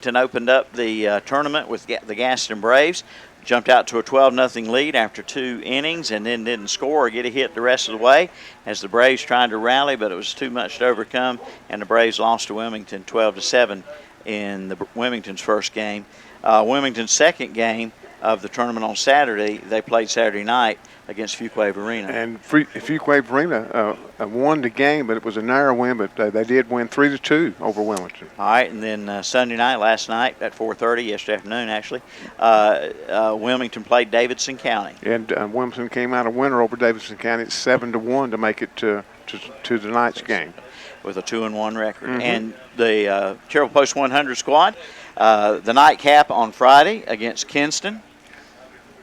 Opened up the tournament with the Gaston Braves. Jumped out to a 12-0 lead after 2 innings and then didn't score or get a hit the rest of the way as the Braves tried to rally, but it was too much to overcome, and the Braves lost to Wilmington 12-7 in Wilmington's first game. Wilmington's second game of the tournament on Saturday, they played Saturday night against Fuquay Arena. And Fuquay Arena won the game, but it was a narrow win, but they did win 3-2 over Wilmington. All right, and then Sunday night, last night at 4:30, yesterday afternoon actually, Wilmington played Davidson County. And Wilmington came out a winner over Davidson County at 7-1 to make it to tonight's game. With a 2-1 record. Mm-hmm. And the Cherryville Post 100 squad, the nightcap on Friday against Kinston.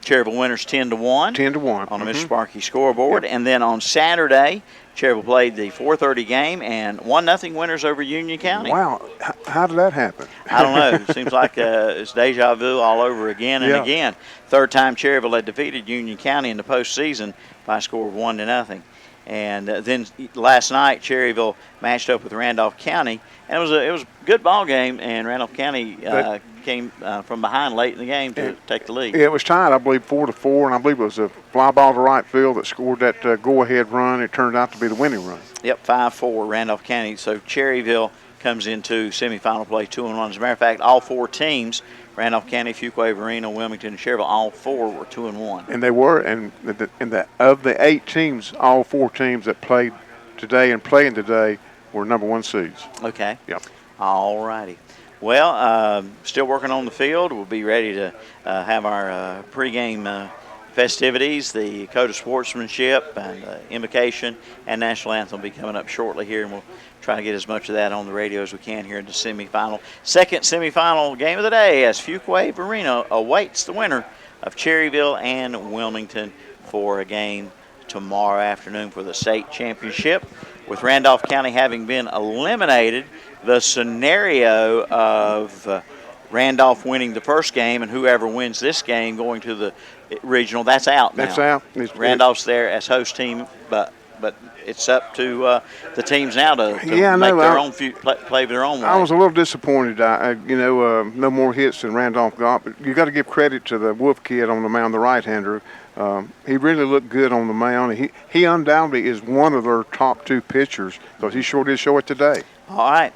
Cherryville winners 10-1. 10-1. On the Mr. Sparky scoreboard. Yep. And then on Saturday, Cherryville played the 4:30 game and 1-0 winners over Union County. Wow. How did that happen? I don't know. It seems like it's deja vu all over again and again. Third time Cherryville had defeated Union County in the postseason by a score of 1-0. And then last night, Cherryville matched up with Randolph County, and it was a good ball game. And Randolph County came from behind late in the game to take the lead. It was tied, I believe, 4-4, and I believe it was a fly ball to right field that scored that go-ahead run. It turned out to be the winning run. Yep, 5-4 Randolph County. So Cherryville comes into semifinal play 2-1. As a matter of fact, all 4 teams, Randolph County, Fuquay Arena, Wilmington, and Cherryville, all 4 were 2-1. And they were, and of the 8 teams, all 4 teams that played today and playing today were number 1 seeds. Okay. Yep. All righty. Well, still working on the field. We'll be ready to have our pregame festivities, the code of sportsmanship and invocation and national anthem will be coming up shortly here, and we'll try to get as much of that on the radio as we can here in the semifinal. Second semifinal game of the day as Fuquay Arena awaits the winner of Cherryville and Wilmington for a game tomorrow afternoon for the state championship. With Randolph County having been eliminated, the scenario of Randolph winning the first game and whoever wins this game going to the regional, that's out now. That's out. Randolph's there as host team, but it's up to the teams now to make their own play their own way. I was a little disappointed. No more hits than Randolph got, but you got to give credit to the Wolf kid on the mound, the right-hander. He really looked good on the mound. He undoubtedly is one of their top 2 pitchers because he sure did show it today. All right.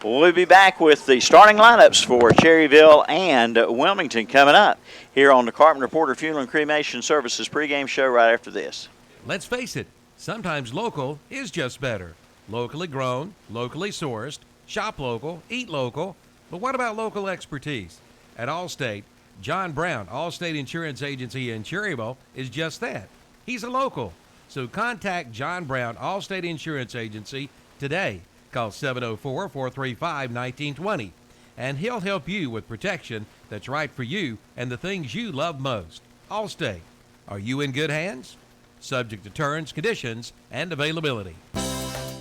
We'll be back with the starting lineups for Cherryville and Wilmington coming up here on the Carpenter Porter Funeral and Cremation Services pregame show right after this. Let's face it, sometimes local is just better. Locally grown, locally sourced, shop local, eat local. But what about local expertise? At Allstate, John Brown, Allstate Insurance Agency in Cherryville, is just that. He's a local. So contact John Brown, Allstate Insurance Agency, today. Call 704-435-1920, and he'll help you with protection that's right for you and the things you love most. Allstate. Are you in good hands? Subject to terms, conditions, and availability.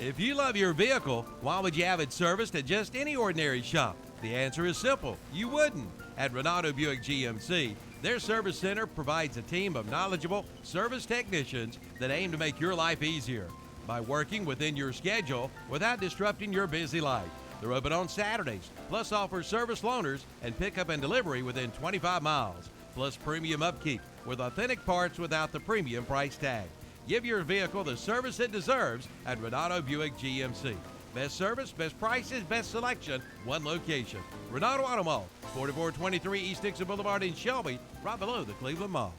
If you love your vehicle, why would you have it serviced at just any ordinary shop? The answer is simple. You wouldn't. At Renato Buick GMC, their service center provides a team of knowledgeable service technicians that aim to make your life easier by working within your schedule without disrupting your busy life. They're open on Saturdays, plus offer service loaners and pickup and delivery within 25 miles, plus premium upkeep with authentic parts without the premium price tag. Give your vehicle the service it deserves at Renato Buick GMC. Best service, best prices, best selection, one location. Renato Auto Mall, 4423 East Dixon Boulevard in Shelby, right below the Cleveland Mall.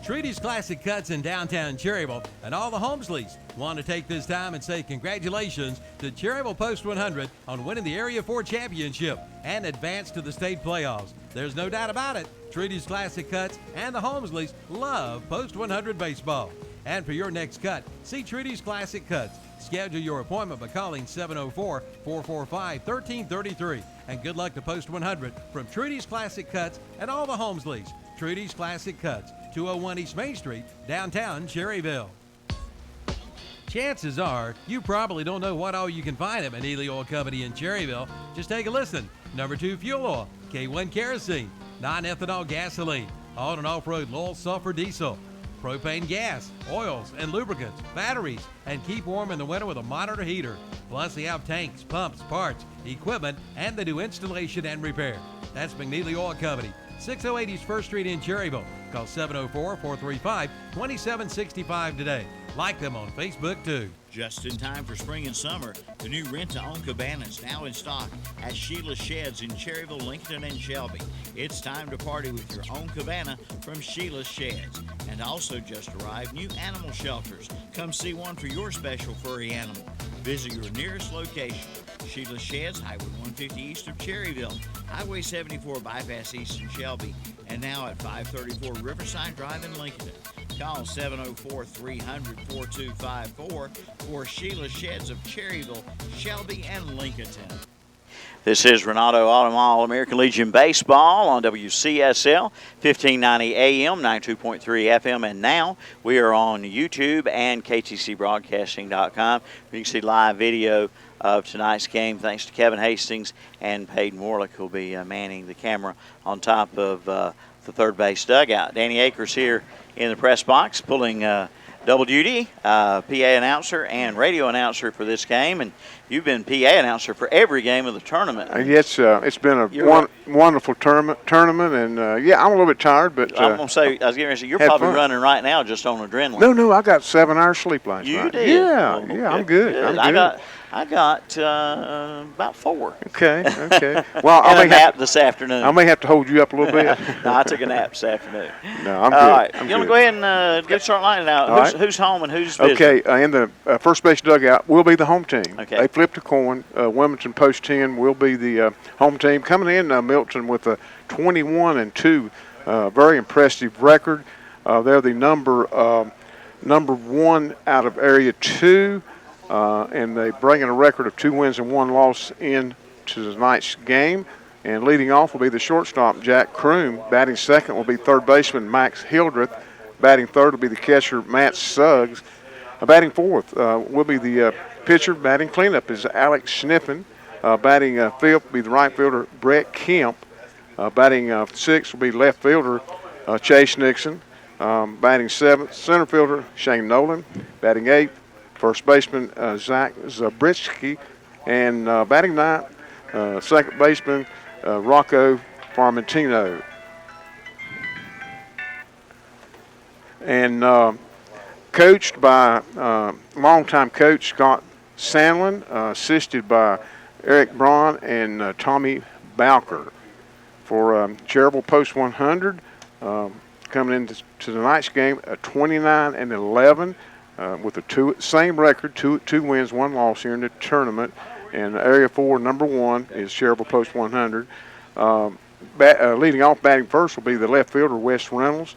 Trudy's Classic Cuts in downtown Cherryville and all the Homesleys want to take this time and say congratulations to Cherryville Post 100 on winning the Area 4 Championship and advance to the state playoffs. There's no doubt about it. Trudy's Classic Cuts and the Homesleys love Post 100 baseball. And for your next cut, see Trudy's Classic Cuts. Schedule your appointment by calling 704-445-1333. And good luck to Post 100 from Trudy's Classic Cuts and all the Homesleys. Trudy's Classic Cuts, 201 East Main Street, downtown Cherryville. Chances are you probably don't know what all you can find at Manili Oil Company in Cherryville. Just take a listen. Number 2 fuel oil, K1 kerosene, non-ethanol gasoline, on and off-road low sulfur diesel, propane gas, oils and lubricants, batteries, and keep warm in the winter with a modern heater. Plus, they have tanks, pumps, parts, equipment, and they do installation and repair. That's McNeely Oil Company, 608 East 1st Street in Cherryville. Call 704-435-2765 today. Like them on Facebook, too. Just in time for spring and summer, the new rent-to-own cabana is now in stock at Sheila's Sheds in Cherryville, Lincoln, and Shelby. It's time to party with your own cabana from Sheila's Sheds. And also just arrived, new animal shelters. Come see one for your special furry animal. Visit your nearest location. Sheila's Sheds, Highway 150 east of Cherryville, Highway 74 bypass east in Shelby, and now at 534 Riverside Drive in Lincoln. Call 704-300-4254 for Sheila's Sheds of Cherryville, Shelby, and Lincolnton. This is Renato All American Legion Baseball on WCSL, 1590 AM, 92.3 FM, and now we are on YouTube and KTCBroadcasting.com. You can see live video of tonight's game thanks to Kevin Hastings and Peyton Warlick, who will be manning the camera on top of the third base dugout. Danny Akers here in the press box pulling double duty, PA announcer and radio announcer for this game, and you've been PA announcer for every game of the tournament. Yes, it's been a wonderful tournament, and yeah, I'm a little bit tired, but I'm gonna say, I was getting ready to say, you're probably running right now just on adrenaline. No, I got 7 hours sleep last night. You did? Yeah, Oh, yeah, I'm good. I got about 4. Okay. Well, and a nap this afternoon. I may have to hold you up a little bit. No, I took a nap this afternoon. No, I'm good. All right, I'm you want to good. go ahead and get started lining out? Who's home and who's visiting? Okay, in the first base dugout will be the home team. Okay. They flipped a coin. Wilmington post 10 will be the home team. Coming in, Milton with a 21-2, very impressive record. They're the number 1 out of Area 2, and they bring in a record of 2 wins and 1 loss into tonight's game. And leading off will be the shortstop, Jack Kroom. Batting second will be third baseman Max Hildreth. Batting third will be the catcher, Matt Suggs. Batting fourth will be the pitcher. Batting cleanup is Alex Schnippen. Batting fifth will be the right fielder, Brett Kemp. Batting sixth will be left fielder, Chase Nixon. Batting seventh, center fielder, Shane Nolan. Batting eighth, first baseman, Zach Zabritsky. And batting ninth, second baseman, Rocco Farmentino. And coached by longtime coach Scott Sandlin, assisted by Eric Braun and Tommy Bowker. For Cherryville Post 100, coming into tonight's game, 29-11 with the same record, two wins, 1 loss here in the tournament. And Area 4, number 1 is Cherryville Post 100. Leading off, batting first will be the left fielder, Wes Reynolds.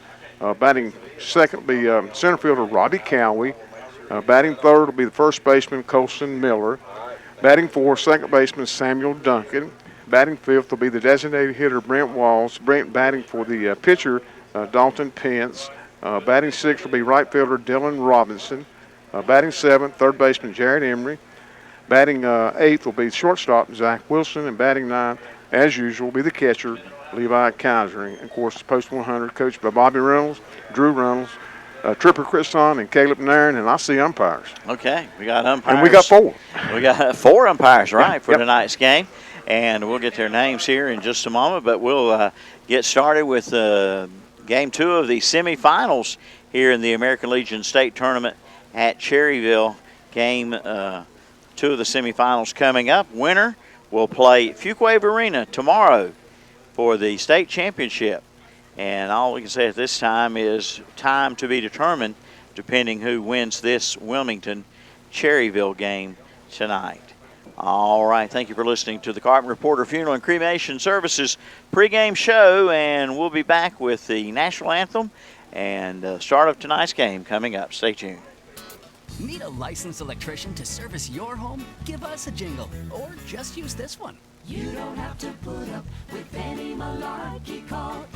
Batting second will be center fielder, Robbie Cowie. Batting third will be the first baseman, Colson Miller. Batting fourth, second baseman, Samuel Duncan. Batting fifth will be the designated hitter, Brent Walls. Batting for the pitcher, Dalton Pence. Batting sixth will be right fielder, Dylan Robinson. Batting seventh, third baseman, Jared Emery. Batting eighth will be shortstop, Zach Wilson. And batting ninth, as usual, will be the catcher, Levi Kaiser. And, of course, Post 100 coached by Bobby Reynolds, Drew Reynolds, Tripper Christon, and Caleb Nairn, and I see umpires. Okay, we got umpires. And we got 4. We got 4 umpires, right, for tonight's game. And we'll get their names here in just a moment, but we'll get started with Game 2 of the semifinals here in the American Legion State Tournament at Cherryville. Game 2 of the semifinals coming up. Winner will play Fuquay Arena tomorrow for the state championship. And all we can say at this time is time to be determined, depending who wins this Wilmington-Cherryville game tonight. All right, thank you for listening to the Carpenter Reporter Funeral and Cremation Services pregame show, and we'll be back with the national anthem and start of tonight's game coming up. Stay tuned. Need a licensed electrician to service your home? Give us a jingle, or just use this one. You don't have to put up with any malarkey. Call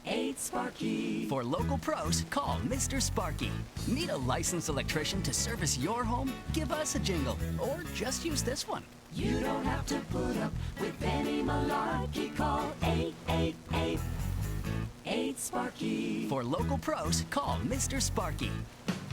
888-8-SPARKY. For local pros, call Mr. Sparky. Need a licensed electrician to service your home? Give us a jingle, or just use this one. You don't have to put up with any malarkey. Call 888-8-SPARKY. Sparky. For local pros, call Mr. Sparky.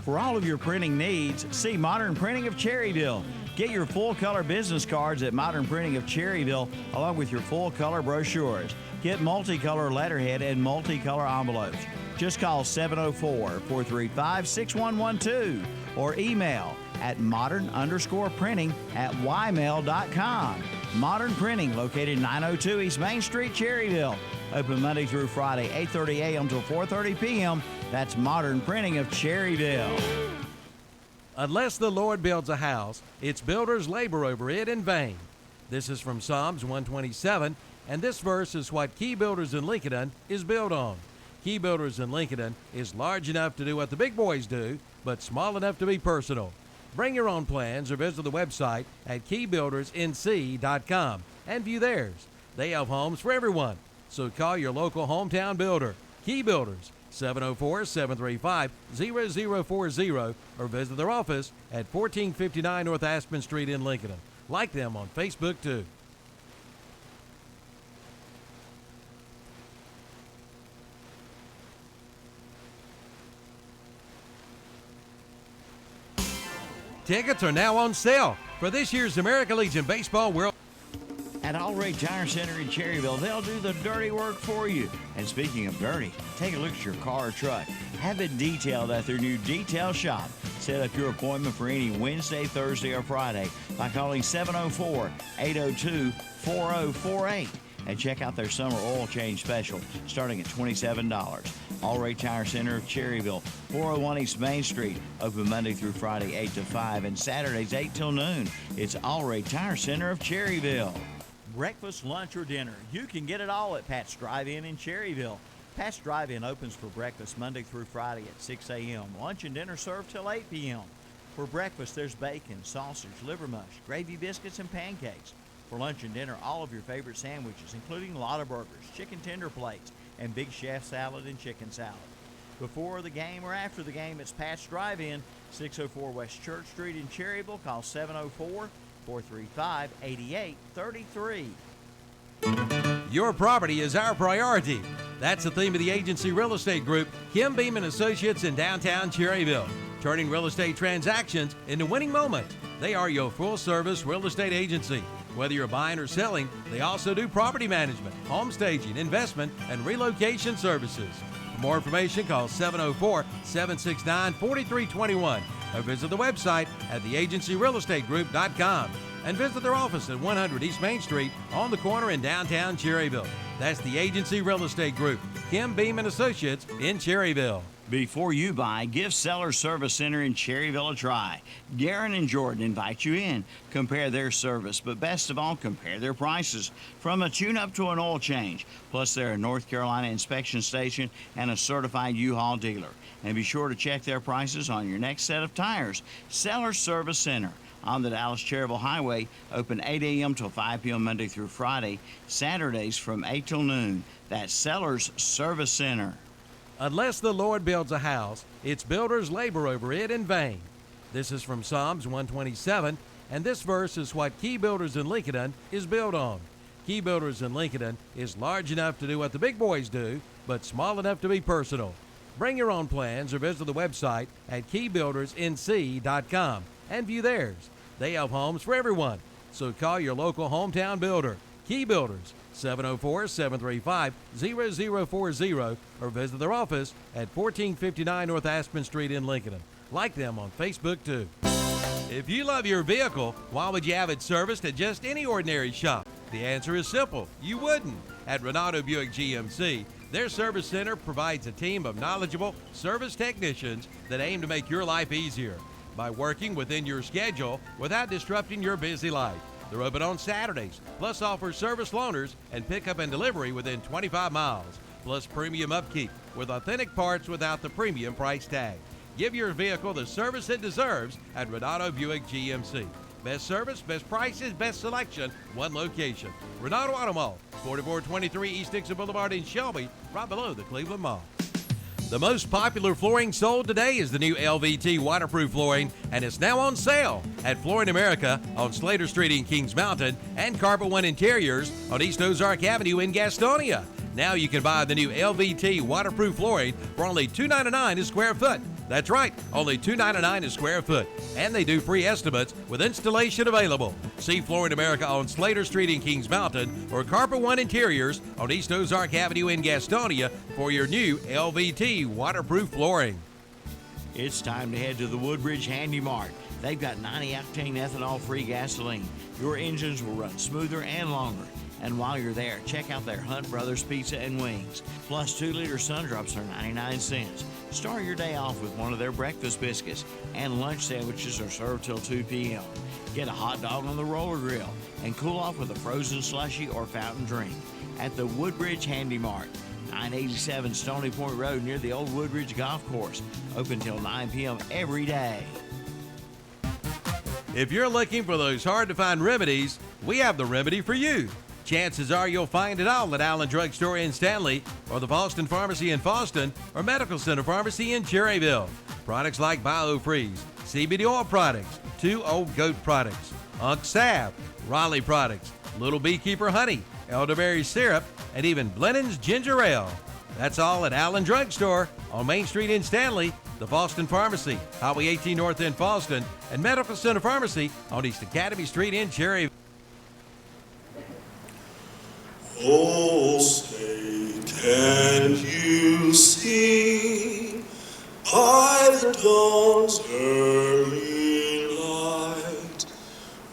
For all of your printing needs, see Modern Printing of Cherryville. Get your full-color business cards at Modern Printing of Cherryville, along with your full-color brochures. Get multicolor letterhead and multicolor envelopes. Just call 704-435-6112 or email at modern_printing@ymail.com. Modern Printing, located 902 East Main Street, Cherryville. Open Monday through Friday, 8:30 a.m. till 4:30 p.m. That's Modern Printing of Cherryville. Unless the Lord builds a house, its builders labor over it in vain. This is from Psalms 127, and this verse is what Key Builders in Lincoln is built on. Key Builders in Lincoln is large enough to do what the big boys do, but small enough to be personal. Bring your own plans or visit the website at keybuildersnc.com and view theirs. They have homes for everyone, so call your local hometown builder, Key Builders, 704-735-0040, or visit their office at 1459 North Aspen Street in Lincoln. Like them on Facebook, too. Tickets are now on sale for this year's American Legion Baseball World. At Allray Tire Center in Cherryville, they'll do the dirty work for you. And speaking of dirty, take a look at your car or truck. Have it detailed at their new detail shop. Set up your appointment for any Wednesday, Thursday, or Friday by calling 704-802-4048. And check out their summer oil change special starting at $27. Allray Tire Center of Cherryville, 401 East Main Street. Open Monday through Friday, 8 to 5, and Saturdays, 8 till noon. It's Allray Tire Center of Cherryville. Breakfast, lunch, or dinner, you can get it all at Pat's Drive-In in Cherryville. Pat's Drive-In opens for breakfast Monday through Friday at 6 a.m. Lunch and dinner served till 8 p.m. For breakfast, there's bacon, sausage, liver mush, gravy biscuits, and pancakes. For lunch and dinner, all of your favorite sandwiches, including Lotta Burgers, chicken tender plates, and Big Chef salad and chicken salad. Before the game or after the game, it's Pat's Drive-In, 604 West Church Street in Cherryville. Call 704-435-8833. Your property is our priority. That's the theme of the agency real estate group, Kim Beam and Associates in downtown Cherryville, turning real estate transactions into winning moments. They are your full-service real estate agency. Whether you're buying or selling, they also do property management, home staging, investment, and relocation services. For more information, call 704-769-4321 or visit the website at theagencyrealestategroup.com and visit their office at 100 East Main Street on the corner in downtown Cherryville. That's the Agency Real Estate Group, Kim Beam and Associates in Cherryville. Before you buy, give Seller Service Center in Cherryville a try. Garen and Jordan invite you in. Compare their service, but best of all, compare their prices. From a tune-up to an oil change. Plus, they're a North Carolina inspection station and a certified U-Haul dealer. And be sure to check their prices on your next set of tires. Seller Service Center on the Dallas-Cherryville Highway, open 8 a.m. till 5 p.m. Monday through Friday. Saturdays from 8 till noon. That's Sellers Service Center. Unless the Lord builds a house, its builders labor over it in vain. This is from Psalms 127, and this verse is what Key Builders in Lincoln is built on. Key Builders in Lincoln is large enough to do what the big boys do, but small enough to be personal. Bring your own plans or visit the website at keybuildersnc.com and view theirs. They have homes for everyone, so call your local hometown builder, Key Builders, 704-735-0040, or visit their office at 1459 North Aspen Street in Lincoln. Like them on Facebook, too. If you love your vehicle, why would you have it serviced at just any ordinary shop? The answer is simple. You wouldn't. At Renato Buick GMC, their service center provides a team of knowledgeable service technicians that aim to make your life easier by working within your schedule without disrupting your busy life. They're open on Saturdays, plus offer service loaners and pickup and delivery within 25 miles, plus premium upkeep with authentic parts without the premium price tag. Give your vehicle the service it deserves at Renato Buick GMC. Best service, best prices, best selection, one location. Renato Auto Mall, 4423 East Dixon Boulevard in Shelby, right below the Cleveland Mall. The most popular flooring sold today is the new LVT waterproof flooring, and it's now on sale at Flooring America on Slater Street in Kings Mountain and Carpet One Interiors on East Ozark Avenue in Gastonia. Now you can buy the new LVT waterproof flooring for only $2.99 a square foot. That's right, only $2.99 a square foot. And they do free estimates with installation available. See Flooring America on Slater Street in Kings Mountain or Carpet One Interiors on East Ozark Avenue in Gastonia for your new LVT waterproof flooring. It's time to head to the Woodbridge Handy Mart. They've got 90-octane ethanol-free gasoline. Your engines will run smoother and longer. And while you're there, check out their Hunt Brothers Pizza and Wings. Plus 2-liter Sundrops are 99 cents. Start your day off with one of their breakfast biscuits. And lunch sandwiches are served till 2 p.m. Get a hot dog on the roller grill and cool off with a frozen slushie or fountain drink at the Woodbridge Handy Mart. 987 Stony Point Road near the old Woodbridge Golf Course. Open till 9 p.m. every day. If you're looking for those hard-to-find remedies, we have the remedy for you. Chances are you'll find it all at Allen Drug Store in Stanley, or the Boston Pharmacy in Boston, or Medical Center Pharmacy in Cherryville. Products like BioFreeze, CBD oil products, 2 Old Goat products, Unk Salve, Raleigh products, Little Beekeeper honey, elderberry syrup, and even Blennan's ginger ale. That's all at Allen Drug Store on Main Street in Stanley, the Boston Pharmacy, Highway 18 North in Boston, and Medical Center Pharmacy on East Academy Street in Cherryville. Oh, say, can you see by the dawn's early light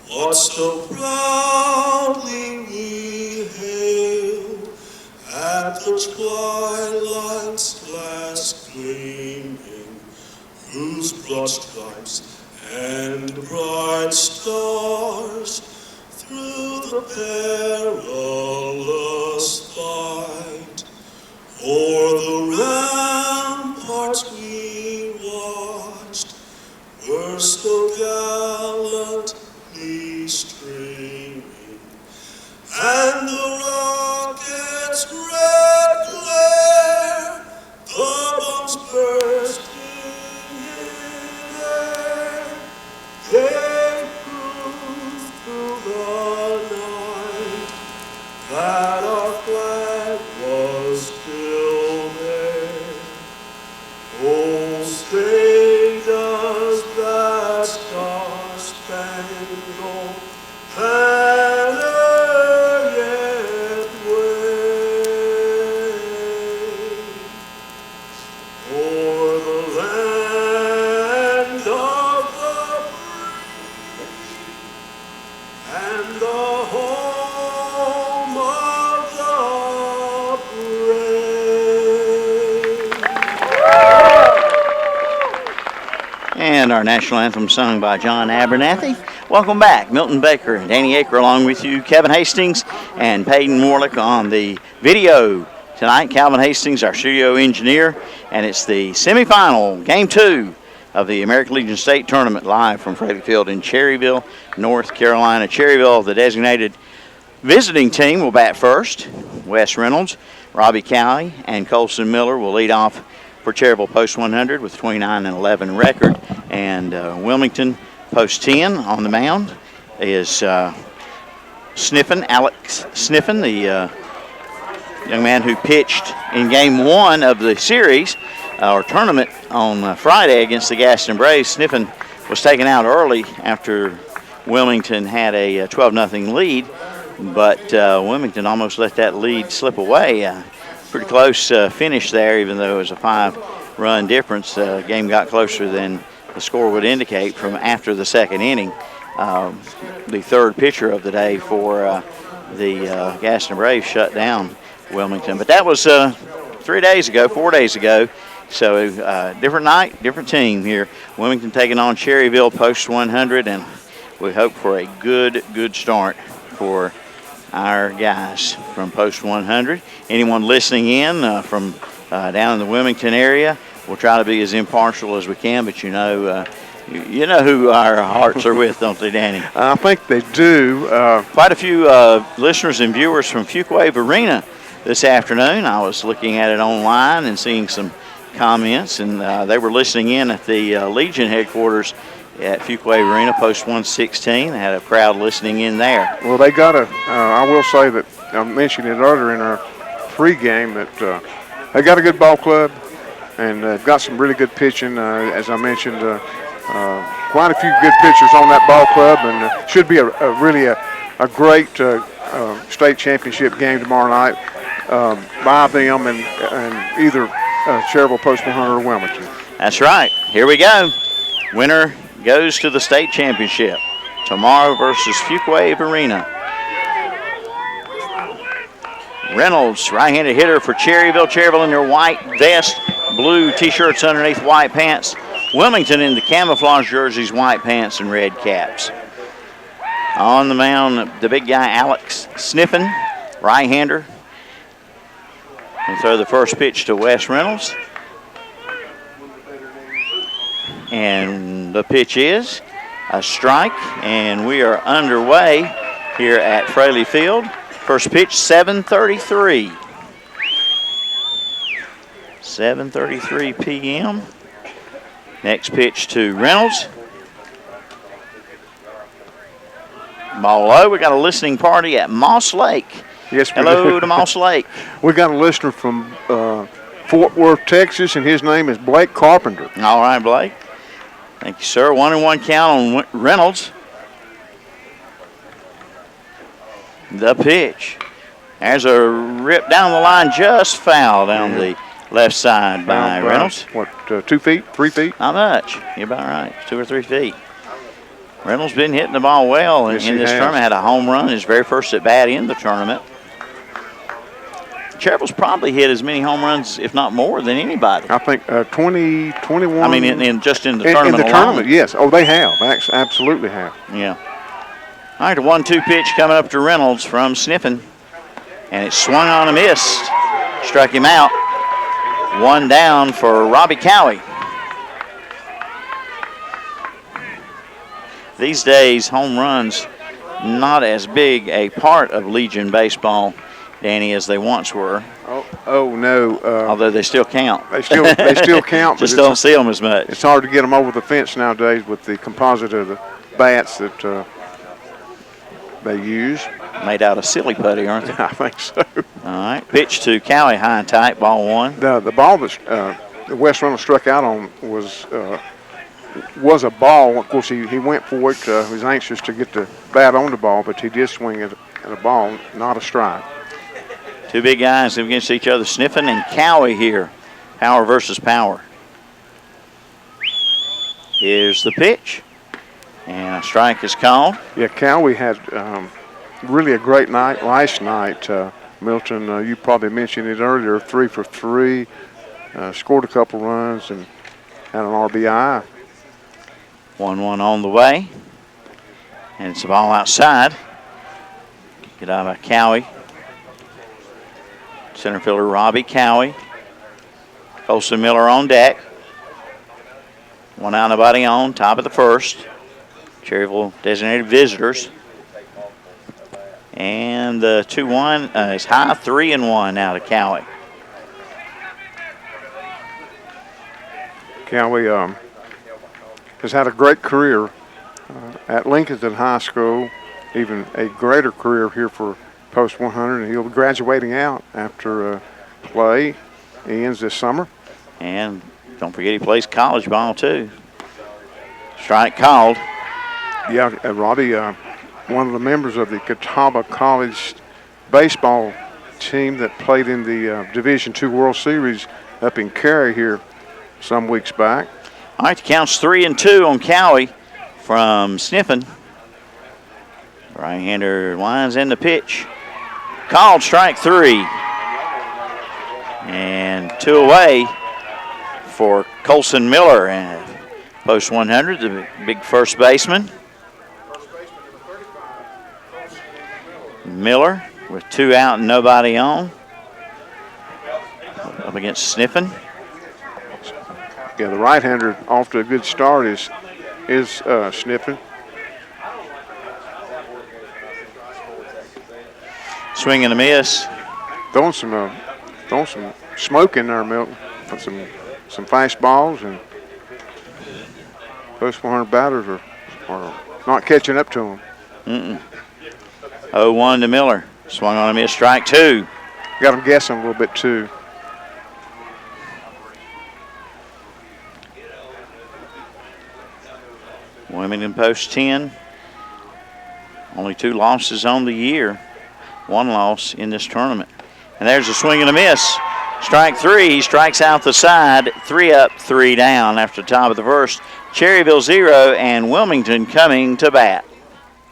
what so proudly we hail at the twilight's last gleaming, whose broad stripes and bright stars through the perilous fight o'er the ramparts we watched were so gallantly streaming, and the rocket's red glare, the bombs bursting in air, gave proof through the night that our flag was still there. Oh, say does that star-spangled banner yet wave o'er the land of the free and the home of the brave. And our national anthem sung by John Abernathy. Welcome back. Milton Baker and Danny Aker along with you. Kevin Hastings and Peyton Morlick on the video tonight. Calvin Hastings, our studio engineer. And it's the semifinal, Game 2 of the American Legion State Tournament live from Freddie Field in Cherryville, North Carolina. Cherryville, the designated visiting team, will bat first. Wes Reynolds, Robbie Cowie, and Colson Miller will lead off for Cherryville Post 100 with 29-11 record. And Wilmington Post 10 on the mound is Alex Sniffen, the young man who pitched in Game 1 of the series or tournament on Friday against the Gaston Braves. Sniffen was taken out early after Wilmington had a 12-0 lead, but Wilmington almost let that lead slip away. Pretty close finish there, even though it was a 5-run difference. The game got closer than the score would indicate from after the second inning. The third pitcher of the day for the Gaston Braves shut down Wilmington. But that was 4 days ago. So different night, different team here. Wilmington taking on Cherryville Post 100, and we hope for a good start for our guys from Post 100. Anyone listening in from down in the Wilmington area, we'll try to be as impartial as we can, but you know who our hearts are with, don't they, Danny? I think they do. Quite a few listeners and viewers from Fuquay Arena this afternoon. I was looking at it online and seeing some comments, and they were listening in at the Legion headquarters at Fuquay Arena, Post 116. They had a crowd listening in there. Well, they got I will say that I mentioned it earlier in our pregame that they got a good ball club, and they've got some really good pitching. As I mentioned, quite a few good pitchers on that ball club, and should be really a great state championship game tomorrow night by them and either Cherryville, Post 100, or Wilmington. That's right. Here we go. Winner goes to the state championship tomorrow versus Fuquay Arena. Reynolds, right-handed hitter for Cherryville. Cherryville in their white vest, blue T-shirts underneath white pants. Wilmington in the camouflage jerseys, white pants, and red caps. On the mound, the big guy, Alex Sniffen, right-hander. And throw the first pitch to Wes Reynolds. And the pitch is a strike, and we are underway here at Fraley Field. First pitch, 7:33. 7:33 p.m. Next pitch to Reynolds. Ball low. We got a listening party at Moss Lake. Yes, hello to Moss Lake. We got a listener from Fort Worth, Texas, and his name is Blake Carpenter. All right, Blake. Thank you, sir. 1-1 count on Reynolds. The pitch. There's a rip down the line, just foul down the left side by Reynolds. What, 2 feet, 3 feet? Not much. You're about right. 2 or 3 feet. Reynolds been hitting the ball well in this tournament. Had a home run, his very first at bat in the tournament. Cherryville's probably hit as many home runs, if not more, than anybody. I think 20, 21. I mean, just in the tournament In the tournament, yes. Oh, they have. Absolutely have. Yeah. All right, the 1-2 pitch coming up to Reynolds from Sniffen. And it swung on and missed. Struck him out. One down for Robbie Cowie. These days, home runs not as big a part of Legion baseball, Danny, as they once were. Oh no. Although they still count. They still count. Just don't see them as much. It's hard to get them over the fence nowadays with the composite of the bats that they use. Made out of silly putty, aren't they? I think so. All right. Pitch to Cowie, high and tight, ball one. The ball that Wes Reynolds struck out on was a ball. Of course, he went for it. He was anxious to get the bat on the ball, but he did swing at a ball, not a strike. Two big guys against each other, Sniffen and Cowie here. Power versus power. Here's the pitch. And a strike is called. Yeah, Cowie had really a great night last night. Milton, you probably mentioned it earlier, 3 for 3, scored a couple runs and had an RBI. 1-1 on the way. And it's a ball outside. Get out of Cowie. Center fielder Robbie Cowie. Colson Miller on deck. One out, nobody on, top of the first. Cherryville designated visitors. And the 2-1 is high, 3-1 now to Cowie. Cowie has had a great career at Lincoln High School, even a greater career here for Post 100, and he'll be graduating out after play. He ends this summer. And don't forget he plays college ball too. Strike called. Yeah, Robbie, one of the members of the Catawba College baseball team that played in the Division II World Series up in Cary here some weeks back. All right, the count's 3-2 on Cowie from Sniffen. Right-hander lines in the pitch. Called strike 3. And 2 away for Colson Miller. And Post 100, the big first baseman. Miller with 2 out and nobody on. Up against Sniffen. Yeah, the right-hander off to a good start is Sniffen. Swing and a miss. Throwing some smoke in there, Milton. Some fast balls, and Post 100 batters are not catching up to them. 0-1 to Miller. Swung on a miss, strike 2. got them guessing a little bit too. Wilmington post 10. Only 2 losses on the year. 1 loss in this tournament. And there's a swing and a miss. Strike 3. He strikes out the side. 3 up, 3 down after the top of the first. Cherryville 0 and Wilmington coming to bat.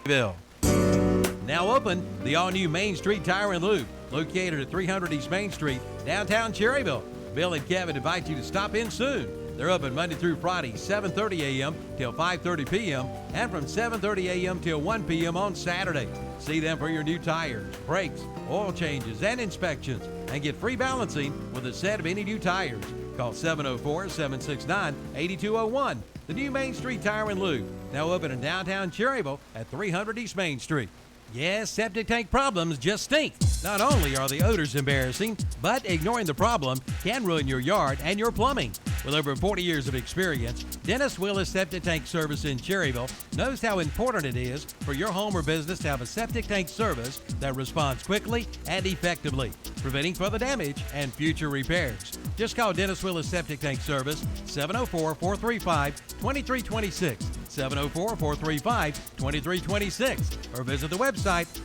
Now open, the all-new Main Street Tire and Lube, located at 300 East Main Street, downtown Cherryville. Bill and Kevin invite you to stop in soon. They're open Monday through Friday, 7:30 a.m. till 5:30 p.m. and from 7:30 a.m. till 1 p.m. on Saturday. See them for your new tires, brakes, oil changes, and inspections, and get free balancing with a set of any new tires. Call 704-769-8201. The new Main Street Tire and Lube, now open in downtown Cherryville at 300 East Main Street. Yes, septic tank problems just stink. Not only are the odors embarrassing, but ignoring the problem can ruin your yard and your plumbing. With over 40 years of experience, Dennis Willis Septic Tank Service in Cherryville knows how important it is for your home or business to have a septic tank service that responds quickly and effectively, preventing further damage and future repairs. Just call Dennis Willis Septic Tank Service, 704-435-2326, 704-435-2326, or visit the website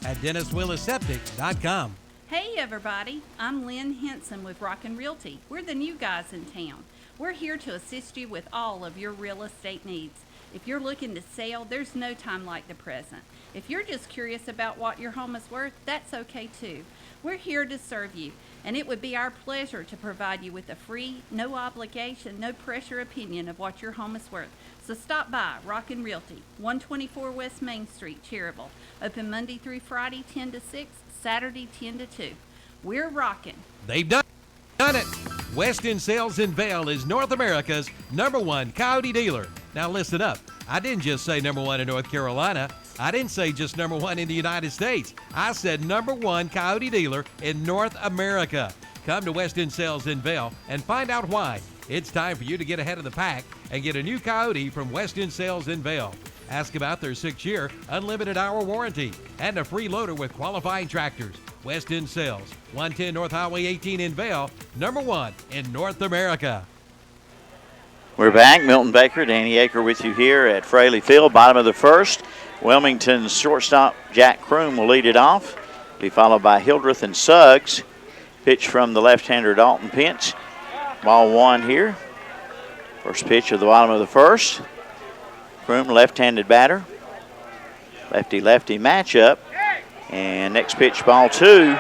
at DennisWillisSeptic.com. Hey everybody, I'm Lynn Henson with Rockin' Realty. We're the new guys in town. We're here to assist you with all of your real estate needs. If you're looking to sell, there's no time like the present. If you're just curious about what your home is worth, that's okay too. We're here to serve you, and it would be our pleasure to provide you with a free, no obligation, no pressure opinion of what your home is worth. So stop by Rockin' Realty, 124 West Main Street, Cherryville. Open Monday through Friday, 10 to 6, Saturday, 10 to 2. We're rockin'. They've done it. Weston Sales in Vail is North America's #1 Coyote dealer. Now listen up. I didn't just say #1 in North Carolina. I didn't say just #1 in the United States. I said #1 Coyote dealer in North America. Come to Weston Sales in Vail and find out why. It's time for you to get ahead of the pack and get a new Coyote from Weston Sales in Vail. Ask about their 6-year unlimited hour warranty and a free loader with qualifying tractors. Weston Sales, 110 North Highway 18 in Vail, #1 in North America. We're back. Milton Baker, Danny Aker with you here at Fraley Field, bottom of the first. Wilmington's shortstop, Jack Kroom, will lead it off. Be followed by Hildreth and Suggs. Pitch from the left-hander, Dalton Pence. Ball 1 here. First pitch of the bottom of the first. Kroom, left-handed batter. Lefty-lefty matchup. And next pitch, ball 2.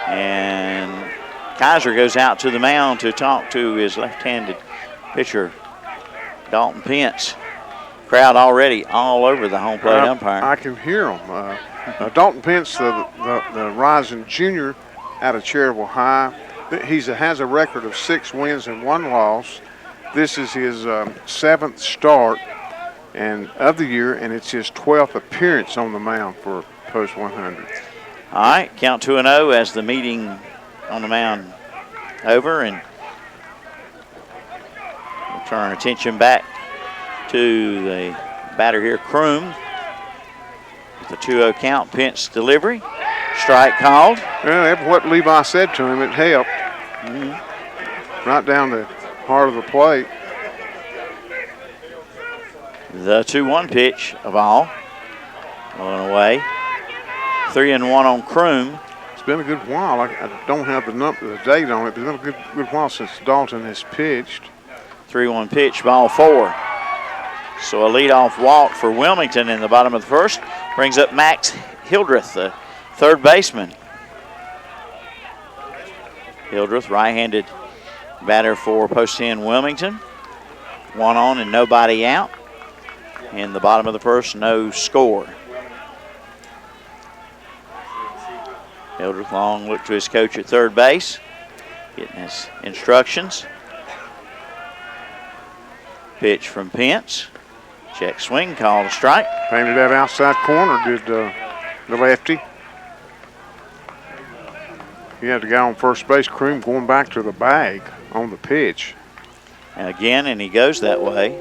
And Kaiser goes out to the mound to talk to his left-handed pitcher, Dalton Pence. Crowd already all over the home plate umpire. I can hear them. Dalton Pence, the rising junior out of Cherryville High, he has a record of 6 wins and 1 loss. This is his 7th start of the year, and it's his 12th appearance on the mound for post 100. All right, count 2-0 as the meeting on the mound over, and we'll turn our attention back to the batter here, Kroom. With the 2-0 count, Pence delivery. Strike called. Well, what Levi said to him, it helped. Right down the heart of the plate. The 2-1 pitch of all. Going away. 3-1 on Kroom. It's been a good while. I don't have the date on it, but it's been a good while since Dalton has pitched. 3-1 pitch, ball 4. So a leadoff walk for Wilmington in the bottom of the first. Brings up Max Hildreth, the third baseman. Hildreth, right-handed batter for post 10 Wilmington. 1 on and nobody out. In the bottom of the first, no score. Hildreth long looked to his coach at third base, getting his instructions. Pitch from Pence. Check swing, called a strike. Painted that outside corner, did the lefty. He had the guy on first base, Kroom, going back to the bag on the pitch. And again, and he goes that way.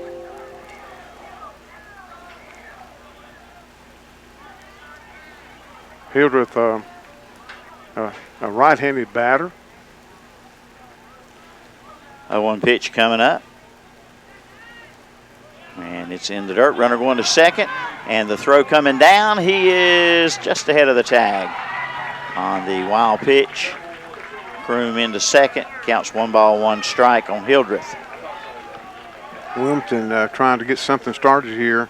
Hildreth a right-handed batter. 0-1 pitch coming up. And it's in the dirt. Runner going to second. And the throw coming down. He is just ahead of the tag on the wild pitch. Croom into second. Counts 1 ball, 1 strike on Hildreth. Wilmington trying to get something started here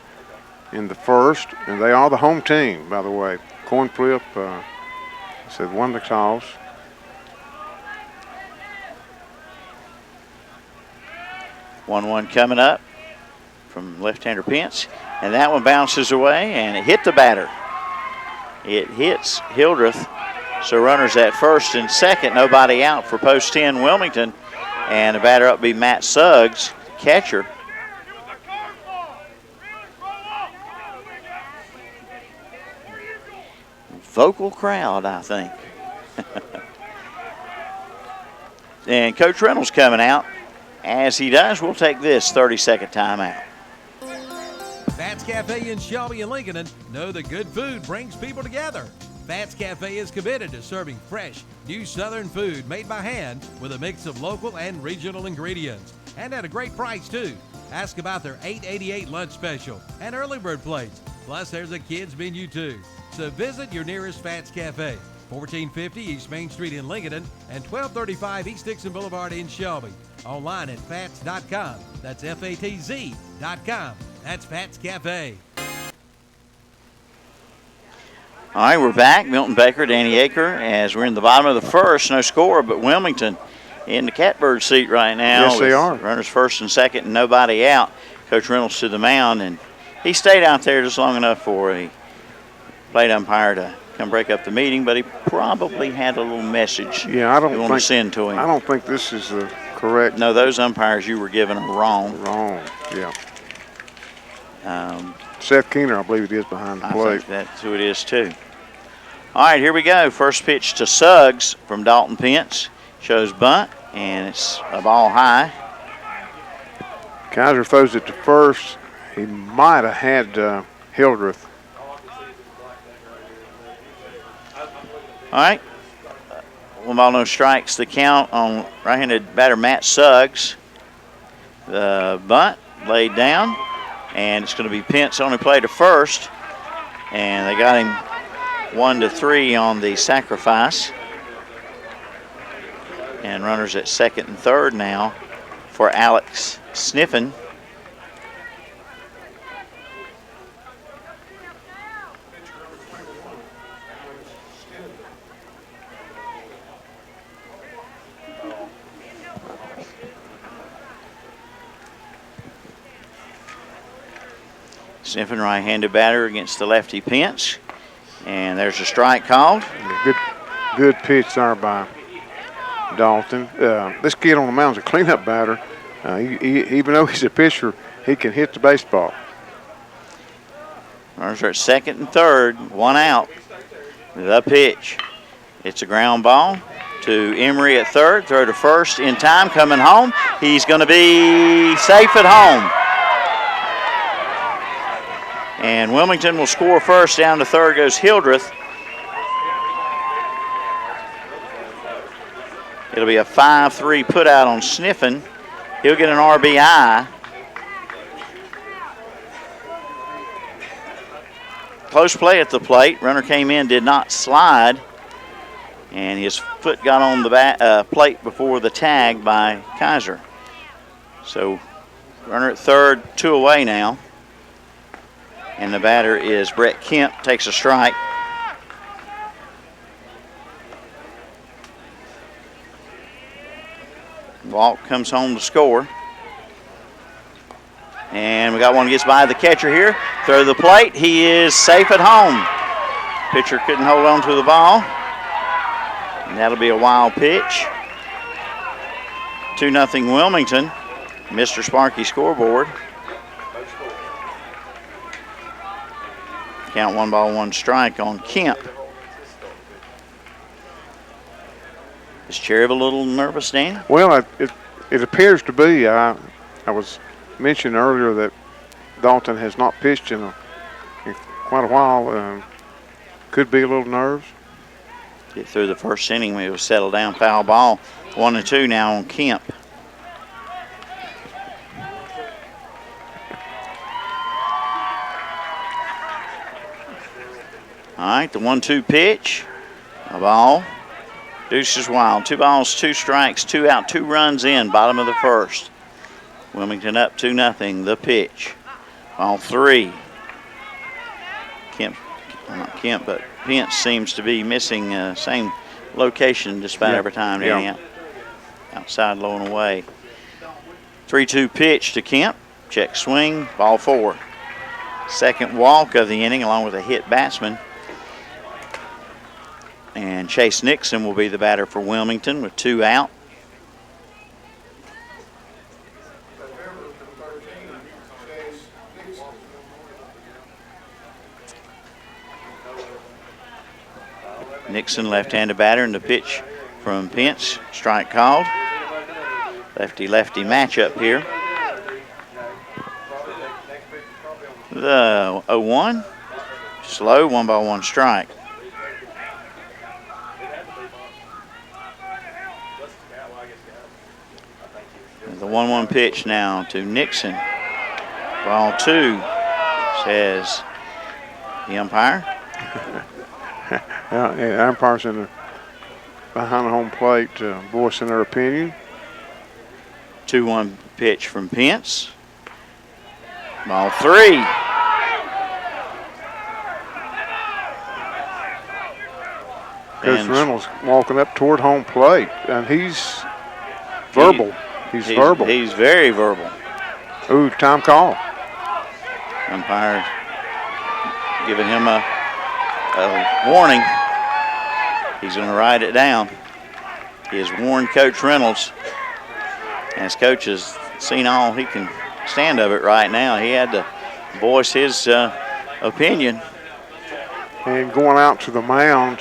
in the first. And they are the home team, by the way. Coin flip said 1 to toss. 1-1 coming up from left-hander Pence. And that one bounces away, and it hit the batter. It hits Hildreth. So runners at first and second, nobody out for post 10 Wilmington. And the batter up will be Matt Suggs, catcher. Vocal crowd, I think. And Coach Reynolds coming out. As he does, we'll take this 30-second timeout. Fats Cafe in Shelby and Lincoln know that good food brings people together. Fats Cafe is committed to serving fresh, new Southern food made by hand with a mix of local and regional ingredients, and at a great price too. Ask about their $8.88 lunch special and early bird plates. Plus, there's a kids menu too. So visit your nearest Fats Cafe, 1450 East Main Street in Lincoln and 1235 East Dixon Boulevard in Shelby. Online at fats.com. That's FATZ.com. That's Fats Cafe. All right, we're back. Milton Baker, Danny Aker, as we're in the bottom of the first. No score, but Wilmington in the catbird seat right now. Yes, they are. Runners first and second and nobody out. Coach Reynolds to the mound, and he stayed out there just long enough for a plate umpire to come break up the meeting, but he probably had a little message he wanted to send to him. I don't think this is the correct. No, those umpires you were given are wrong. Wrong, yeah. Seth Keener, I believe it is, behind the I plate. think that's who it is, too. All right, here we go. First pitch to Suggs from Dalton Pence. Shows bunt, and it's a ball high. Kaiser throws it to first. He might have had Hildreth. All right. 1 ball, no strikes. The count on right-handed batter Matt Suggs. The bunt laid down, and it's going to be Pence on the play to first. And they got him 1-3 on the sacrifice. And runners at second and third now for Alex Sniffen. Sniffen, right-handed batter against the lefty Pence. And there's a strike called. Good pitch there by Dalton. This kid on the mound is a cleanup batter. Even though he's a pitcher, he can hit the baseball. Runners are at second and third, 1 out. The pitch. It's a ground ball to Emery at third. Throw to first in time, coming home. He's going to be safe at home. And Wilmington will score first. Down to third goes Hildreth. It'll be a 5-3 put out on Sniffen. He'll get an RBI. Close play at the plate. Runner came in, did not slide. And his foot got on the plate before the tag by Kaiser. So runner at third, 2 away now. And the batter is Brett Kemp, takes a strike. Walk comes home to score. And we got one gets by the catcher here. Throw to the plate. He is safe at home. Pitcher couldn't hold on to the ball. And that'll be a wild pitch. 2-0 Wilmington. Mr. Sparky scoreboard. Count 1 ball, 1 strike on Kemp. Is Cherryville a little nervous, Dan? Well, it appears to be. I was mentioned earlier that Dalton has not pitched in quite a while. Could be a little nerves. Get through the first inning, we will settle down. Foul ball, 1-2 now on Kemp. All right, the 1-2 pitch. A ball. Deuces wild. 2 balls, 2 strikes, 2 out, 2 runs in. Bottom of the first. Wilmington up 2-0. The pitch. Ball 3. Not Kemp, but Pence seems to be missing same location just about every time. Outside, low and away. 3-2 pitch to Kemp. Check swing. Ball 4. Second walk of the inning, along with a hit batsman. And Chase Nixon will be the batter for Wilmington with 2 out. Nixon, left-handed batter, and the pitch from Pence. Strike called. Lefty-lefty matchup here. The 0-1. Slow, 1-1 strike. The 1-1 pitch now to Nixon. Ball 2, says the umpire. Yeah, the umpires behind the home plate voicing their opinion. 2-1 pitch from Pence. Ball 3. Coach Reynolds walking up toward home plate, and he's verbal. He's verbal. He's very verbal. Ooh, time call. Umpire giving him a warning. He's going to write it down. He has warned Coach Reynolds. As Coach has seen all he can stand of it right now, he had to voice his opinion. And going out to the mound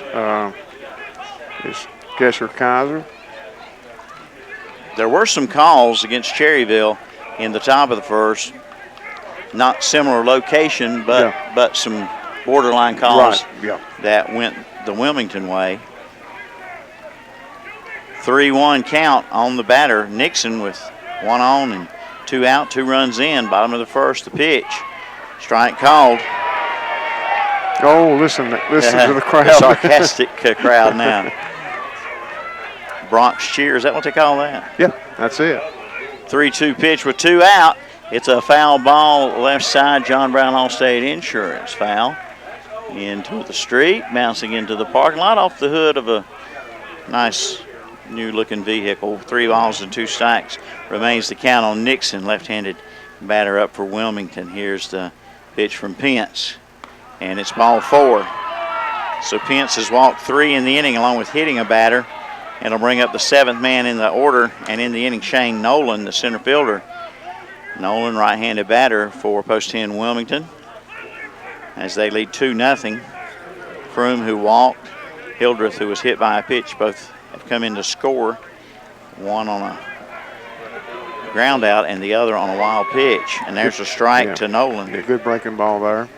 is Gesser Kaiser. There were some calls against Cherryville in the top of the first. Not similar location, but some borderline calls that went the Wilmington way. 3-1 count on the batter. Nixon with 1 on and 2 out, 2 runs in. Bottom of the first, the pitch. Strike called. Oh, listen to the crowd. The sarcastic crowd now. Bronx cheer, is that what they call that? Yeah, that's it. 3-2 pitch with 2 out. It's a foul ball left side. John Brown Allstate Insurance foul. Into the street, bouncing into the parking lot off the hood of a nice new looking vehicle. 3 balls and 2 strikes. Remains the count on Nixon, left-handed batter up for Wilmington. Here's the pitch from Pence, and it's ball 4. So Pence has walked 3 in the inning along with hitting a batter. It'll bring up the 7th man in the order, and in the inning, Shane Nolan, the center fielder. Nolan, right-handed batter for Post 10 Wilmington, as they lead 2-0. Froome, who walked, Hildreth, who was hit by a pitch, both have come in to score. One on a ground out and the other on a wild pitch. And there's a strike to Nolan. Yeah, good breaking ball there.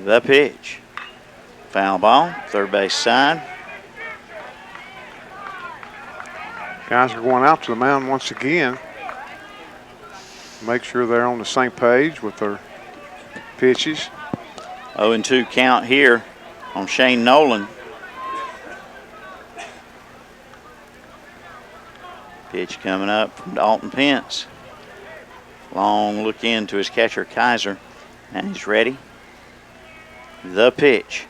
The pitch. Foul ball, third base side. Guys are going out to the mound once again. Make sure they're on the same page with their pitches. 0-2 count here on Shane Nolan. Pitch coming up from Dalton Pence. Long look into his catcher, Kaiser. And he's ready. The pitch.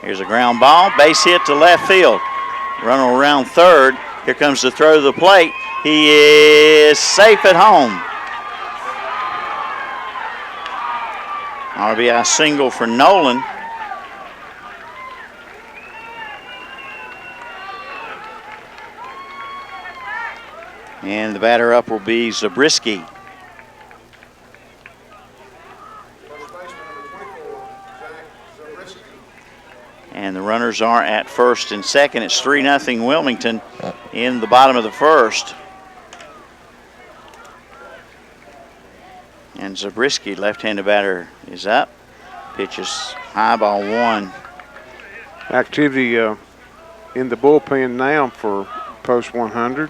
Here's a ground ball. Base hit to left field. Runner around third. Here comes the throw to the plate. He is safe at home. RBI single for Nolan. And the batter up will be Zabriskie. And the runners are at first and second. It's 3-0 Wilmington in the bottom of the first. And Zabriskie, left-handed batter, is up. Pitches high, ball one. Activity in the bullpen now for post 100.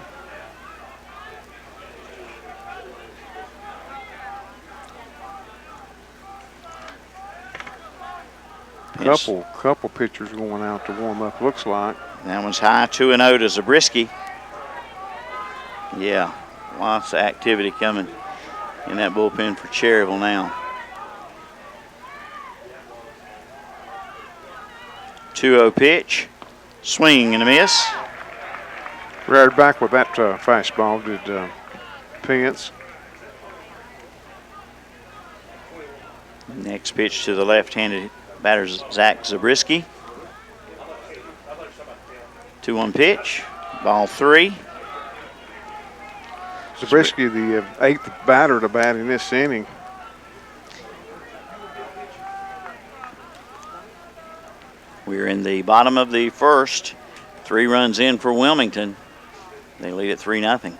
Couple pitchers going out to warm up, looks like. That one's high, 2-0 to Zabriskie. Yeah, lots of activity coming in that bullpen for Cherryville now. 2-0 pitch, swing and a miss. Right back with that fastball did Pence. Next pitch to the left-handed batter, Zach Zabriskie. 2-1 pitch, ball three. Zabriskie, the 8th batter to bat in this inning. We're in the bottom of the first. 3 runs in for Wilmington. They lead at 3-0.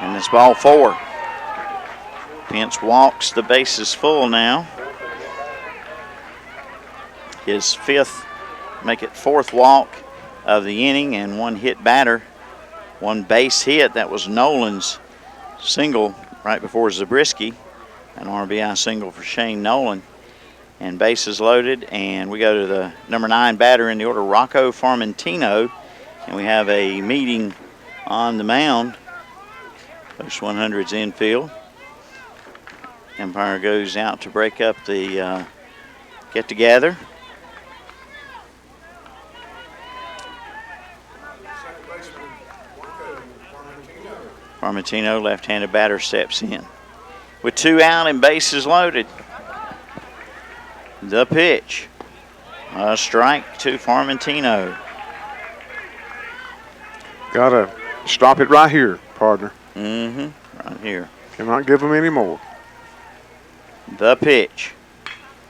And it's ball 4. Pence walks, the base is full now. His 5th, make it 4th walk of the inning, and 1 hit batter. 1 base hit, that was Nolan's single right before Zabriskie. An RBI single for Shane Nolan. And bases loaded, and we go to the number 9 batter in the order, Rocco Formentino. And we have a meeting on the mound. Post 100's infield. Umpire goes out to break up the get-together. Formentino, left-handed batter, steps in. With 2 out and bases loaded. The pitch. A strike to Formentino. Gotta stop it right here, partner. Right here. Cannot give them any more. The pitch.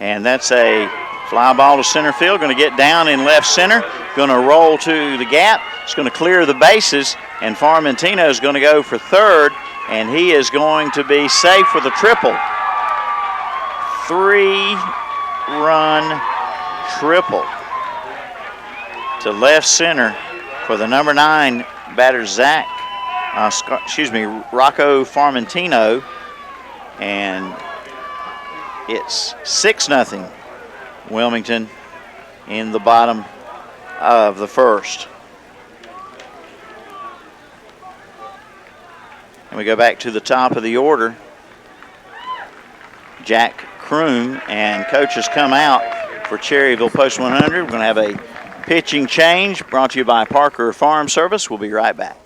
And that's a fly ball to center field. Going to get down in left center. Going to roll to the gap. It's going to clear the bases. And Formentino is going to go for third. And he is going to be safe with a triple. 3-run triple to left center for the number 9 batter, Rocco Formentino. And it's 6-0 Wilmington in the bottom of the first. And we go back to the top of the order. Jack Kroon and coaches come out for Cherryville Post 100. We're going to have a pitching change brought to you by Parker Farm Service. We'll be right back.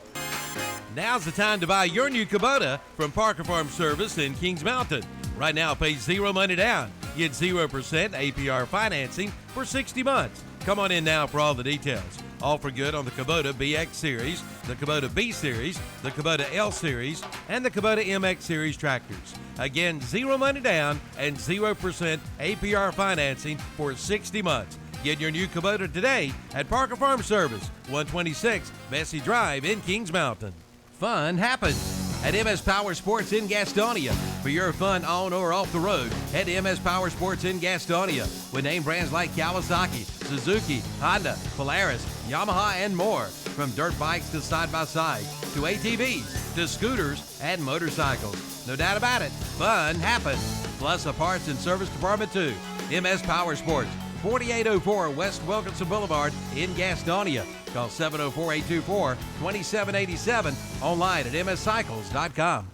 Now's the time to buy your new Kubota from Parker Farm Service in Kings Mountain. Right now, pay 0 money down. Get 0% APR financing for 60 months. Come on in now for all the details. Offer good on the Kubota BX Series, the Kubota B Series, the Kubota L Series, and the Kubota MX Series tractors. Again, 0 money down and 0% APR financing for 60 months. Get your new Kubota today at Parker Farm Service, 126 Bessie Drive in Kings Mountain. Fun happens at MS Power Sports in Gastonia. For your fun on or off the road, head to MS Power Sports in Gastonia with name brands like Kawasaki, Suzuki, Honda, Polaris, Yamaha, and more. From dirt bikes to side-by-side, to ATVs, to scooters, and motorcycles. No doubt about it, fun happens. Plus a parts and service department too. MS Power Sports, 4804 West Wilkinson Boulevard in Gastonia. Call 704-824-2787. Online at mscycles.com.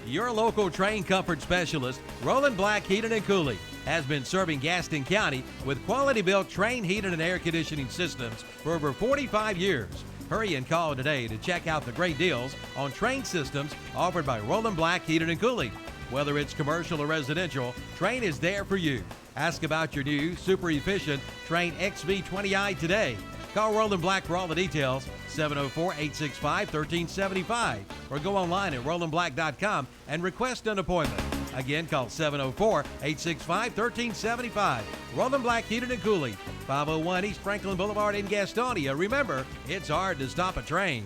Your local Train Comfort specialist, Roland Black Heating and Cooling, has been serving Gaston County with quality-built Train heating and air conditioning systems for over 45 years. Hurry and call today to check out the great deals on Train systems offered by Roland Black Heating and Cooling. Whether it's commercial or residential, Train is there for you. Ask about your new, super efficient Train XV20i today. Call Roland Black for all the details, 704-865-1375, or go online at rolandblack.com and request an appointment. Again, call 704-865-1375. Roland Black Heating and Cooling, 501 East Franklin Boulevard in Gastonia. Remember, it's hard to stop a train.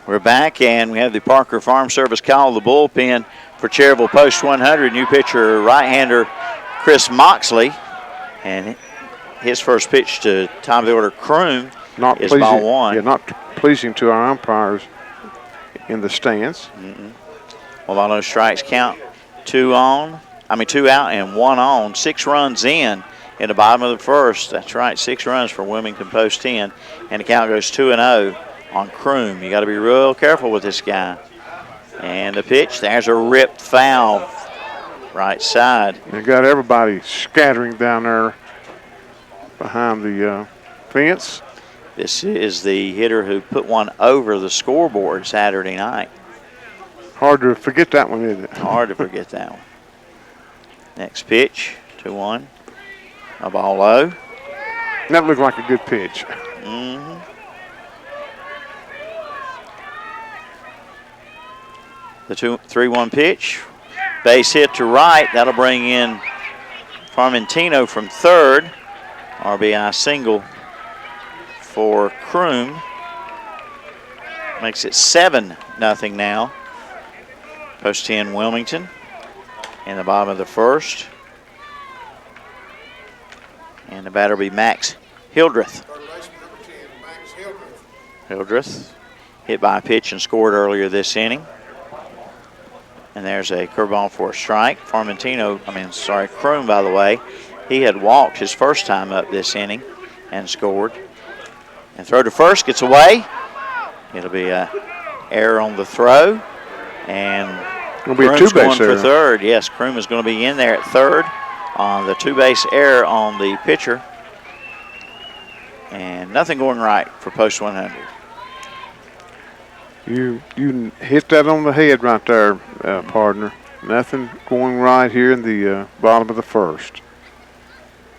We're back, and we have the Parker Farm Service call the bullpen for Cherryville Post 100. New pitcher, right-hander Chris Moxley. And his first pitch to top of the order, Kroom, is ball one. Yeah, not pleasing to our umpires in the stands. Well, all those strikes count. 2 out and 1 on. 6 runs in the bottom of the first. That's right, 6 runs for Wilmington Post 10. And the count goes 2-0 on Kroom. You got to be real careful with this guy. And the pitch, there's a ripped foul, right side. They got everybody scattering down there behind the fence. This is the hitter who put one over the scoreboard Saturday night. Hard to forget that one, isn't it? Hard to forget that one. Next pitch, 2-1. A ball low. That looked like a good pitch. The 3-1 pitch. Base hit to right. That'll bring in Farmentino from third. RBI single for Kroom. Makes it 7-0 now. Post 10 Wilmington in the bottom of the first. And the batter will be Max Hildreth. Hildreth hit by a pitch and scored earlier this inning. And there's a curveball for a strike. Kroom, by the way, he had walked his first time up this inning and scored. And throw to first gets away. It'll be an error on the throw. And Kroom's going for third. Yes, Kroom is going to be in there at third on the 2-base error on the pitcher. And nothing going right for Post 100. You hit that on the head right there, partner. Nothing going right here in the bottom of the first.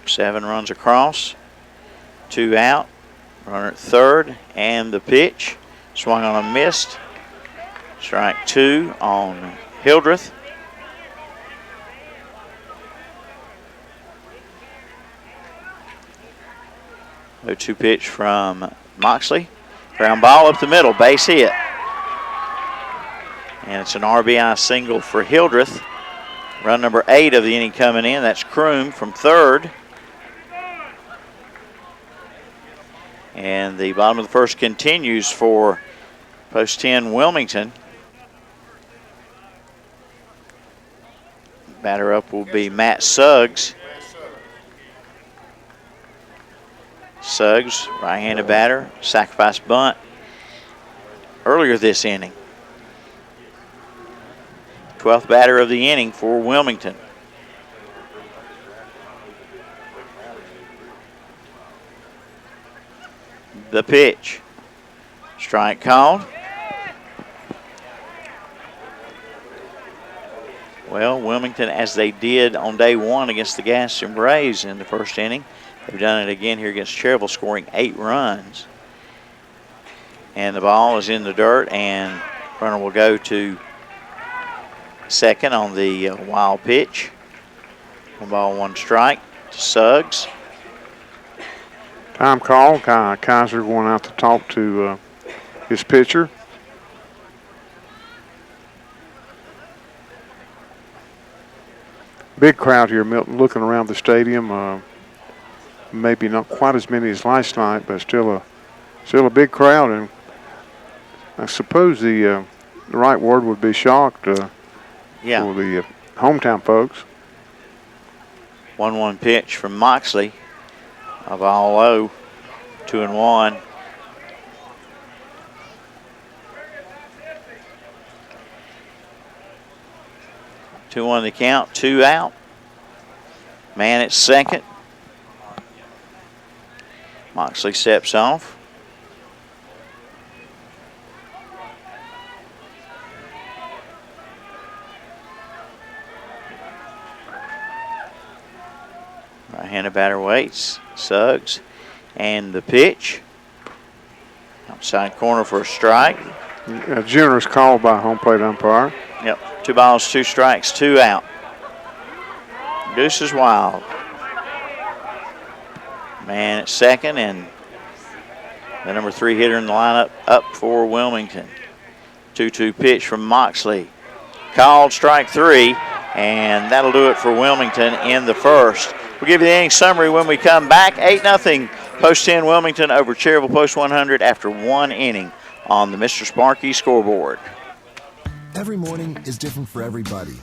7 runs across, 2 out, runner at third, and the pitch. Swung on a missed. Strike 2 on Hildreth. No 2 pitch from Moxley. Ground ball up the middle, base hit. And it's an RBI single for Hildreth. Run number 8 of the inning coming in. That's Kroom from third. And the bottom of the first continues for Post 10 Wilmington. Batter up will be Matt Suggs. Suggs, right-handed batter, sacrifice bunt earlier this inning. 12th batter of the inning for Wilmington. The pitch. Strike called. Well, Wilmington, as they did on day 1 against the Gaston Braves in the first inning, they've done it again here against Cherryville, scoring 8 runs. And the ball is in the dirt, and runner will go to second on the wild pitch. 1 ball, 1 strike to Suggs. Time call. Kaiser going out to talk to his pitcher. Big crowd here, Milton, looking around the stadium. Maybe not quite as many as last night, but still a big crowd. And I suppose the right word would be shocked for the hometown folks. 1-1 pitch from Moxley. A ball low, 2-1. Two on the count, 2 out. Man at second. Moxley steps off. Right-handed batter waits. Suggs. And the pitch. Outside corner for a strike. A generous call by home plate umpire. Yep. 2 balls, 2 strikes, 2 out. Deuce is wild. Man at second, and the number 3 hitter in the lineup up for Wilmington. 2-2 pitch from Moxley. Called strike 3, and that'll do it for Wilmington in the first. We'll give you the inning summary when we come back. 8-0 Post 10 Wilmington over Cherryville Post 100 after 1 inning on the Mr. Sparky scoreboard. Every morning is different for everybody.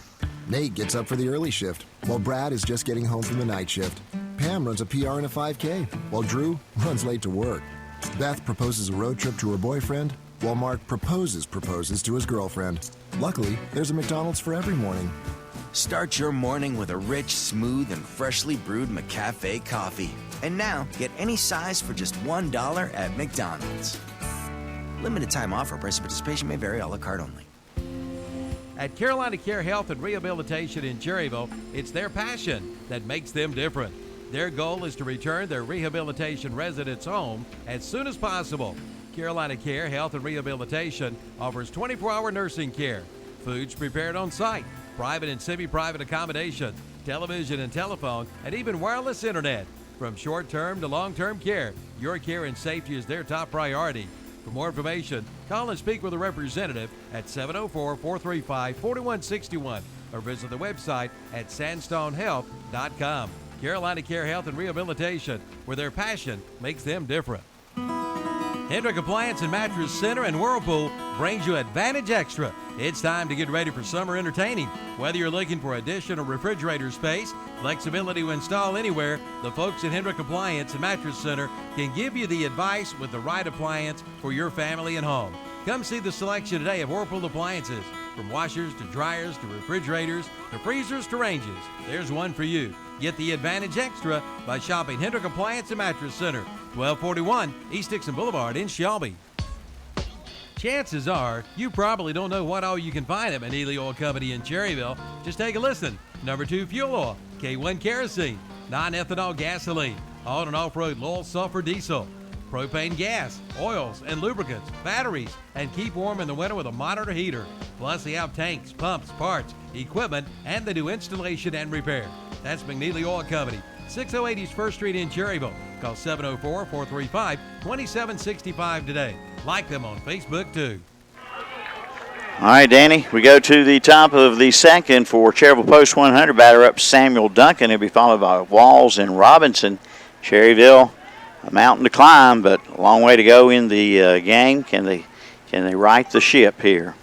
Nate gets up for the early shift, while Brad is just getting home from the night shift. Pam runs a PR and a 5K, while Drew runs late to work. Beth proposes a road trip to her boyfriend, while Mark proposes to his girlfriend. Luckily, there's a McDonald's for every morning. Start your morning with a rich, smooth, and freshly brewed McCafe coffee. And now, get any size for just $1 at McDonald's. Limited time offer. Price of participation may vary. A la carte only. At Carolina Care Health and Rehabilitation in Cherryville, it's their passion that makes them different. Their goal is to return their rehabilitation residents home as soon as possible. Carolina Care Health and Rehabilitation offers 24-hour nursing care, foods prepared on site, private and semi-private accommodation, television and telephone, and even wireless internet. From short-term to long-term care, your care and safety is their top priority. For more information, call and speak with a representative at 704-435-4161 or visit the website at sandstonehealth.com. Carolina Care Health and Rehabilitation, where their passion makes them different. Hendrick Appliance and Mattress Center and Whirlpool brings you Advantage Extra. It's time to get ready for summer entertaining. Whether you're looking for additional refrigerator space, flexibility to install anywhere, the folks at Hendrick Appliance and Mattress Center can give you the advice with the right appliance for your family and home. Come see the selection today of Whirlpool appliances. From washers to dryers to refrigerators to freezers to ranges, there's one for you. Get the Advantage Extra by shopping Hendrick Appliance and Mattress Center, 1241 East Dixon Boulevard in Shelby. Chances are you probably don't know what all you can find at Manili Oil Company in Cherryville. Just take a listen. Number 2 fuel oil, K1 kerosene, non-ethanol gasoline, on and off-road low sulfur diesel, propane gas, oils and lubricants, batteries, and keep warm in the winter with a modern heater. Plus, they have tanks, pumps, parts, equipment, and they do installation and repair. That's McNeely Oil Company, 608 East 1st Street in Cherryville. Call 704-435-2765 today. Like them on Facebook, too. All right, Danny, we go to the top of the second for Cherryville Post 100. Batter up Samuel Duncan. He'll be followed by Walls and Robinson. Cherryville, a mountain to climb, but a long way to go in the game. Can they right the ship here?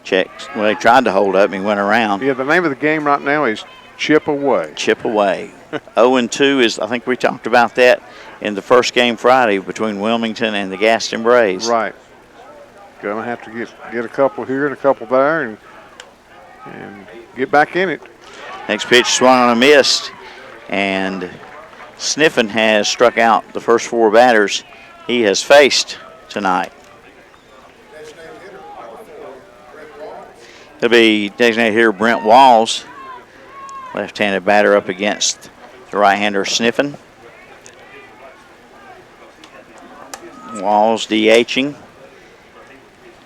Check. Well, they tried to hold up and he went around. Yeah, the name of the game right now is Chip Away. Chip Away. 0-2 is, I think we talked about that in the first game Friday between Wilmington and the Gaston Braves. Right. Gonna have to get a couple here and a couple there and get back in it. Next pitch swung on a miss, and Sniffen has struck out the first 4 batters he has faced tonight. It'll be designated hitter Brent Walls, left-handed batter up against the right-hander Sniffen. Walls DHing,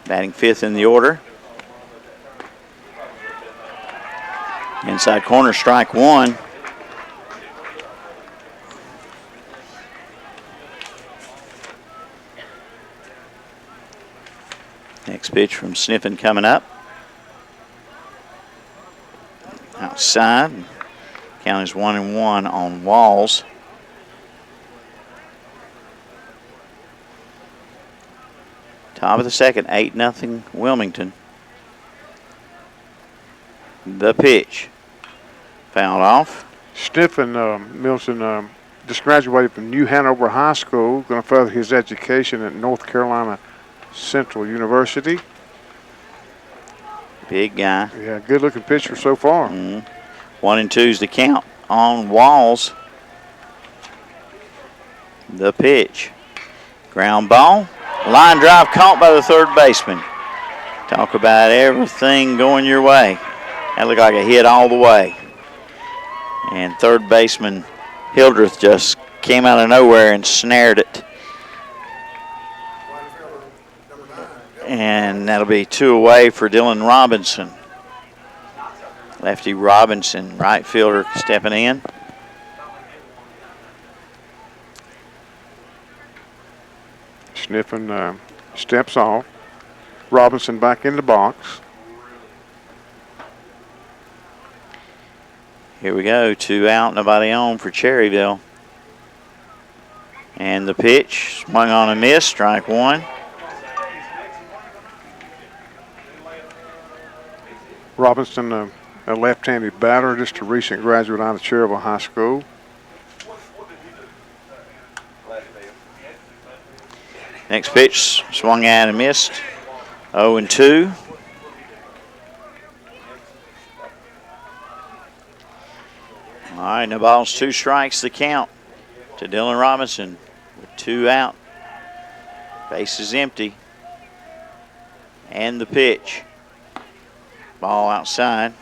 batting 5th in the order. Inside corner, strike 1. Next pitch from Sniffen coming up. Outside. Count is 1-1 on Walls. Top of the second, 8-0 Wilmington. The pitch. Fouled off. Sniffen, Milson, just graduated from New Hanover High School, going to further his education at North Carolina Central University. Big guy. Yeah, good-looking pitcher so far. 1-2 is the count on Walls. The pitch. Ground ball. Line drive caught by the third baseman. Talk about everything going your way. That looked like a hit all the way. And third baseman Hildreth just came out of nowhere and snared it. And that'll be 2 away for Dylan Robinson. Lefty Robinson, right fielder, stepping in. Sniffen steps off. Robinson back in the box. Here we go. 2 out, nobody on for Cherryville. And the pitch swung on and missed. Strike 1. Robinson, a left-handed batter, just a recent graduate out of Cherryville High School. Next pitch swung out and missed. 0-2. All right, no balls, 2 strikes, the count to Dylan Robinson with 2 out. Base is empty. And the pitch. Ball outside.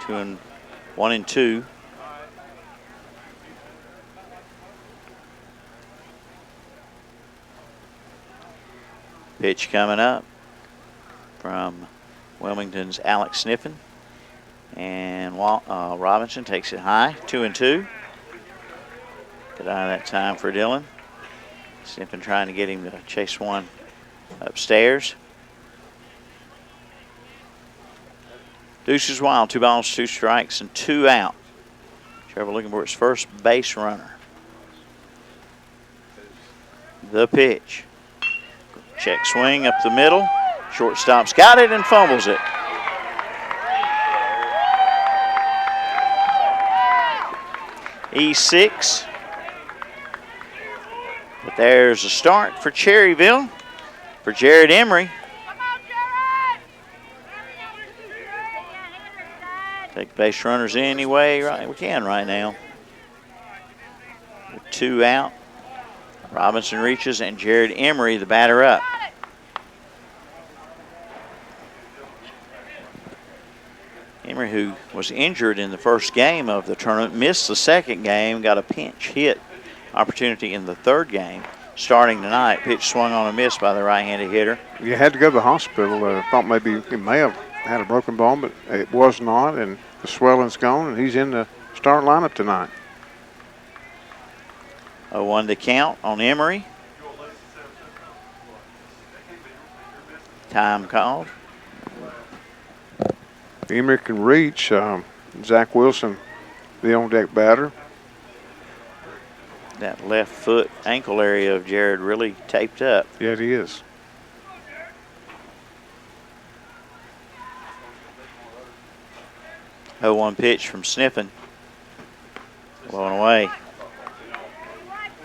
1-2. Pitch coming up from Wilmington's Alex Sniffen. And Robinson takes it high, 2-2. Good eye that time for Dylan. Sniffen trying to get him to chase one upstairs. Deuces wild, 2 balls, 2 strikes, and 2 out. Trevor looking for his first base runner. The pitch. Check swing up the middle. Shortstop's got it and fumbles it. E6. But there's a start for Cherryville for Jared Emery. Take base runners any way we can right now. With 2 out. Robinson reaches and Jared Emery, the batter, up. Emery, who was injured in the first game of the tournament, missed the second game, got a pinch hit opportunity in the third game. Starting tonight, pitch swung on and missed by the right-handed hitter. You had to go to the hospital. Thought maybe he may have had a broken bone, but it was not, and the swelling's gone, and he's in the starting lineup tonight. 0-1 to count on Emery. Time called. Emery can reach. Zach Wilson, the on-deck batter. That left foot ankle area of Jared really taped up. Yeah, it is. Oh, 1 pitch from Sniffen. Blowing away.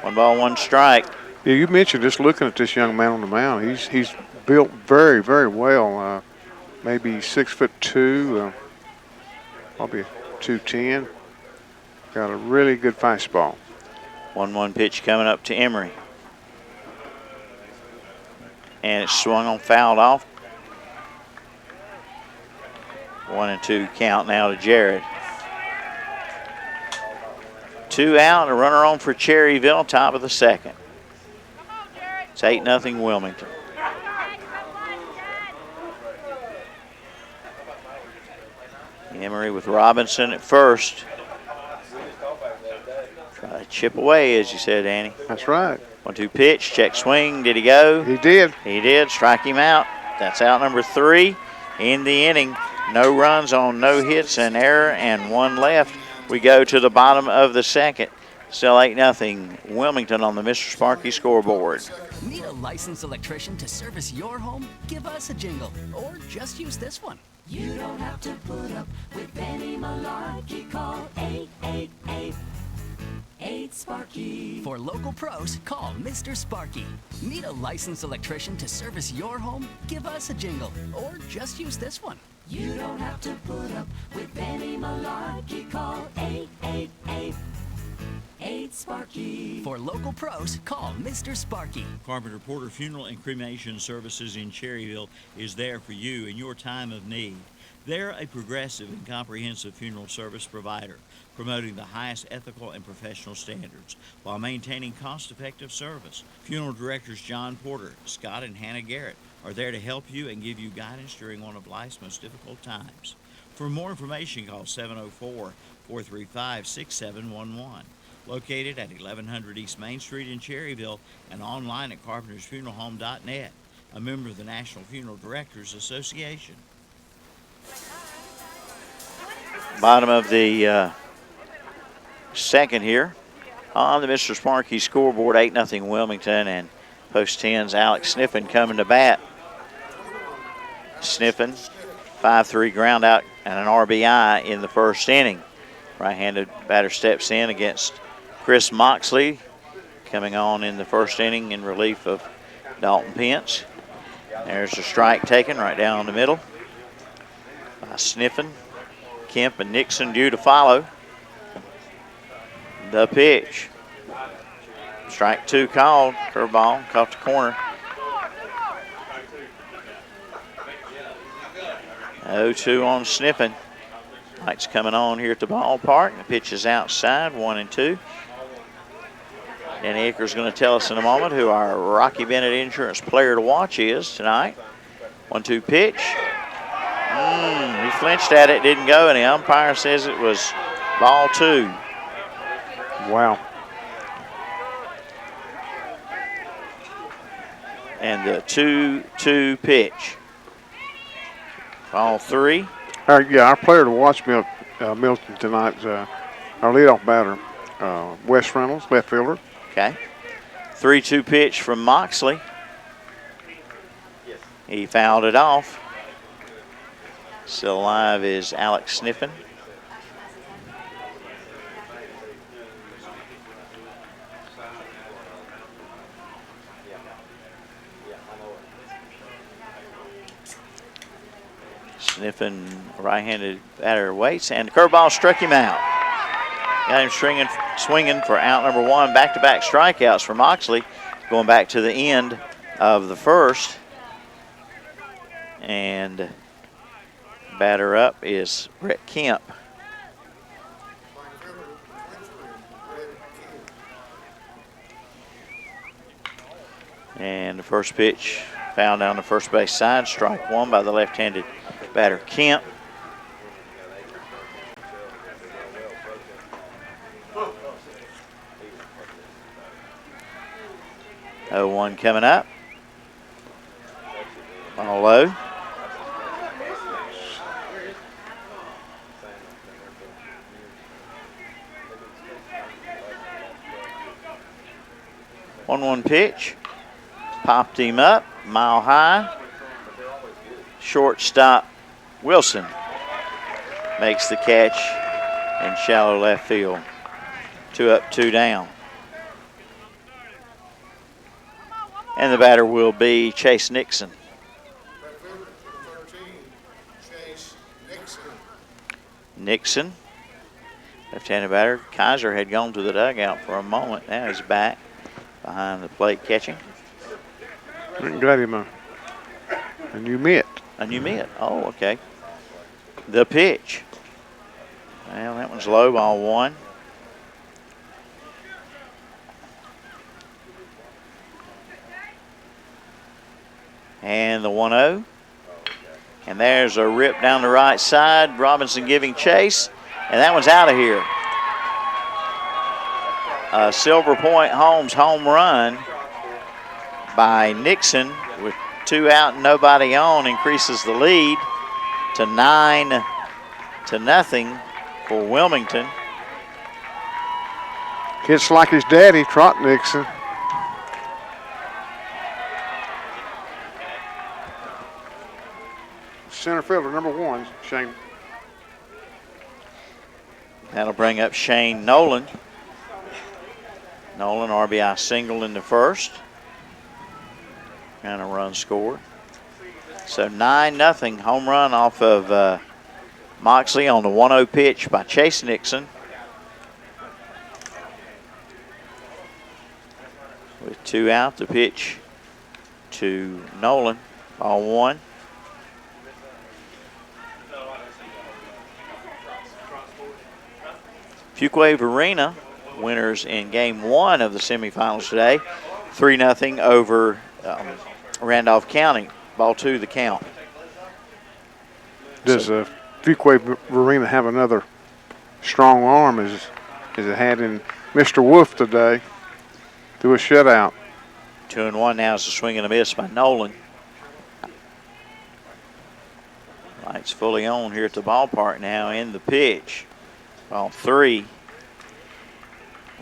1 ball, 1 strike. Yeah, you mentioned just looking at this young man on the mound. He's built very, very well. Maybe 6'2", probably 210. Got a really good fastball. 1-1 pitch coming up to Emery. And it's swung on, fouled off. 1-2 count now to Jared. 2 out, a runner on for Cherryville, top of the second. It's 8-0 Wilmington. Emery with Robinson at first. Try to chip away, as you said, Annie. That's right. 1-2 pitch, check swing. Did he go? He did. He did. Strike him out. That's out number 3 in the inning. No runs on no hits, an error, and 1 left. We go to the bottom of the second. Still 8-0 Wilmington on the Mr. Sparky scoreboard. Need a licensed electrician to service your home? Give us a jingle, or just use this one. You don't have to put up with any malarkey. Call 888-8 For local pros, call Mr. Sparky. Need a licensed electrician to service your home? Give us a jingle, or just use this one. You don't have to put up with any malarkey. Call 888-8 For local pros, call Mr. Sparky. Carpenter Porter Funeral and Cremation Services in Cherryville is there for you in your time of need. They're a progressive and comprehensive funeral service provider, promoting the highest ethical and professional standards while maintaining cost-effective service. Funeral directors John Porter, Scott, and Hannah Garrett are there to help you and give you guidance during one of life's most difficult times. For more information, call 704-435-6711. located at 1100 East Main Street in Cherryville and online at carpentersfuneralhome.net, a member of the National Funeral Directors Association. Bottom of the second here. On the Mr. Sparky scoreboard, 8-0 Wilmington, and post 10's Alex Sniffen coming to bat. Sniffen, 5-3 ground out and an RBI in the first inning. Right-handed batter steps in against Chris Moxley, coming on in the first inning in relief of Dalton Pence. There's a strike taken right down the middle by Sniffen. Kemp and Nixon due to follow. The pitch. Strike 2 called. Curveball, caught the corner. 0-2 on Sniffen. Lights coming on here at the ballpark. The pitch is outside, 1-2. Danny Akers going to tell us in a moment who our Rocky Bennett Insurance player to watch is tonight. 1-2 pitch. He flinched at it, didn't go, and the umpire says it was ball 2. Wow. And the 2-2 pitch. Ball 3. Our player to watch Milton tonight is our leadoff batter, Wes Reynolds, left fielder. Okay. 3-2 pitch from Moxley. He fouled it off. Still alive is Alex Sniffen. Sniffen, right-handed batter, waits, and the curveball struck him out. Got him swinging for out number 1. Back-to-back strikeouts for Moxley, going back to the end of the first. And batter up is Brett Kemp. And the first pitch found down the first base side, strike 1 by the left-handed batter Kemp. Oh, 1 coming up. Ball low. One pitch. Popped him up, mile high. Shortstop Wilson makes the catch in shallow left field. 2 up, 2 down. And the batter will be Chase Nixon. Nixon, left-handed batter. Kaiser had gone to the dugout for a moment. Now he's back behind the plate catching. Got him a new mitt. A new mitt. Oh, okay. The pitch. Well, that one's low, ball 1. And the 1-0. And there's a rip down the right side. Robinson giving chase. And that one's out of here. A Silver Point Homes home run by Nixon with 2 out and nobody on increases the lead to 9-0 for Wilmington. Hits like his daddy, Trot Nixon. Center fielder, number 1, Shane. That'll bring up Shane Nolan. Nolan, RBI single in the first. And a run scored. So 9-0 home run off of Moxley on the 1-0 pitch by Chase Nixon. With 2 out, the pitch to Nolan, ball 1. Fuquay Arena winners in game 1 of the semifinals today. 3-0 over Randolph County. Ball 2 the count. Does Fuquay Arena have another strong arm as it had in Mr. Wolf today. Threw a shutout. 2-1 now is a swing and a miss by Nolan. Lights fully on here at the ballpark now in the pitch. Ball 3.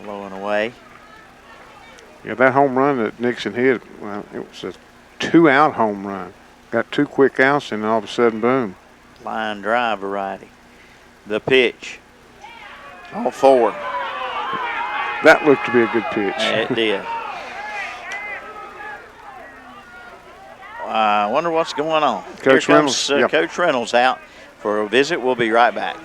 Low and away. Yeah, that home run that Nixon hit, well, it was a 2-out home run. Got 2 quick outs, and all of a sudden, boom. Line drive variety. The pitch. All 4. That looked to be a good pitch. It did. I wonder what's going on. Coach Here comes Reynolds, yep. Coach Reynolds out for a visit. We'll be right back.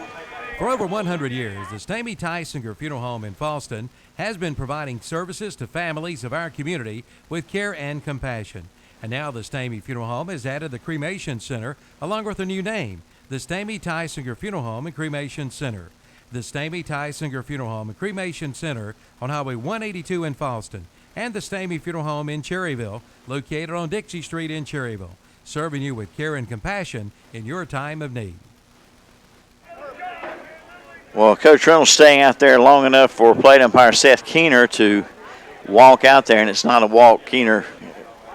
For over 100 years, the Stamey Tysinger Funeral Home in Falston has been providing services to families of our community with care and compassion. And now the Stamey Funeral Home has added the Cremation Center along with a new name, the Stamey Tysinger Funeral Home and Cremation Center. The Stamey Tysinger Funeral Home and Cremation Center on Highway 182 in Falston, and the Stamey Funeral Home in Cherryville, located on Dixie Street in Cherryville, serving you with care and compassion in your time of need. Well, Coach Reynolds staying out there long enough for plate umpire Seth Keener to walk out there, and it's not a walk Keener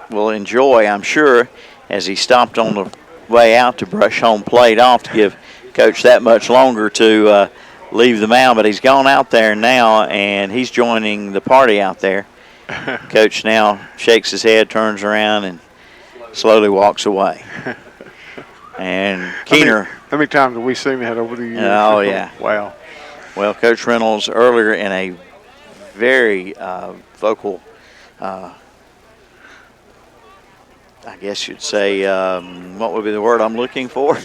will enjoy, I'm sure, as he stopped on the way out to brush home plate off to give Coach that much longer to leave the mound. But he's gone out there now, and he's joining the party out there. Coach now shakes his head, turns around, and slowly walks away. And Keener. How many times have we seen that over the years? Oh, yeah. Wow. Well, Coach Reynolds earlier in a very vocal, I guess you'd say, what would be the word I'm looking for?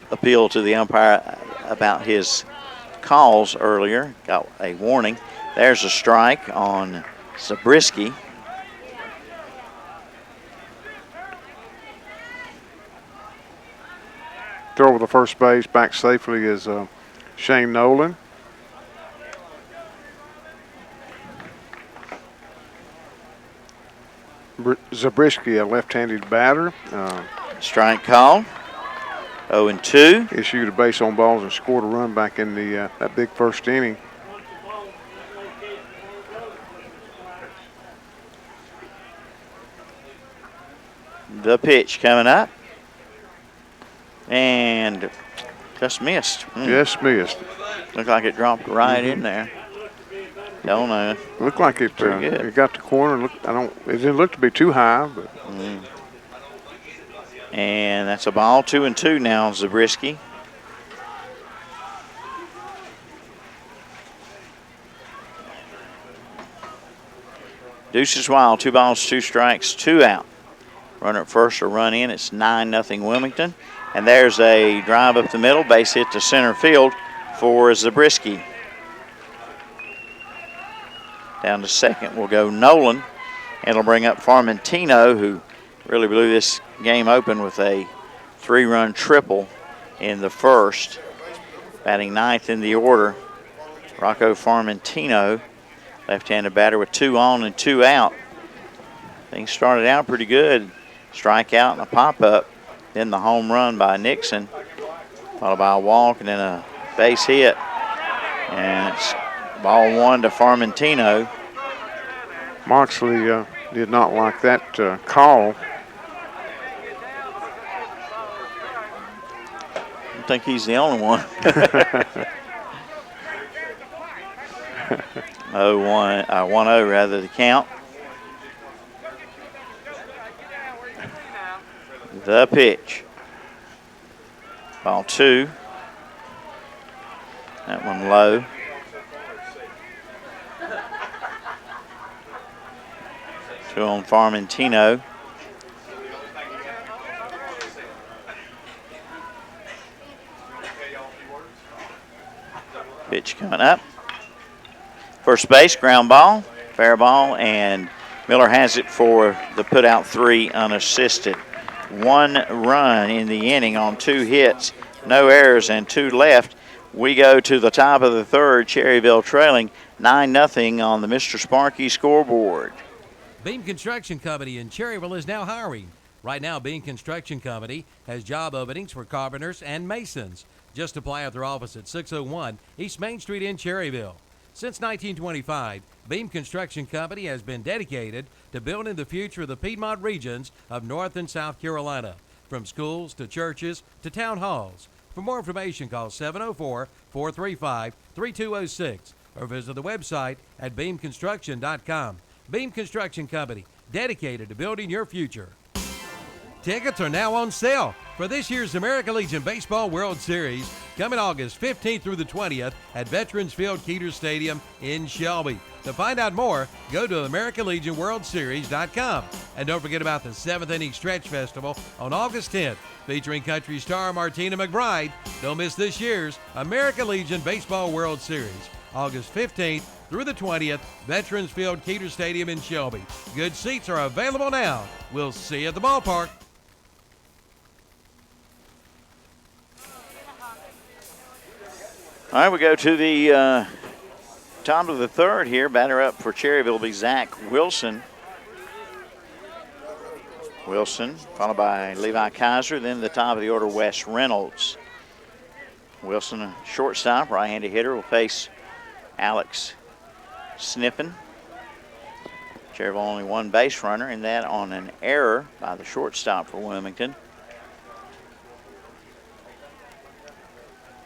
Appeal to the umpire about his calls earlier. Got a warning. There's a strike on Zabriskie. Throw over the first base, back safely is Shane Nolan. Zabriskie, a left-handed batter. Strike call. 0-2. Issued a base on balls and scored a run back in the that big first inning. The pitch coming up. And just missed. Just missed. Looked like it dropped right in there. Don't know. Looked like it. It got the corner. It didn't look to be too high, but. And that's a ball. 2-2 now, Zabriskie. Deuces wild. 2 balls, 2 strikes, 2 out. Runner at first, a run in. It's 9-0 Wilmington. And there's a drive up the middle, base hit to center field for Zabriskie. Down to second will go Nolan. And it'll bring up Farmentino, who really blew this game open with a 3-run triple in the first. Batting 9th in the order, Rocco Farmentino, left-handed batter with 2 on and 2 out. Things started out pretty good. Strikeout and a pop-up. Then the home run by Nixon, followed by a walk and then a base hit. And it's ball 1 to Farmentino. Moxley did not like that call. I don't think he's the only one. 1-0 rather the count. The pitch. Ball 2. That one low. Two on Farmentino. Pitch coming up. First base, ground ball, fair ball, and Miller has it for the put-out 3 unassisted. 1 run in the inning on 2 hits, no errors, and 2 left. We go to the top of the third, Cherryville trailing 9-0 on the Mr. Sparky scoreboard. Beam Construction Company in Cherryville is now hiring. Right now, Beam Construction Company has job openings for carpenters and masons. Just apply at their office at 601 East Main Street in Cherryville. Since 1925, Beam Construction Company has been dedicated to building the future of the Piedmont regions of North and South Carolina, from schools to churches to town halls. For more information, call 704-435-3206 or visit the website at beamconstruction.com. Beam Construction Company, dedicated to building your future. Tickets are now on sale for this year's American Legion Baseball World Series, coming August 15th through the 20th at Veterans Field Keeter Stadium in Shelby. To find out more, go to AmericanLegionWorldSeries.com. And don't forget about the 7th Inning Stretch Festival on August 10th, featuring country star Martina McBride. Don't miss this year's American Legion Baseball World Series, August 15th through the 20th, Veterans Field Keeter Stadium in Shelby. Good seats are available now. We'll see you at the ballpark. All right, we go to the top of the third here. Batter up for Cherryville will be Zach Wilson. Wilson, followed by Levi Kaiser. Then the top of the order, Wes Reynolds. Wilson, a shortstop, right-handed hitter, will face Alex Sniffen. Cherryville only one base runner, and that on an error by the shortstop for Wilmington.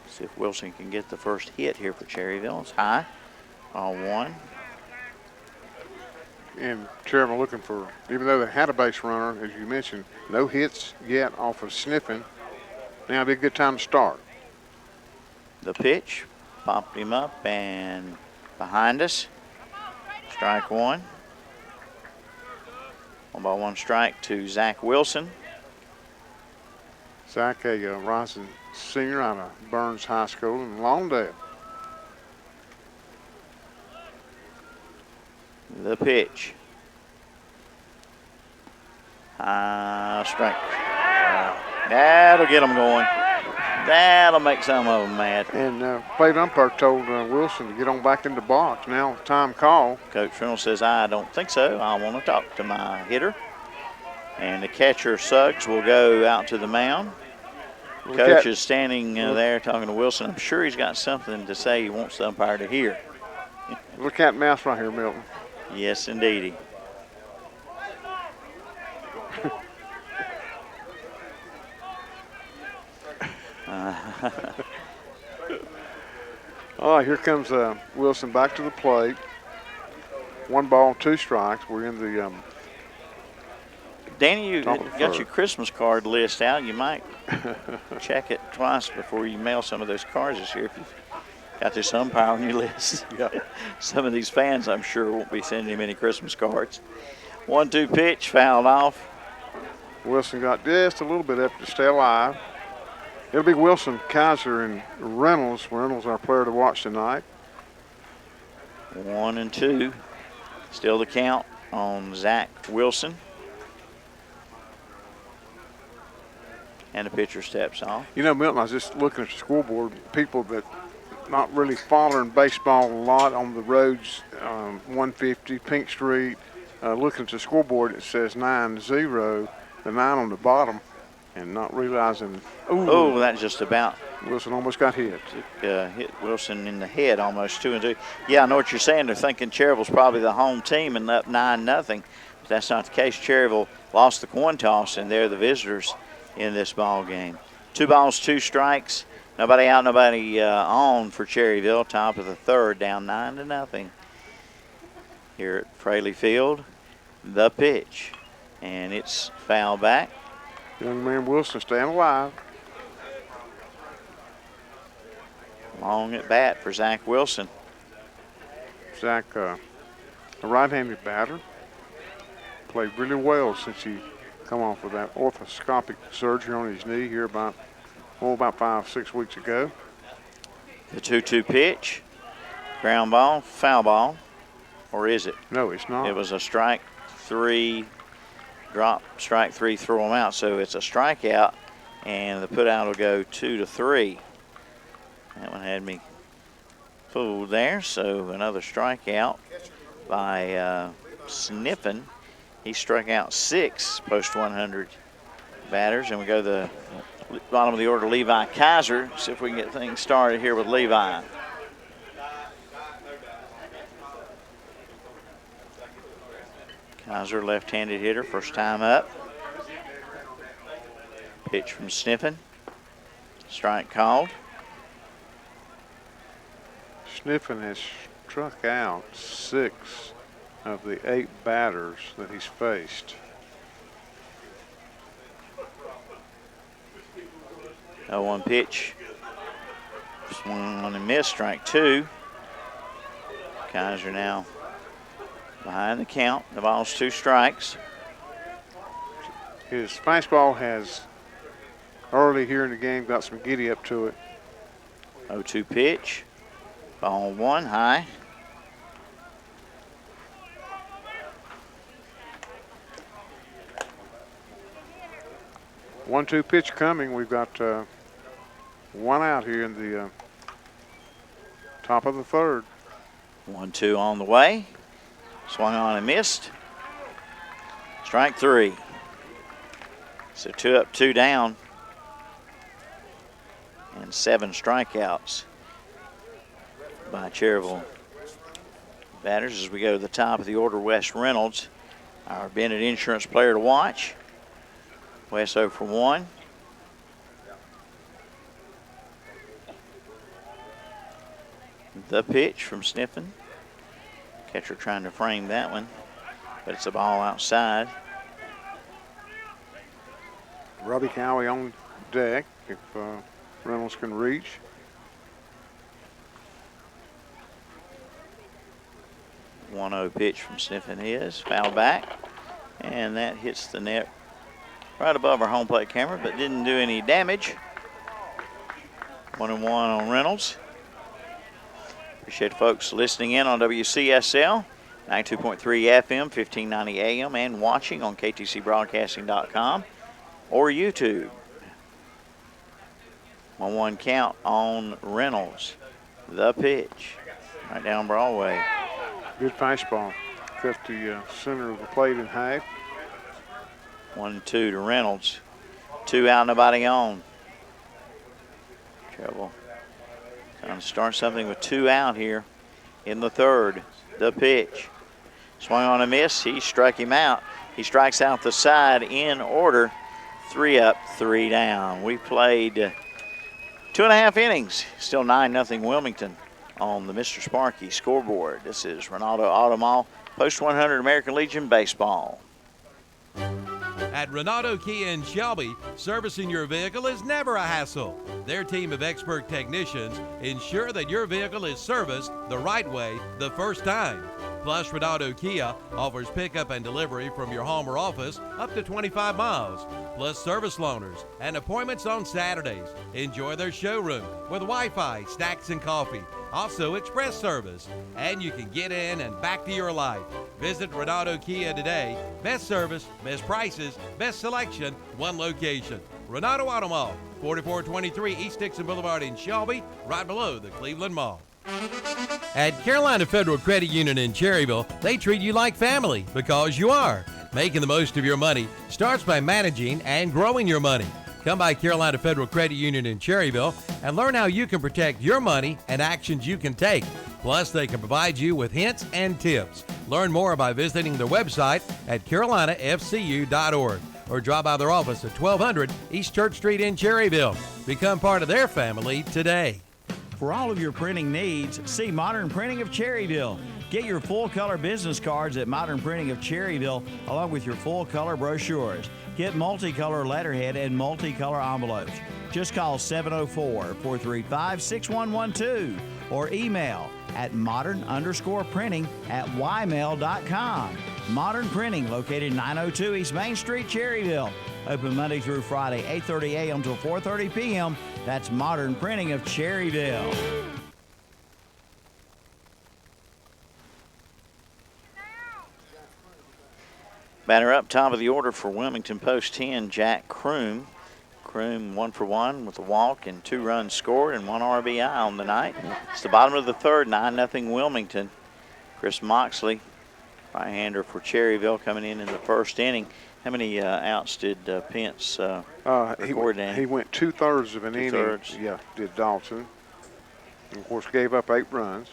See if Wilson can get the first hit here for Cherryville. It's high, ball one. And Cherryville looking for, even though they had a base runner, as you mentioned, no hits yet off of Sniffen. Now be a good time to start. The pitch, popped him up and behind us. Strike one. 1-1 strike to Zach Wilson. Zach, a rising senior out of Burns High School in Lawndale. The pitch. Strike. That'll get them going. That'll make some of them mad. And plate umpire told Wilson to get on back in the box. Now time call. Coach Reynolds says, I don't think so. I want to talk to my hitter. And the catcher, Suggs, will go out to the mound. Coach is standing there talking to Wilson. I'm sure he's got something to say he wants the umpire to hear. Little cat and mouse right here, Milton. Yes, indeedy. All right, here comes Wilson back to the plate. 1 ball, 2 strikes. We're in the Danny, you got your Christmas card list out. You might check it twice before you mail some of those cards this year if you've got this umpire on your list. Yeah. Some of these fans, I'm sure, won't be sending him any Christmas cards. 1-2 pitch, fouled off. Wilson got just a little bit up to stay alive. It'll be Wilson, Kaiser, and Reynolds. Reynolds, our player to watch tonight. 1-2. Still the count on Zach Wilson. And the pitcher steps off. You know, Milton, I was just looking at the scoreboard. People that not really following baseball a lot on the roads, 150, Pink Street, looking at the scoreboard, it says 9-0, the 9 on the bottom, and not realizing. Oh, that just about. Wilson almost got hit. Hit Wilson in the head, almost 2-2. Yeah, I know what you're saying. They're thinking Cherryville's probably the home team and up 9-0. But that's not the case. Cherryville lost the coin toss, and they're the visitors in this ball game. 2 balls, 2 strikes. Nobody out, nobody on for Cherryville. Top of the third, down 9-0. Here at Fraley Field, the pitch, and it's foul back. Young man Wilson staying alive. Long at bat for Zach Wilson. Zach, a right-handed batter, played really well since he come off with that orthoscopic surgery on his knee here about 5-6 weeks ago. The 2-2 pitch, ground ball, foul ball, or is it? No, it's not. It was a strike 3, drop, strike 3, throw him out. So it's a strikeout, and the put out will go 2-3. That one had me fooled there. So another strikeout by Sniffen. He struck out 6 post 100 batters, and we go to the bottom of the order, Levi Kaiser. See if we can get things started here with Levi. Kaiser, left-handed hitter, first time up. Pitch from Sniffen. Strike called. Sniffen has struck out 6 of the 8 batters that he's faced. 0-1 pitch. Swung on and missed, strike 2. Kaiser now behind the count. The ball's 2 strikes. His fastball has early here in the game got some giddy up to it. 0-2 pitch. Ball 1 high. One-two pitch coming. We've got 1 out here in the top of the 3rd. 1-2 on the way. Swung on and missed. Strike 3. So 2 up, 2 down. And 7 strikeouts by Cherryville batters as we go to the top of the order. Wes Reynolds, our Bennett Insurance player to watch. Wes 0 for 1. The pitch from Sniffen. Catcher trying to frame that one, but it's a ball outside. Robbie Cowie on deck if Reynolds can reach. The 1-0 pitch from Sniffen is foul back, and that hits the net right above our home plate camera, but didn't do any damage. 1-1 on Reynolds. Appreciate folks listening in on WCSL, 92.3 FM, 1590 AM, and watching on ktcbroadcasting.com or YouTube. 1-1 count on Reynolds. The pitch, right down Broadway. Good fastball. Cut the center of the plate in half. 1-2 to Reynolds. 2 out, nobody on. Trouble. Trying to start something with 2 out here in the 3rd. The pitch. Swung on a miss. He struck him out. He strikes out the side in order. 3 up, 3 down. We played 2.5 innings. Still 9-0 Wilmington on the Mr. Sparky scoreboard. This is Ronaldo Auto Mall, Post 100 American Legion Baseball. At Ronaldo Kia in Shelby, servicing your vehicle is never a hassle. Their team of expert technicians ensure that your vehicle is serviced the right way the first time. Plus, Ronaldo Kia offers pickup and delivery from your home or office up to 25 miles, plus service loaners and appointments on Saturdays. Enjoy their showroom with Wi-Fi, snacks, and coffee. Also express service, and you can get in and back to your life. Visit Ronaldo Kia today. Best service, best prices, best selection, one location. Ronaldo Auto Mall, 4423 East Dixon Boulevard in Shelby, right below the Cleveland Mall. At Carolina Federal Credit Union in Cherryville, they treat you like family because you are. Making the most of your money starts by managing and growing your money. Come by Carolina Federal Credit Union in Cherryville and learn how you can protect your money and actions you can take. Plus, they can provide you with hints and tips. Learn more by visiting their website at carolinafcu.org or drop by their office at 1200 East Church Street in Cherryville. Become part of their family today. For all of your printing needs, see Modern Printing of Cherryville. Get your full-color business cards at Modern Printing of Cherryville, along with your full-color brochures. Get multicolor letterhead and multicolor envelopes. Just call 704-435-6112 or email at modern_printing@ymail.com. Modern Printing, located 902 East Main Street, Cherryville. Open Monday through Friday, 8:30 a.m. till 4:30 p.m. That's Modern Printing of Cherryville. Batter up, top of the order for Wilmington, post 10, Jack Kroom. Kroom 1 for 1 with a walk and 2 runs scored and 1 RBI on the night. It's the bottom of the 3rd, 9-0 Wilmington. Chris Moxley, right-hander for Cherryville, coming in the 1st inning. How many outs did Pence He record, Danny? he went 2/3 of an inning. Two-thirds. Yeah, did Dawson. And of course, gave up 8 runs.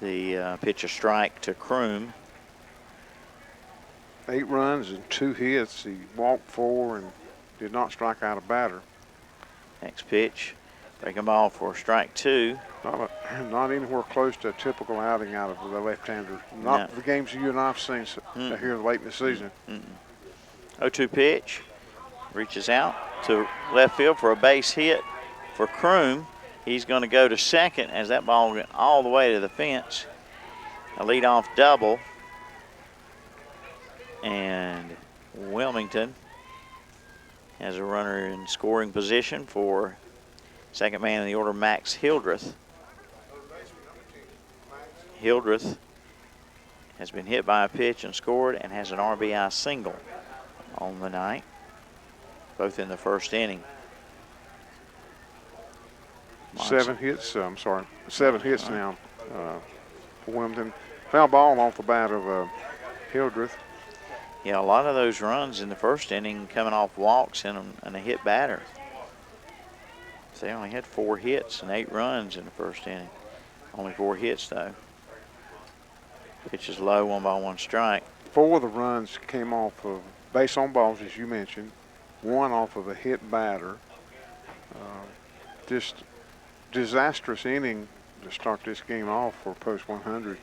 The pitch a strike to Kroom. 8 runs and 2 hits. He walked 4 and did not strike out a batter. Next pitch, breaking ball for strike 2. Not anywhere close to a typical outing out of the left-hander. Not No. the games you and I have seen here late in the season. 0-2 pitch, reaches out to left field for a base hit for Kroom. He's going to go to second as that ball went all the way to the fence. A leadoff double. And Wilmington has a runner in scoring position for second man in the order, Max Hildreth. Hildreth has been hit by a pitch and scored and has an RBI single on the night, both in the first inning. 7 hits, now for Wilmington. Foul ball off the bat of Hildreth. Yeah, a lot of those runs in the first inning coming off walks and a hit batter. They only had 4 hits and 8 runs in the first inning. Only 4 hits, though. Pitch is low, 1-1 strike. 4 of the runs came off of base on balls, as you mentioned. 1 off of a hit batter. Just disastrous inning to start this game off for post 100.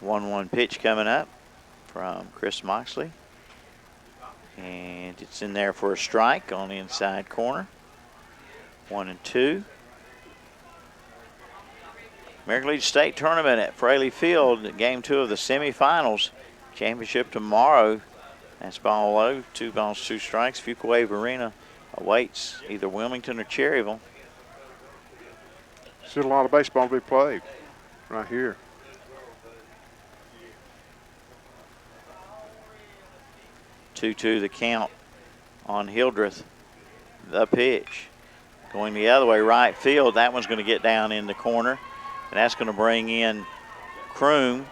1-1 pitch coming up from Chris Moxley. And it's in there for a strike on the inside corner. 1-2. American Legion State Tournament at Fraley Field, game 2 of the semifinals. Championship tomorrow. That's ball low, 2 balls, 2 strikes. Fuquay Arena awaits either Wilmington or Cherryville. Still a lot of baseball to be played right here. The count on Hildreth. The pitch going the other way, right field. That one's going to get down in the corner, and that's going to bring in Kroom.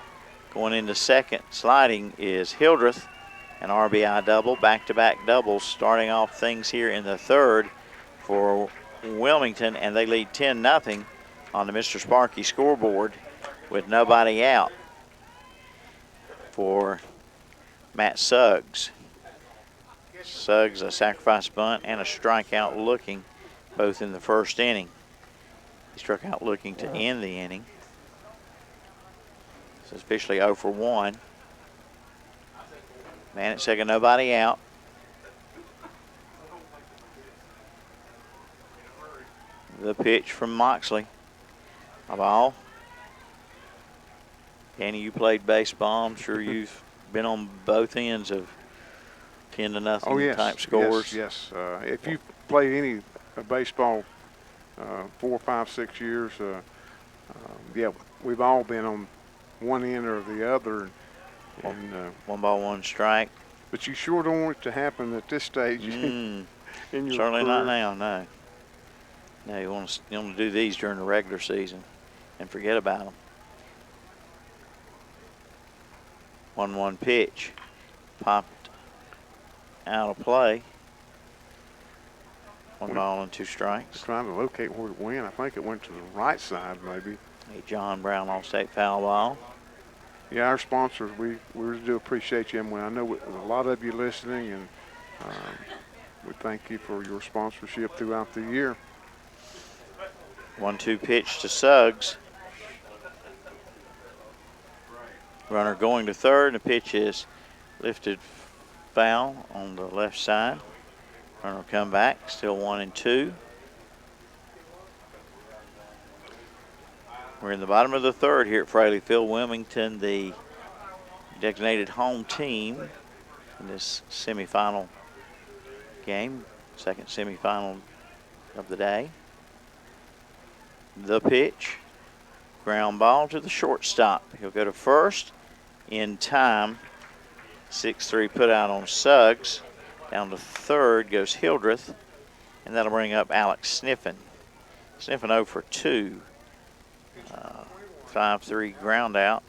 Going into second, sliding is Hildreth. An RBI double, back-to-back doubles, starting off things here in the third for Wilmington, and they lead 10-0 on the Mr. Sparky scoreboard with nobody out for Matt Suggs. Suggs, a sacrifice bunt and a strikeout looking, both in the first inning. He struck out looking to end the inning. This is officially 0 for 1. Man at second, nobody out. The pitch from Moxley. A ball. Danny, you played baseball. I'm sure you've been on both ends of 10-0 type scores. Yes. If you played any baseball 4, 5, 6 years, yeah, we've all been on one end or the other. And 1-1 strike. But you sure don't want it to happen at this stage. In your Certainly career. not now, no. No, you want to do these during the regular season and forget about them. 1-1 pitch. Popped out of play. 1 ball and 2 strikes. Trying to locate where it went. I think it went to the right side, maybe. A John Brown All-State foul ball. Yeah, our sponsors, we really do appreciate you. And I know a lot of you listening, and we thank you for your sponsorship throughout the year. 1-2 pitch to Suggs. Runner going to third. The pitch is lifted foul on the left side. Runner will come back. Still 1-2. We're in the bottom of the third here at Fraley Field. Wilmington, the designated home team in this semifinal game, second semifinal of the day. The pitch, ground ball to the shortstop. He'll go to first in time. 6-3 put out on Suggs. Down to third goes Hildreth, and that'll bring up Alex Sniffen. Sniffen 0 for 2. 5-3 ground out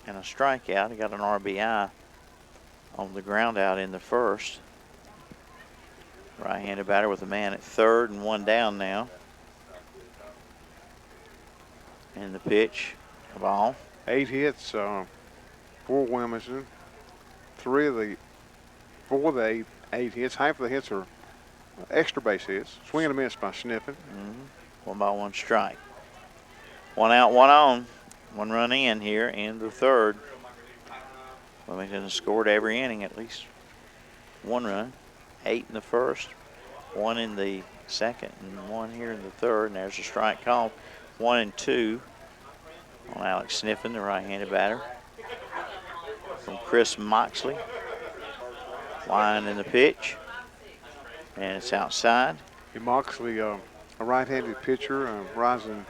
and a strikeout. He got an RBI on the ground out in the first. Right-handed batter with a man at third and one down now. And the pitch, a ball. 8 hits for Wilmington. 4 of the 8 hits, half of the hits are extra base hits. Swing and a miss by Sniffen. 1-1 strike. 1 out, 1 on. 1 run in here in the third. Wilmington has scored every inning at least 1 run. 8 in the first, 1 in the second, and 1 here in the third. And there's a strike called. 1 and 2 on Alex Sniffen, the right-handed batter. From Chris Moxley. Line in the pitch. And it's outside. Moxley, a right-handed pitcher, rising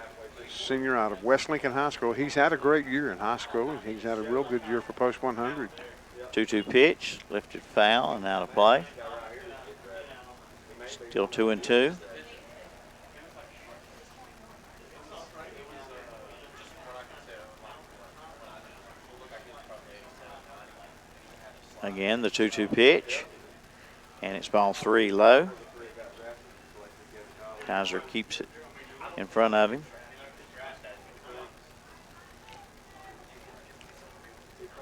senior out of West Lincoln High School. He's had a great year in high school, and he's had a real good year for post 100. 2-2 pitch, lifted foul and out of play. Still 2 and 2. Again, the 2-2 pitch, and it's ball 3 low. Kaiser keeps it in front of him.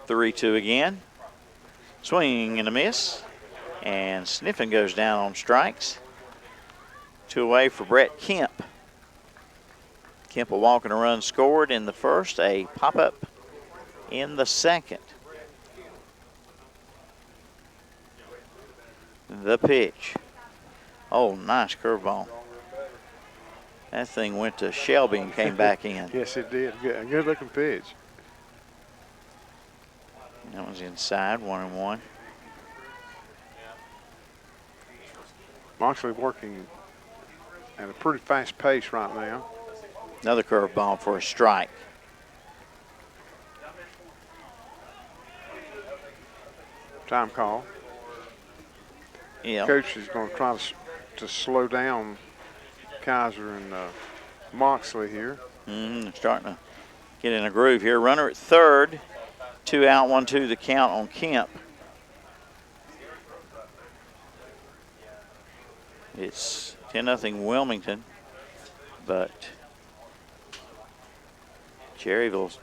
3-2 again. Swing and a miss. And Sniffen goes down on strikes. 2 away for Brett Kemp. Kemp a walk and a run scored in the first, a pop-up in the second. The pitch. Oh, nice curveball. That thing went to Shelby and came back in. Yes, it did. Good looking pitch. That one's inside, 1-1. Moxley working at a pretty fast pace right now. Another curveball for a strike. Time call. Yeah. Coach is going to try to slow down Kaiser and Moxley here. Starting to get in a groove here. Runner at third. 2 out, 1-2 the count on Kemp. It's 10-0 Wilmington, but Cherryville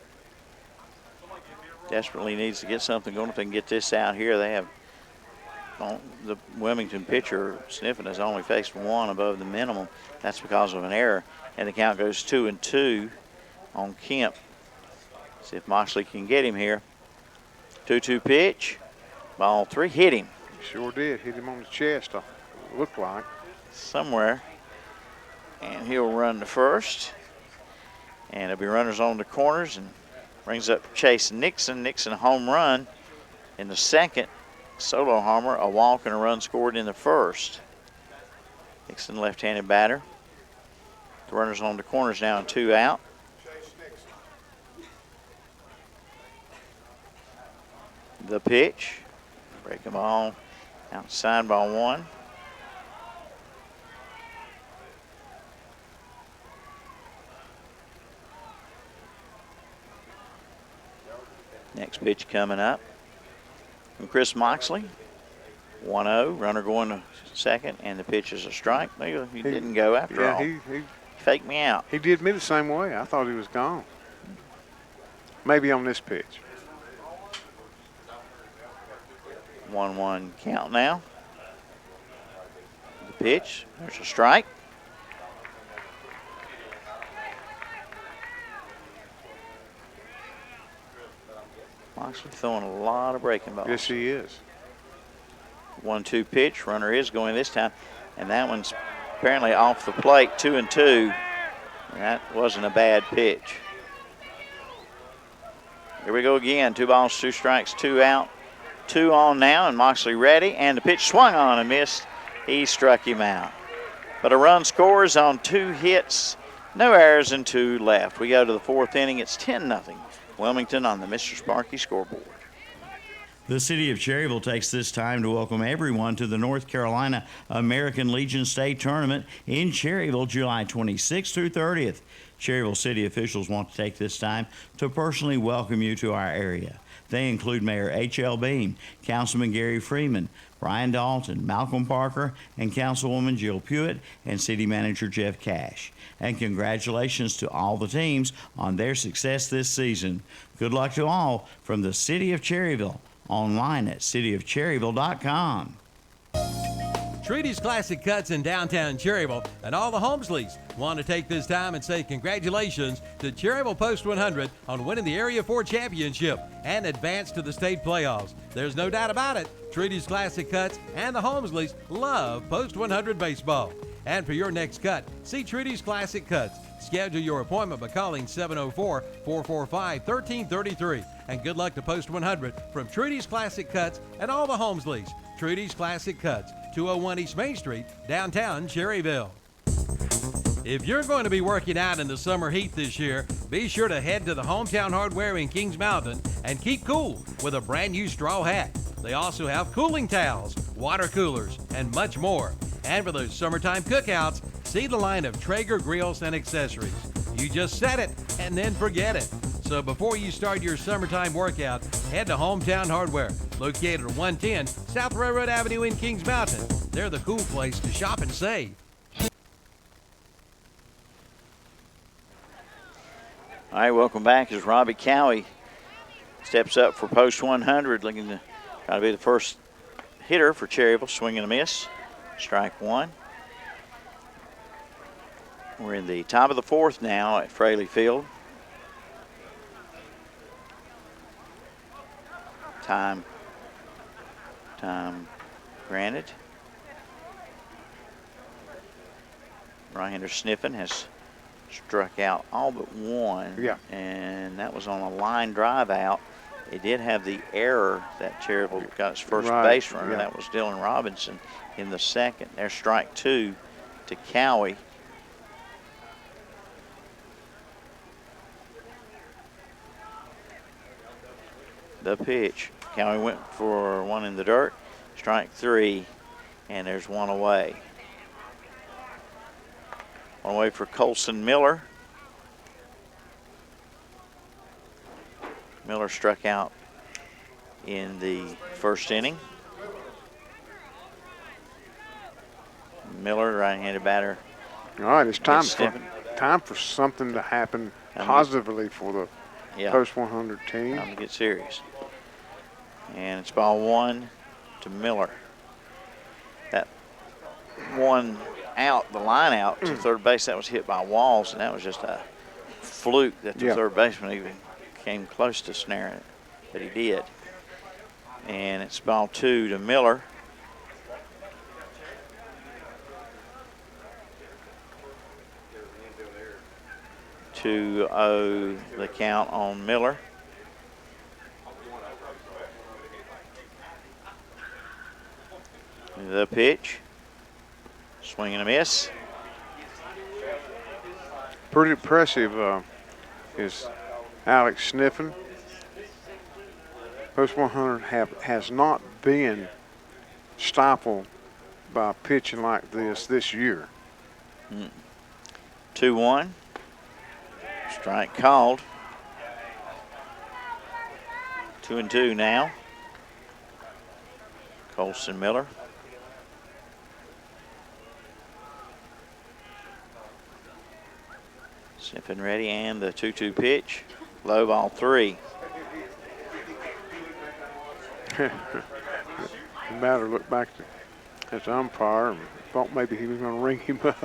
desperately needs to get something going if they can get this out here. They have the Wilmington pitcher, Sniffen, has only faced 1 above the minimum. That's because of an error, and the count goes 2-2 on Kemp. See if Moxley can get him here. 2-2 pitch, ball 3, hit him. He sure did, hit him on the chest, looked like. Somewhere, and he'll run to first, and there'll be runners on the corners, and brings up Chase Nixon. Nixon a home run in the second, solo homer, a walk and a run scored in the first. Nixon left-handed batter. The runners on the corners now and 2 out. The pitch, breaking ball outside, ball 1. Next pitch coming up from Chris Moxley. 1-0, runner going to second, and the pitch is a strike. He didn't go after all. He faked me out. He did me the same way. I thought he was gone. Maybe on this pitch. 1-1 count now. The pitch, there's a strike. Moxley throwing a lot of breaking balls. Yes, he is. 1-2 pitch, runner is going this time, and that one's apparently off the plate, 2-2. That wasn't a bad pitch. Here we go again, 2 balls, 2 strikes, 2 out. 2 on now, and Moxley ready, and the pitch swung on and missed. He struck him out. But a run scores on 2 hits, no errors, and 2 left. We go to the 4th inning. It's 10-0 Wilmington on the Mr. Sparky scoreboard. The city of Cherryville takes this time to welcome everyone to the North Carolina American Legion State Tournament in Cherryville, July 26th through 30th. Cherryville city officials want to take this time to personally welcome you to our area. They include Mayor H.L. Beam, Councilman Gary Freeman, Brian Dalton, Malcolm Parker, and Councilwoman Jill Pewitt, and City Manager Jeff Cash. And congratulations to all the teams on their success this season. Good luck to all from the City of Cherryville. Online at cityofcherryville.com. Treaty's Classic Cuts in downtown Cherryville and all the Homesleys want to take this time and say congratulations to Cherryville Post 100 on winning the Area 4 championship and advance to the state playoffs. There's no doubt about it. Treaty's Classic Cuts and the Homesleys love Post 100 baseball. And for your next cut, see Treaty's Classic Cuts. Schedule your appointment by calling 704-445-1333. And good luck to Post 100 from Treaty's Classic Cuts and all the Homesleys. Treaty's Classic Cuts, 201 East Main Street, downtown Cherryville. If you're going to be working out in the summer heat this year, be sure to head to the Hometown Hardware in Kings Mountain and keep cool with a brand new straw hat. They also have cooling towels, water coolers, and much more. And for those summertime cookouts, see the line of Traeger grills and accessories. You just set it and then forget it. So before you start your summertime workout, head to Hometown Hardware, located at 110 South Railroad Avenue in Kings Mountain. They're the cool place to shop and save. All right, welcome back as Robbie Cowie steps up for Post 100, looking to try to be the first hitter for Cherryville, swing and a miss. Strike one. We're in the top of the fourth now at Fraley Field. Time granted. Right-hander Sniffen has struck out all but one. Yeah. And that was on a line drive out. It did have the error that Cherryville got its first base runner. Yeah. That was Dylan Robinson in the second. There's strike two to Cowie. The pitch. Cowie went for one in the dirt. Strike three, and there's one away. One away for Colson Miller. Miller struck out in the first inning. Miller, right-handed batter. All right, it's time for something to happen positively for the Post 100 team. Time to get serious. And it's ball one to Miller. That one out, the line out to third base, that was hit by Walls, and that was just a fluke that the third baseman even came close to snaring it, but he did. And it's ball two to Miller. To the count on Miller. The pitch. Swing and a miss. Pretty impressive is Alex Sniffen. Post 100 has not been stifled by pitching like this year. 2-1. Strike called. 2-2 now. Colson Miller. Sniffen ready, and the 2-2 pitch. Low ball three. The batter looked back at the umpire and thought maybe he was going to ring him up.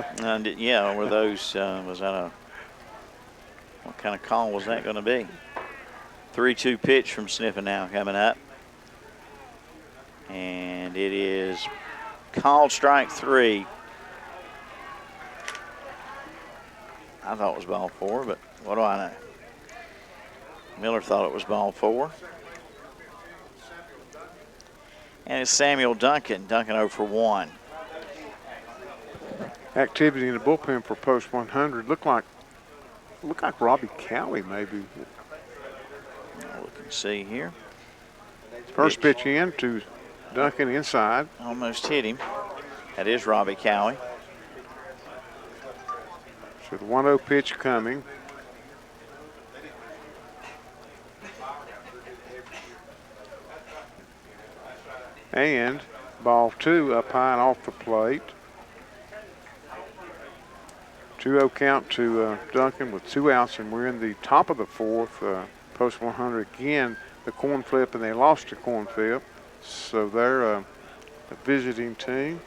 Yeah, were those, was that what kind of call was that going to be? 3-2 pitch from Sniffen now coming up. And it is called strike three. I thought it was ball four, but what do I know? Miller thought it was ball four. And it's Samuel Duncan. Duncan 0 for 1. Activity in the bullpen for Post 100 looked like Robbie Cowie maybe. We can see here. First pitch in to Duncan inside. Almost hit him. That is Robbie Cowie. So the 1-0 pitch coming. And ball 2 up high and off the plate. 2-0 count to Duncan with 2 outs, and we're in the top of the 4th. Post 100 again, the corn flip, and they lost the corn flip. So they're a visiting team.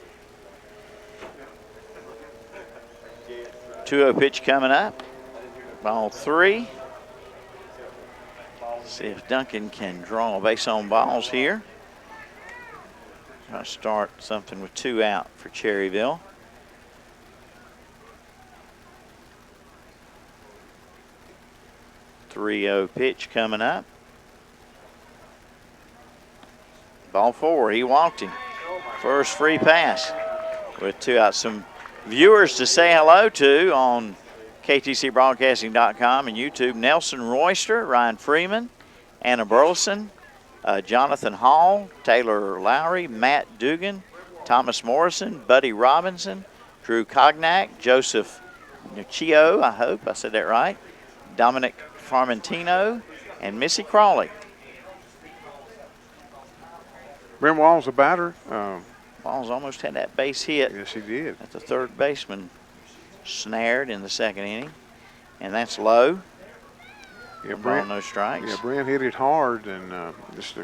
2-0 pitch coming up. Ball 3. See if Duncan can draw a base on balls here. Try to start something with 2 out for Cherryville. .30 pitch coming up. Ball 4, he walked him. First free pass with 2 outs. Some viewers to say hello to on KTCBroadcasting.com and YouTube. Nelson Royster, Ryan Freeman, Anna Burleson, Jonathan Hall, Taylor Lowry, Matt Dugan, Thomas Morrison, Buddy Robinson, Drew Cognac, Joseph Nuccio, I hope I said that right, Dominic Farmentino, and Missy Crawley. Brent Walls, a batter. Walls almost had that base hit. Yes, he did. That the third baseman snared in the 2nd inning. And that's low. Yeah, Brent, no strikes. Yeah, Brent hit it hard, and just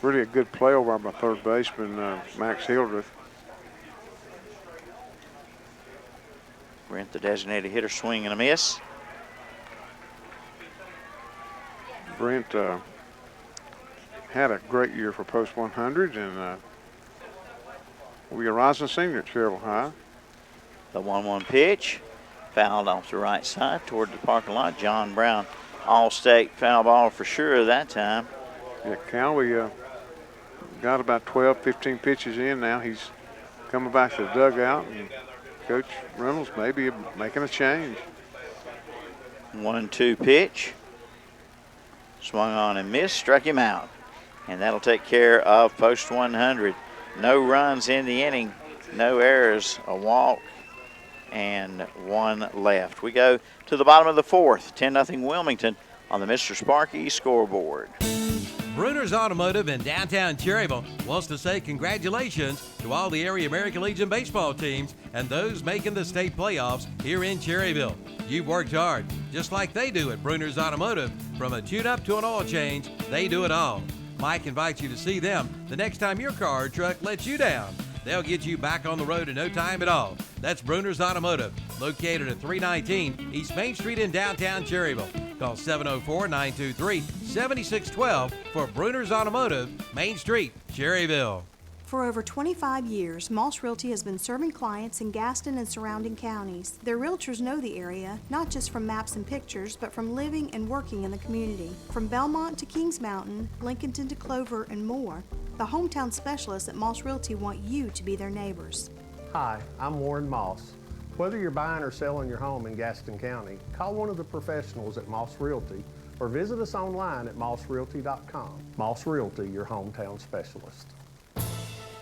really a good play over by third baseman, Max Hildreth. Brent, the designated hitter, swing and a miss. Brent had a great year for Post 100, and will be a rising senior at Cherryville High. The 1-1 pitch, fouled off the right side toward the parking lot. John Brown, All-State foul ball for sure that time. Yeah, Cowley got about 12, 15 pitches in now. He's coming back to the dugout, and Coach Reynolds may be making a change. 1-2 pitch. Swung on and missed, struck him out. And that'll take care of Post 100. No runs in the inning, no errors, a walk, and 1 left. We go to the bottom of the 4th, 10-0 Wilmington on the Mr. Sparky scoreboard. Bruner's Automotive in downtown Cherryville wants to say congratulations to all the area American Legion baseball teams and those making the state playoffs here in Cherryville. You've worked hard, just like they do at Bruner's Automotive. From a tune-up to an oil change, they do it all. Mike invites you to see them the next time your car or truck lets you down. They'll get you back on the road in no time at all. That's Bruner's Automotive, located at 319 East Main Street in downtown Cherryville. Call 704-923-7612 for Bruner's Automotive, Main Street, Cherryville. For over 25 years, Moss Realty has been serving clients in Gaston and surrounding counties. Their realtors know the area, not just from maps and pictures, but from living and working in the community. From Belmont to Kings Mountain, Lincolnton to Clover, and more, the hometown specialists at Moss Realty want you to be their neighbors. Hi, I'm Warren Moss. Whether you're buying or selling your home in Gaston County, call one of the professionals at Moss Realty or visit us online at mossrealty.com. Moss Realty, your hometown specialist.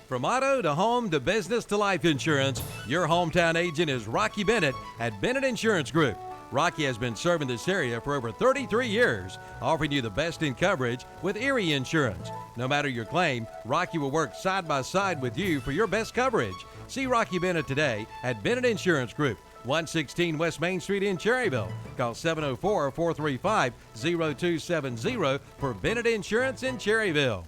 From auto to home to business to life insurance, your hometown agent is Rocky Bennett at Bennett Insurance Group. Rocky has been serving this area for over 33 years, offering you the best in coverage with Erie Insurance. No matter your claim, Rocky will work side by side with you for your best coverage. See Rocky Bennett today at Bennett Insurance Group, 116 West Main Street in Cherryville. Call 704-435-0270 for Bennett Insurance in Cherryville.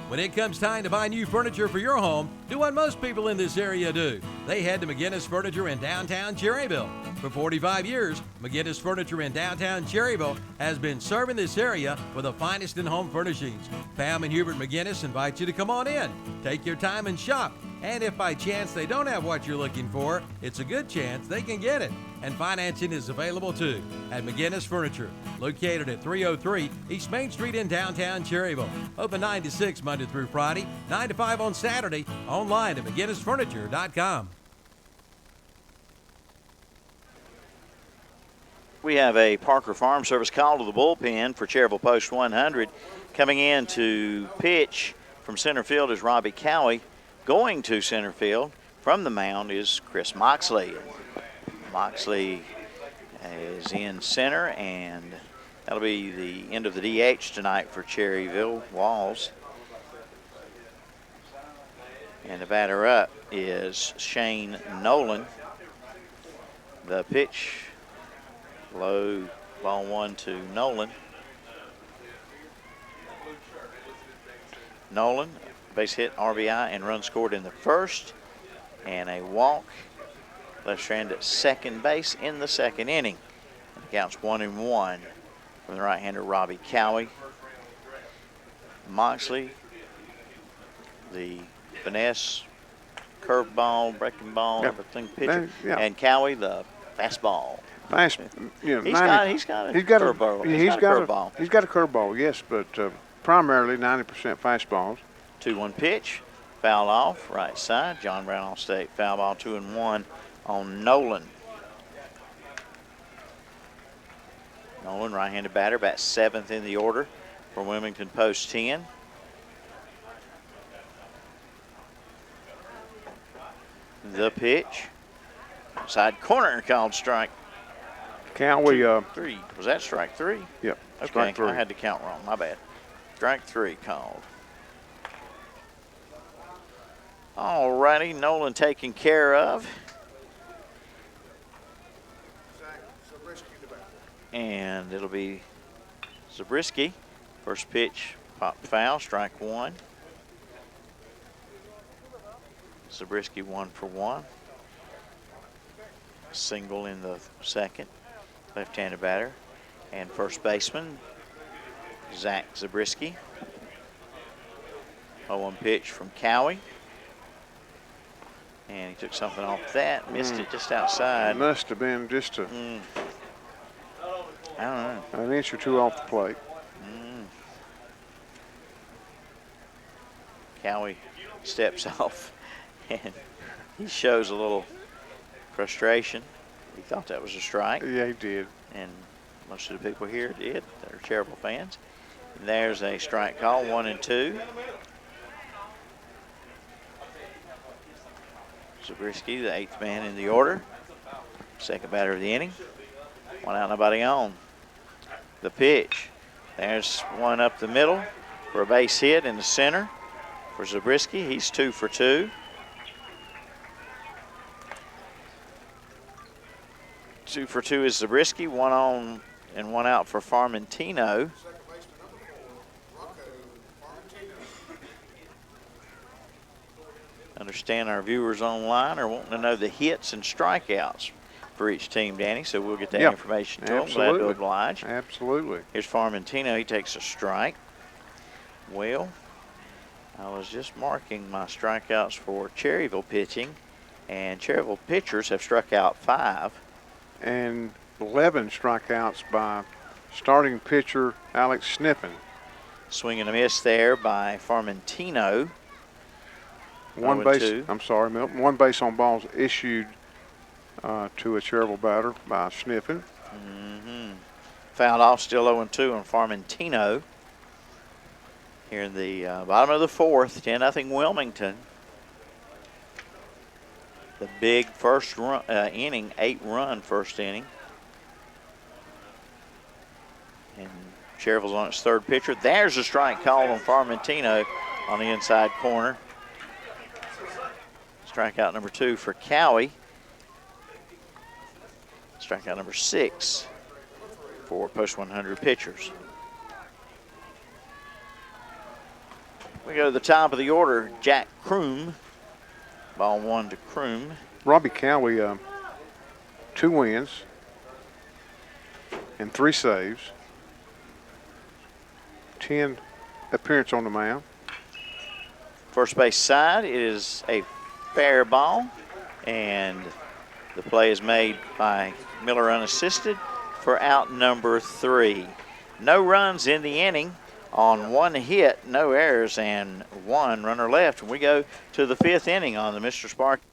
When it comes time to buy new furniture for your home, do what most people in this area do. They head to McGinnis Furniture in downtown Cherryville. For 45 years, McGinnis Furniture in downtown Cherryville has been serving this area with the finest in home furnishings. Pam and Hubert McGinnis invite you to come on in, take your time and shop. And if by chance they don't have what you're looking for, it's a good chance they can get it. And financing is available too at McGinnis Furniture, located at 303 East Main Street in downtown Cherryville. Open 9 to 6 Monday through Friday, 9 to 5 on Saturday, online at McGinnisFurniture.com. We have a Parker Farm Service call to the bullpen for Cherryville Post 100. Coming in to pitch from center field is Robbie Cowie. Going to center field from the mound is Chris Moxley. Moxley is in center, and that'll be the end of the DH tonight for Cherryville. Walls And the batter up is Shane Nolan. The pitch, low, ball 1 to Nolan. Nolan, base hit, RBI, and run scored in the first, and a walk. Left strand at second base in the second inning. And the count's 1-1 from the right-hander Robbie Cowie. Moxley, the finesse, curveball, breaking ball, everything pitcher, and Cowie, the fastball. Fast, you know, he's got a curveball. He's got a curveball, yes, but primarily 90% fastballs. 2-1 pitch, foul off, right side. John Brown All-State foul ball, 2-1 on Nolan. Nolan, right-handed batter, bats 7th in the order for Wilmington Post 10. The pitch, side corner, called strike. Cowie, 3. Was that strike 3? Yep. Okay, Strike 3. I had to count wrong. My bad. Strike 3 called. All righty, Nolan taken care of. And it'll be Zabriskie. First pitch, pop foul, strike 1. Zabriskie 1 for 1. Single in the second. Left-handed batter. And first baseman, Zach Zabriskie. 0-1 pitch from Cowie. And he took something off that, missed it just outside. It must have been just a, I don't know, an inch or two off the plate. Cowie steps off and he shows a little frustration. He thought that was a strike. Yeah, he did. And most of the people here did. They're Cherryville fans. And there's a strike call, 1-2. Zabriskie, the 8th man in the order. Second batter of the inning. 1 out, nobody on. The pitch. There's one up the middle for a base hit in the center for Zabriskie. He's 2 for 2. 2 for 2 is Zabriskie. 1 on and 1 out for Farmentino. Understand our viewers online are wanting to know the hits and strikeouts for each team, Danny, so we'll get that information to them. Glad to oblige. Absolutely. Here's Farmentino. He takes a strike. Well, I was just marking my strikeouts for Cherryville pitching, and Cherryville pitchers have struck out 5. And 11 strikeouts by starting pitcher Alex Sniffen. Swing and a miss there by Farmentino. One base, I'm sorry, Milton. 1 base on balls issued to a Cherryville batter by Sniffen. Fouled off, still 0-2 on Farmentino. Here in the bottom of the 4th, 10-0 Wilmington. The big first run, inning, 8-run first inning. And Cherryville's on its 3rd pitcher. There's a strike called on Farmentino on the inside corner. Strikeout number 2 for Cowie. Strikeout number 6 for post 100 pitchers. We go to the top of the order, Jack Kroom. Ball 1 to Kroom. Robbie Cowie, 2 wins and 3 saves. 10 appearance on the mound. First base side is a fair ball, and the play is made by Miller unassisted for out number 3. No runs in the inning on 1 hit, no errors, and 1 runner left. And we go to the 5th inning on the Mr. Sparky.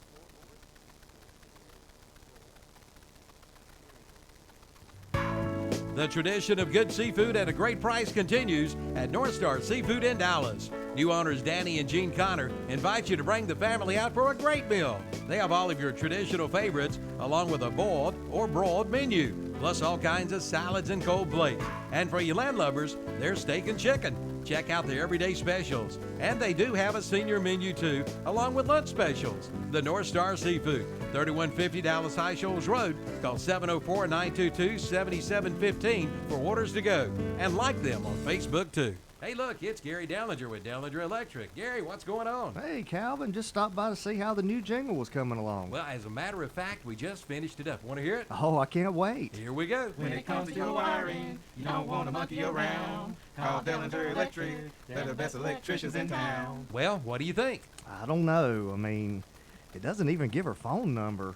The tradition of good seafood at a great price continues at North Star Seafood in Dallas. New owners Danny and Jean Connor invite you to bring the family out for a great meal. They have all of your traditional favorites along with a boiled or broiled menu, plus all kinds of salads and cold plates. And for you landlubbers, there's steak and chicken. Check out their everyday specials. And they do have a senior menu too, along with lunch specials. The North Star Seafood, 3150 Dallas High Shoals Road. Call 704-922-7715 for orders to go. And like them on Facebook too. Hey, look, it's Gary Dellinger with Dellinger Electric. Gary, what's going on? Hey, Calvin, just stopped by to see how the new jingle was coming along. Well, as a matter of fact, we just finished it up. Want to hear it? Oh, I can't wait. Here we go. When it comes to your wiring, you don't want to monkey around. Call Dellinger Electric. They're the best electricians in town. Well, what do you think? I don't know. I mean, it doesn't even give her phone number.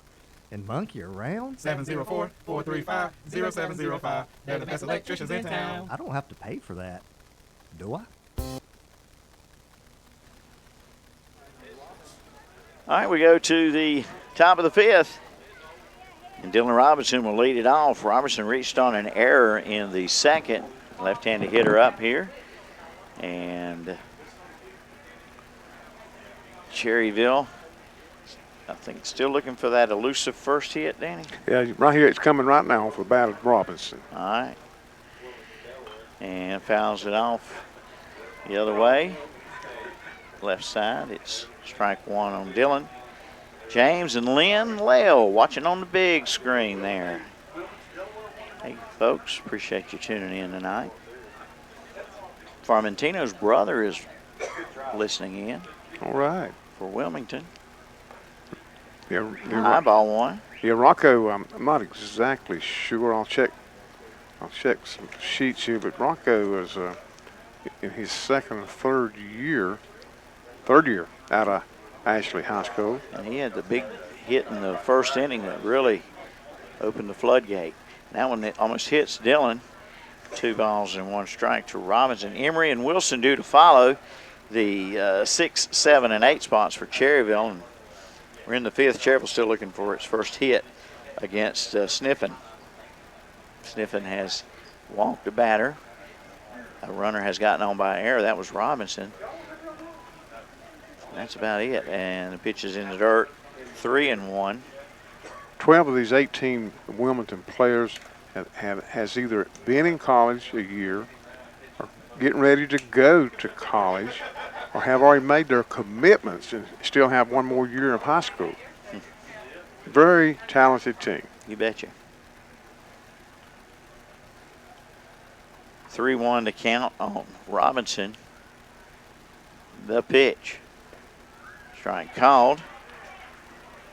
And monkey around? 704-435-0705. They're the best electricians in town. I don't have to pay for that, do I? All right, we go to the top of the fifth. And Dylan Robinson will lead it off. Robertson reached on an error in the second. Left-handed hitter up here. And Cherryville, I think, still looking for that elusive first hit, Danny. Yeah, right here, it's coming right now off the bat of Robinson. All right. And fouls it off the other way. Left side, it's strike one on Dylan. James and Lynn Lale watching on the big screen there. Hey, folks, appreciate you tuning in tonight. Farmentino's brother is listening in. All right. For Wilmington. Yeah, high ball one. Yeah, Rocco, I'm not exactly sure. I'll check some sheets here, but Rocco is in his second or third year out of Ashley High School. And he had the big hit in the first inning that really opened the floodgate. That one almost hits Dylan. 2 balls and 1 strike to Robinson. Emery and Wilson due to follow the 6, 7, and 8 spots for Cherryville. And we're in the fifth. Cherryville still looking for its first hit against Sniffen. Sniffen has walked a batter. A runner has gotten on by error. That was Robinson. That's about it. And the pitch is in the dirt. 3-1. 12 of these 18 Wilmington players has either been in college a year, or getting ready to go to college, or have already made their commitments and still have one more year of high school. Very talented team. You betcha. 3-1 to count on Robinson. The pitch. Strike called.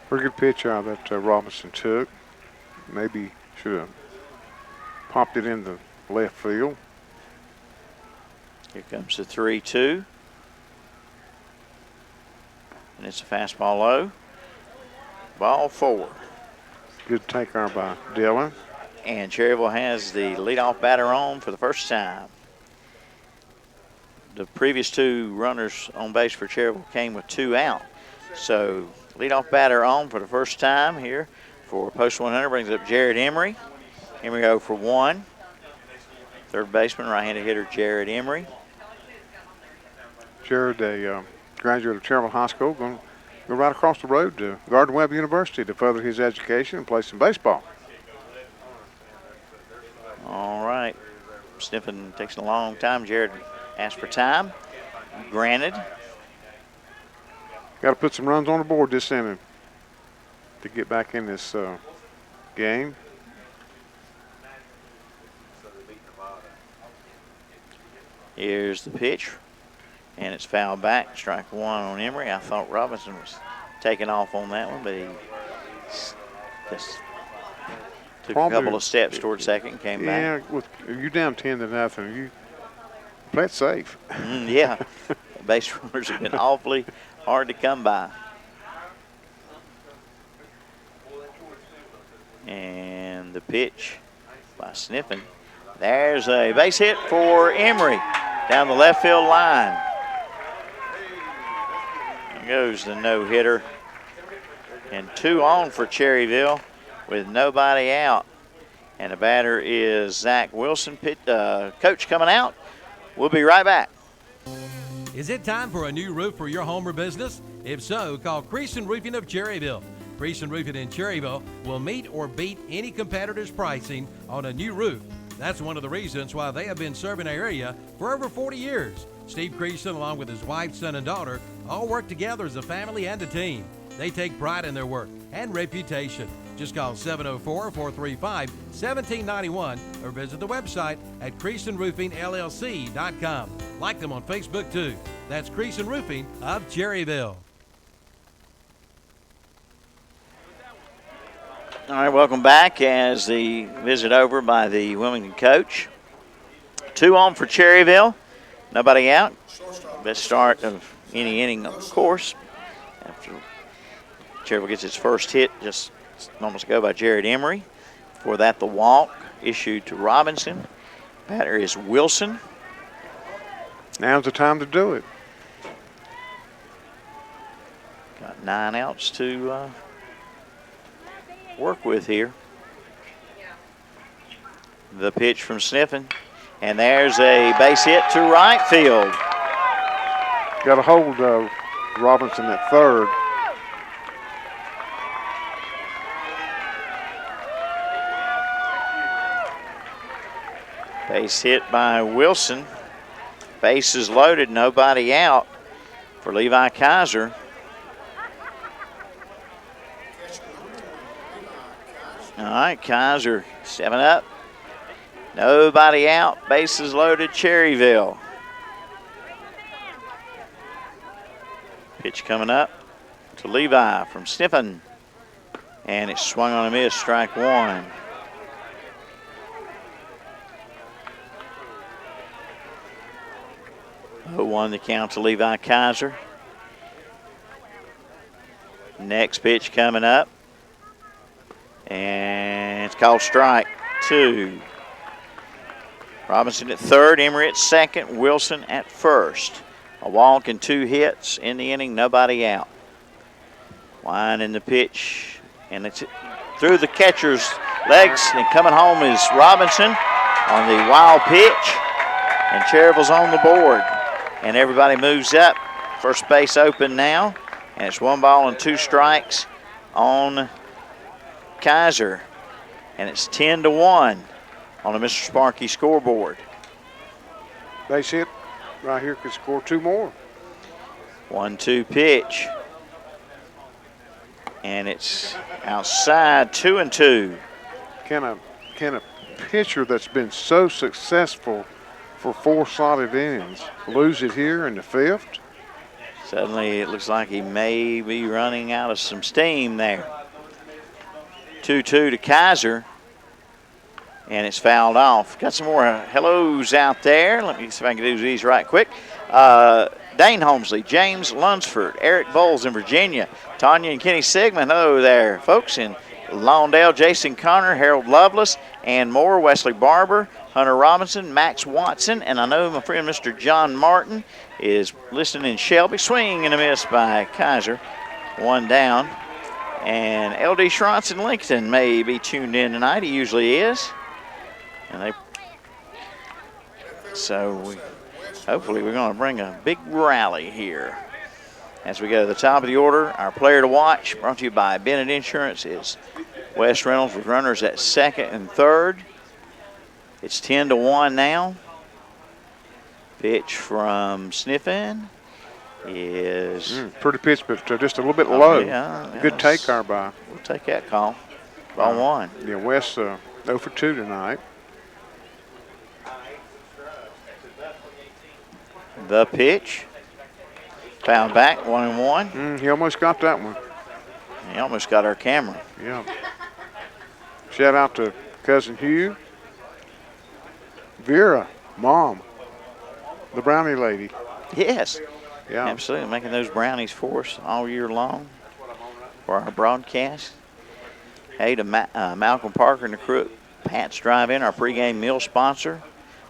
Pretty good pitch out that Robinson took. Maybe should have popped it in the left field. Here comes the 3-2. And it's a fastball low. Ball 4. Good take there by Dylan. And Cherryville has the leadoff batter on for the first time. The previous 2 runners on base for Cherryville came with 2 out. So leadoff batter on for the first time here for post 100 brings up Jared Emery. Emery 0 for 1. Third baseman, right-handed hitter Jared Emery. Jared, a graduate of Cherryville High School, going to go right across the road to Gardner-Webb University to further his education and play some baseball. All right. Sniffing takes a long time. Jared asked for time. Granted. Got to put some runs on the board this inning to get back in this game. Here's the pitch, and it's fouled back. Strike 1 on Emery. I thought Robinson was taking off on that one, but he just took a couple of steps toward second and came back. Yeah, with you down 10-0, you play it safe. Yeah, base runners have been awfully hard to come by. And the pitch by Sniffen. There's a base hit for Emery down the left field line. There goes the no-hitter. And 2 on for Cherryville with nobody out. And the batter is Zach Wilson. Coach coming out. We'll be right back. Is it time for a new roof for your home or business? If so, call Creason Roofing of Cherryville. Creason Roofing in Cherryville will meet or beat any competitor's pricing on a new roof. That's one of the reasons why they have been serving our area for over 40 years. Steve Creason, along with his wife, son, and daughter, all work together as a family and a team. They take pride in their work and reputation. Just call 704-435-1791 or visit the website at CreasonRoofingLLC.com. Like them on Facebook, too. That's Creason Roofing of Cherryville. All right, welcome back as the visit over by the Wilmington coach. 2 on for Cherryville. Nobody out. Best start of any inning, of course. After Cherryville gets its first hit just moments ago by Jared Emery. Before that, the walk issued to Robinson. Batter is Wilson. Now's the time to do it. Got 9 outs to work with here. The pitch from Sniffen. And there's a base hit to right field. Got a hold of Robinson at third. Base hit by Wilson. Bases loaded, nobody out for Levi Kaiser. All right, Kaiser 7 up. Nobody out, bases loaded, Cherryville. Pitch coming up to Levi from Sniffen. And it's swung on a miss, strike 1. Oh, 1 the count to Levi Kaiser. Next pitch coming up. And it's called strike 2. Robinson at third, Emery at second, Wilson at first. A walk and 2 hits in the inning, nobody out. Winding the pitch, and it's through the catcher's legs, and coming home is Robinson on the wild pitch, and Cherryville's on the board. And everybody moves up. First base open now, and it's 1 ball and 2 strikes on Kaiser, and it's 10-1 on the Mr. Sparky scoreboard. Base hit right here could score 2 more. 1-2 pitch, and it's outside, 2-2. Can a pitcher that's been so successful for 4 solid innings lose it here in the 5th? Suddenly it looks like he may be running out of some steam there. 2-2 to Kaiser, and it's fouled off. Got some more hellos out there. Let me see if I can do these right quick. Dane Holmesley, James Lunsford, Eric Bowles in Virginia, Tanya and Kenny Sigmund. Hello there, folks. In Lawndale, Jason Connor, Harold Lovelace, and more. Wesley Barber, Hunter Robinson, Max Watson, and I know my friend Mr. John Martin is listening in Shelby. Swing and a miss by Kaiser. 1 down. And L.D. Schrontz in Lincoln may be tuned in tonight. He usually is. And hopefully we're going to bring a big rally here. As we go to the top of the order, our player to watch, brought to you by Bennett Insurance, is Wes Reynolds with runners at second and third. It's 10-1 now. Pitch from Sniffen is pretty pitch, but just a little bit low. Yeah, good take there by. We'll take that call. Ball 1. Yeah, Wes 0 for 2 tonight. The pitch. Found back, 1-1. He almost got that one. He almost got our camera. Yeah. Shout out to Cousin Hugh. Vera, Mom, the brownie lady. Yes. Yeah. Absolutely. Making those brownies for us all year long for our broadcast. Hey to Malcolm Parker and the crew at Pat's Drive-In, our pregame meal sponsor.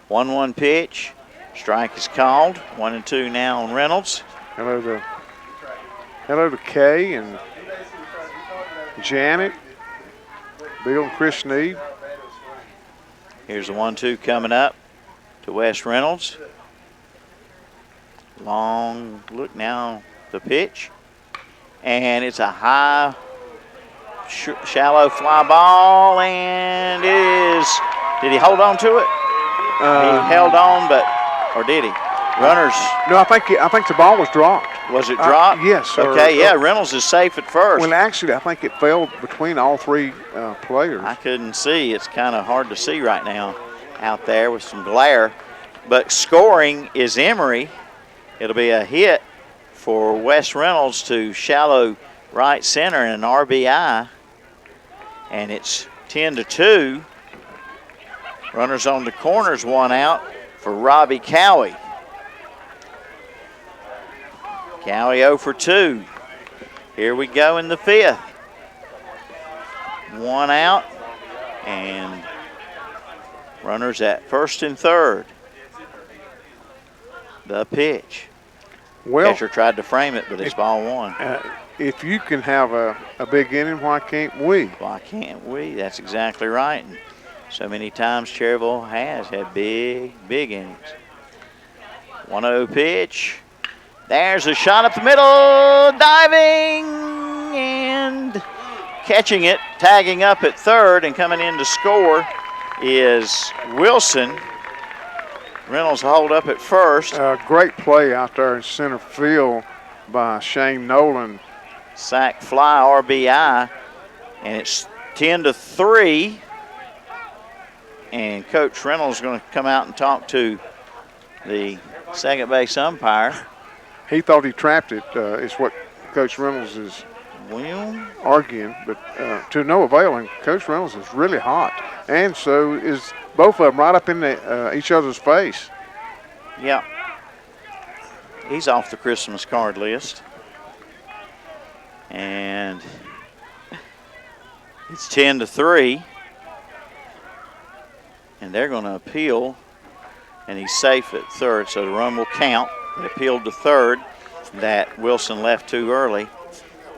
1-1 pitch. Strike is called. 1-2 now on Reynolds. Hello to Kay and Janet, Bill and Chris Sneed. Here's the 1-2 coming up to Wes Reynolds. Long look now, the pitch. And it's a high, shallow fly ball, and it is Did he hold on to it? He held on, or did he? Runners. No, I think the ball was dropped. Was it dropped? Yes. Okay, Reynolds is safe at first. Well, actually, I think it fell between all three players. I couldn't see. It's kind of hard to see right now out there with some glare. But scoring is Emory. It'll be a hit for Wes Reynolds to shallow right center and an RBI. And it's 10-2. Runners on the corners, one out for Robbie Cowie. Cowie 0 for 2. Here we go in the 5th. One out, and runners at first and third. The pitch. Well, catcher tried to frame it, but it's ball one. If you can have a big inning, why can't we? Why can't we? That's exactly right. And so many times Cherryville has had big innings. 1-0 pitch. There's a shot up the middle, diving and catching it, tagging up at third, and coming in to score is Wilson. Reynolds hold up at first. Great play out there in center field by Shane Nolan. Sack fly RBI, and it's 10-3. And Coach Reynolds is going to come out and talk to the second base umpire. He thought he trapped it, is what Coach Reynolds is arguing, but to no avail. And Coach Reynolds is really hot, and so is both of them right up in each other's face. Yeah. He's off the Christmas card list. And it's 10-3. And they're going to appeal, and he's safe at third, so the run will count. They appealed to third that Wilson left too early,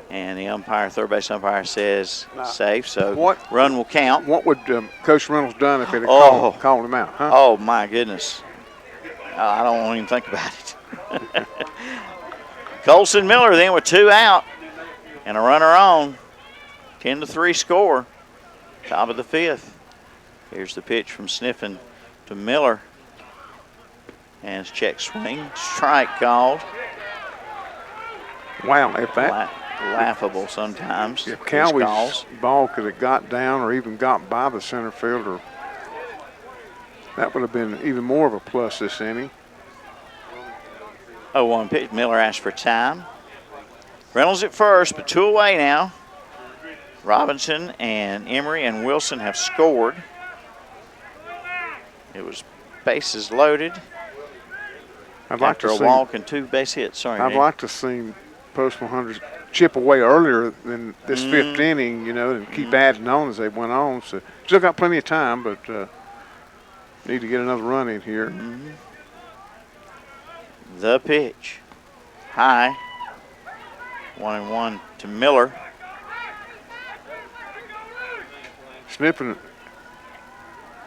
and the umpire, third base umpire, says safe, so run will count. What would Coach Reynolds done if it had called him out? Huh? Oh, my goodness. I don't want to even think about it. Colson Miller then with 2 out and a runner on. 10-3 score. Top of the 5th. Here's the pitch from Sniffen to Miller. And it's check swing. Strike called. Wow, if that laughable sometimes. If Cowie's ball could have got down or even got by the center fielder, that would have been even more of a plus this inning. 0-1 pitch. Miller asked for time. Reynolds at first, but 2 away now. Robinson and Emory and Wilson have scored. It was bases loaded. After a walk and 2 base hits. Sorry, I'd Nick. like to see Post 100 chip away earlier than this 5th inning, and keep adding on as they went on. So still got plenty of time, but need to get another run in here. The pitch. High. 1-1 to Miller. Sniffen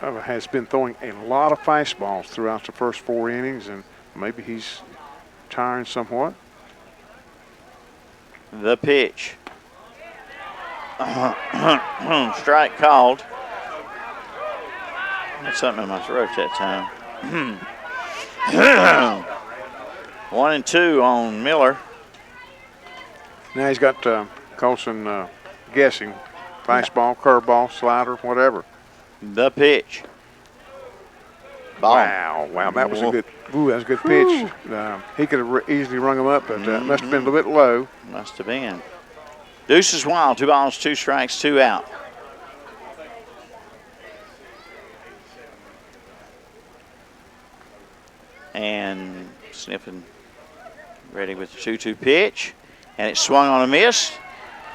has been throwing a lot of fastballs throughout the first 4 innings, and maybe he's tiring somewhat. The pitch. Strike called. Had something in my throat that time. 1-2 on Miller. Now he's got Colson guessing. Fastball, curveball, slider, whatever. The pitch. Ball. Wow, that was a good. That was a good pitch. He could have easily rung him up, but must have been a little bit low. Must have been. Deuce is wild. 2 balls, 2 strikes, 2 out. And Sniffen ready with the 2-2 pitch. And it's swung on a miss.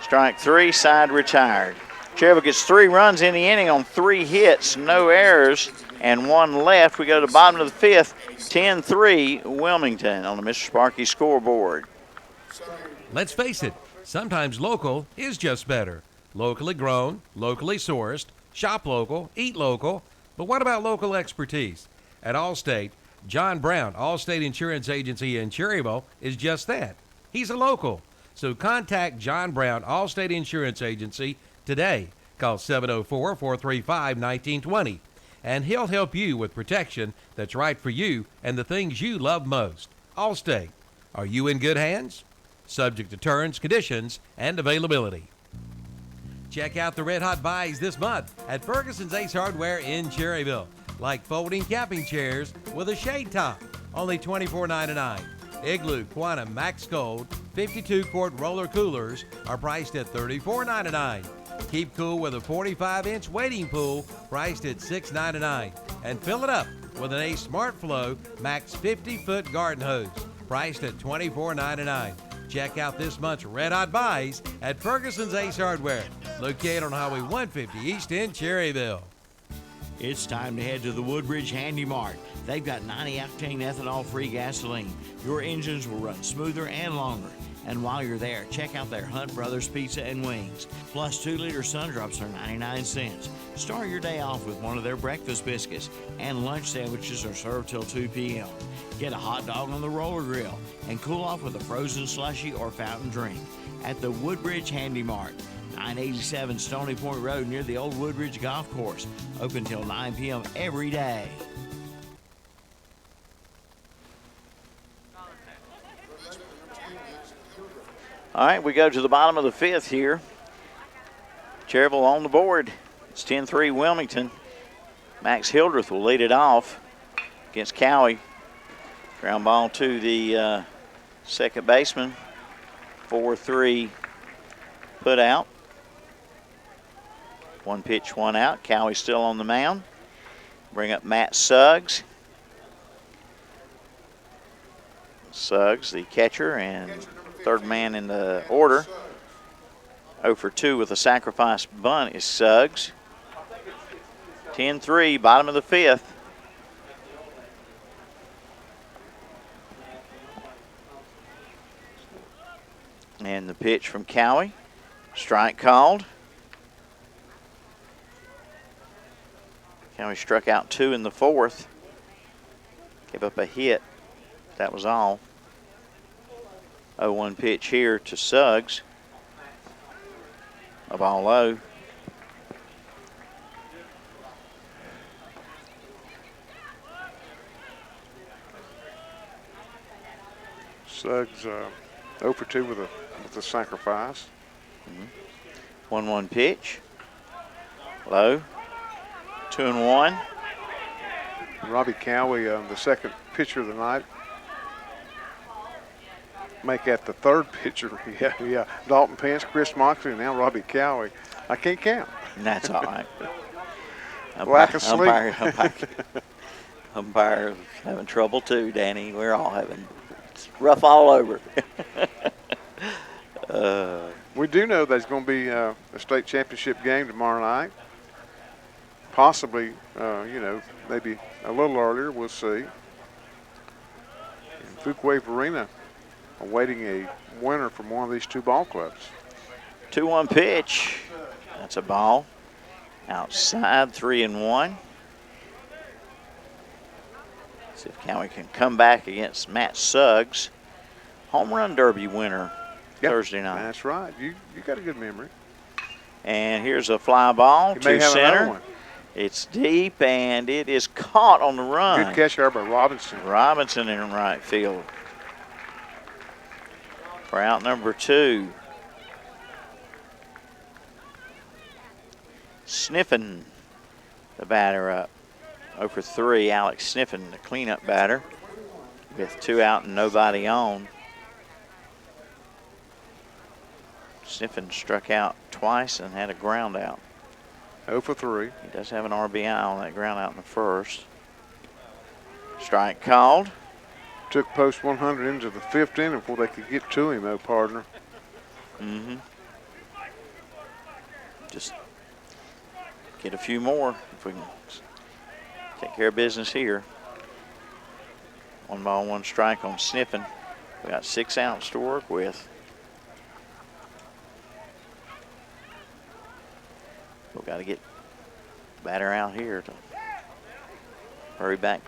Strike 3, side retired. Cherryville gets 3 runs in the inning on 3 hits, no errors, and 1 left. We go to the bottom of the 5th, 10-3 Wilmington on the Mr. Sparky scoreboard. Let's face it, sometimes local is just better. Locally grown, locally sourced, shop local, eat local. But what about local expertise? At Allstate, John Brown, Allstate Insurance Agency in Cherryville, is just that. He's a local. So contact John Brown, Allstate Insurance Agency, today. Call 704-435-1920. and he'll help you with protection that's right for you and the things you love most. Allstate. Are you in good hands? Subject to terms, conditions, and availability. Check out the red hot buys this month at Ferguson's Ace Hardware in Cherryville. Like folding camping chairs with a shade top, only $24.99. Igloo Quantum Max Cold 52-quart roller coolers are priced at $34.99. Keep cool with a 45-inch wading pool priced at $6.99. And fill it up with an Ace Smart Flow Max 50-foot garden hose priced at $24.99. Check out this month's red hot buys at Ferguson's Ace Hardware, located on Highway 150 East in Cherryville. It's time to head to the Woodbridge Handy Mart. They've got 90 octane ethanol-free gasoline. Your engines will run smoother and longer. And while you're there, check out their Hunt Brothers Pizza and Wings. Plus 2-liter Sundrops are 99 cents. Start your day off with one of their breakfast biscuits, and lunch sandwiches are served till 2 p.m. Get a hot dog on the roller grill and cool off with a frozen slushie or fountain drink at the Woodbridge Handy Mart. 987 Stony Point Road near the old Woodbridge Golf Course. Open till 9 p.m. every day. All right, we go to the bottom of the fifth here. Cherryville on the board. It's 10-3 Wilmington. Max Hildreth will lead it off against Cowie. Ground ball to the second baseman. 4-3 put out. One pitch, one out. Cowie still on the mound. Bring up Matt Suggs. Suggs, the catcher, and third man in the order. 0 for 2 with a sacrifice bunt is Suggs. 10-3, bottom of the fifth. And the pitch from Cowie. Strike called. Cowie struck out 2 in the fourth. Gave up a hit. That was all. 0-1 pitch here to Suggs. A ball low. Suggs 0 for 2 with a sacrifice. 1-1 pitch. Low. 2-1. Robbie Cowie, the second pitcher of the night. Make that the third pitcher. Yeah. Dalton Pence, Chris Moxley, and now Robbie Cowie. I can't count. That's all right. Lack of sleep. Umpire having trouble too, Danny. We're all having it's rough all over. We do know there's going to be a state championship game tomorrow night. Possibly, maybe a little earlier. We'll see. In Fuquay Arena, awaiting a winner from one of these two ball clubs. 2-1 pitch. That's a ball. Outside, 3-1. See if Cowie can come back against Matt Suggs. Home run derby winner Thursday night. That's right. You got a good memory. And here's a fly ball to center. One. It's deep, and it is caught on the run. Good catch there by Robinson. Robinson in right field. For out number 2. Sniffin, the batter up. 0 for 3, Alex Sniffin, the cleanup batter, with 2 out and nobody on. Sniffin struck out twice and had a ground out. 0 for 3. He does have an RBI on that ground out in the first. Strike called. Took post 100 into the 5th inning before they could get to him, though, partner. Just get a few more if we can take care of business here. 1 ball, 1 strike on Sniffin. We got 6 outs to work with. We've got to get batter out here to hurry back,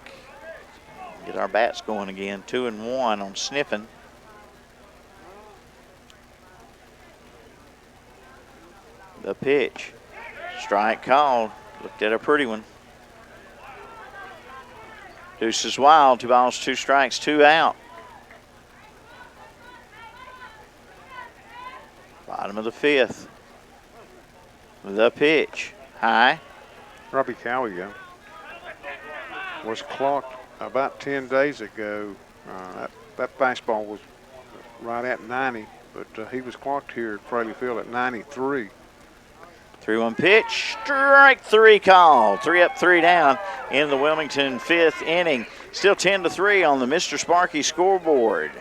get our bats going again. 2-1 on Sniffin. The pitch. Strike called. Looked at a pretty one. Deuces wild. 2 balls, 2 strikes, 2 out. Bottom of the 5th. The pitch. High. Robbie Cowie was clocked about 10 days ago. That fastball was right at 90, but he was clocked here at Fraley Field at 93. 3-1 pitch, strike 3 call. 3 up, 3 down in the Wilmington 5th inning. Still 10-3 on the Mr. Sparky scoreboard.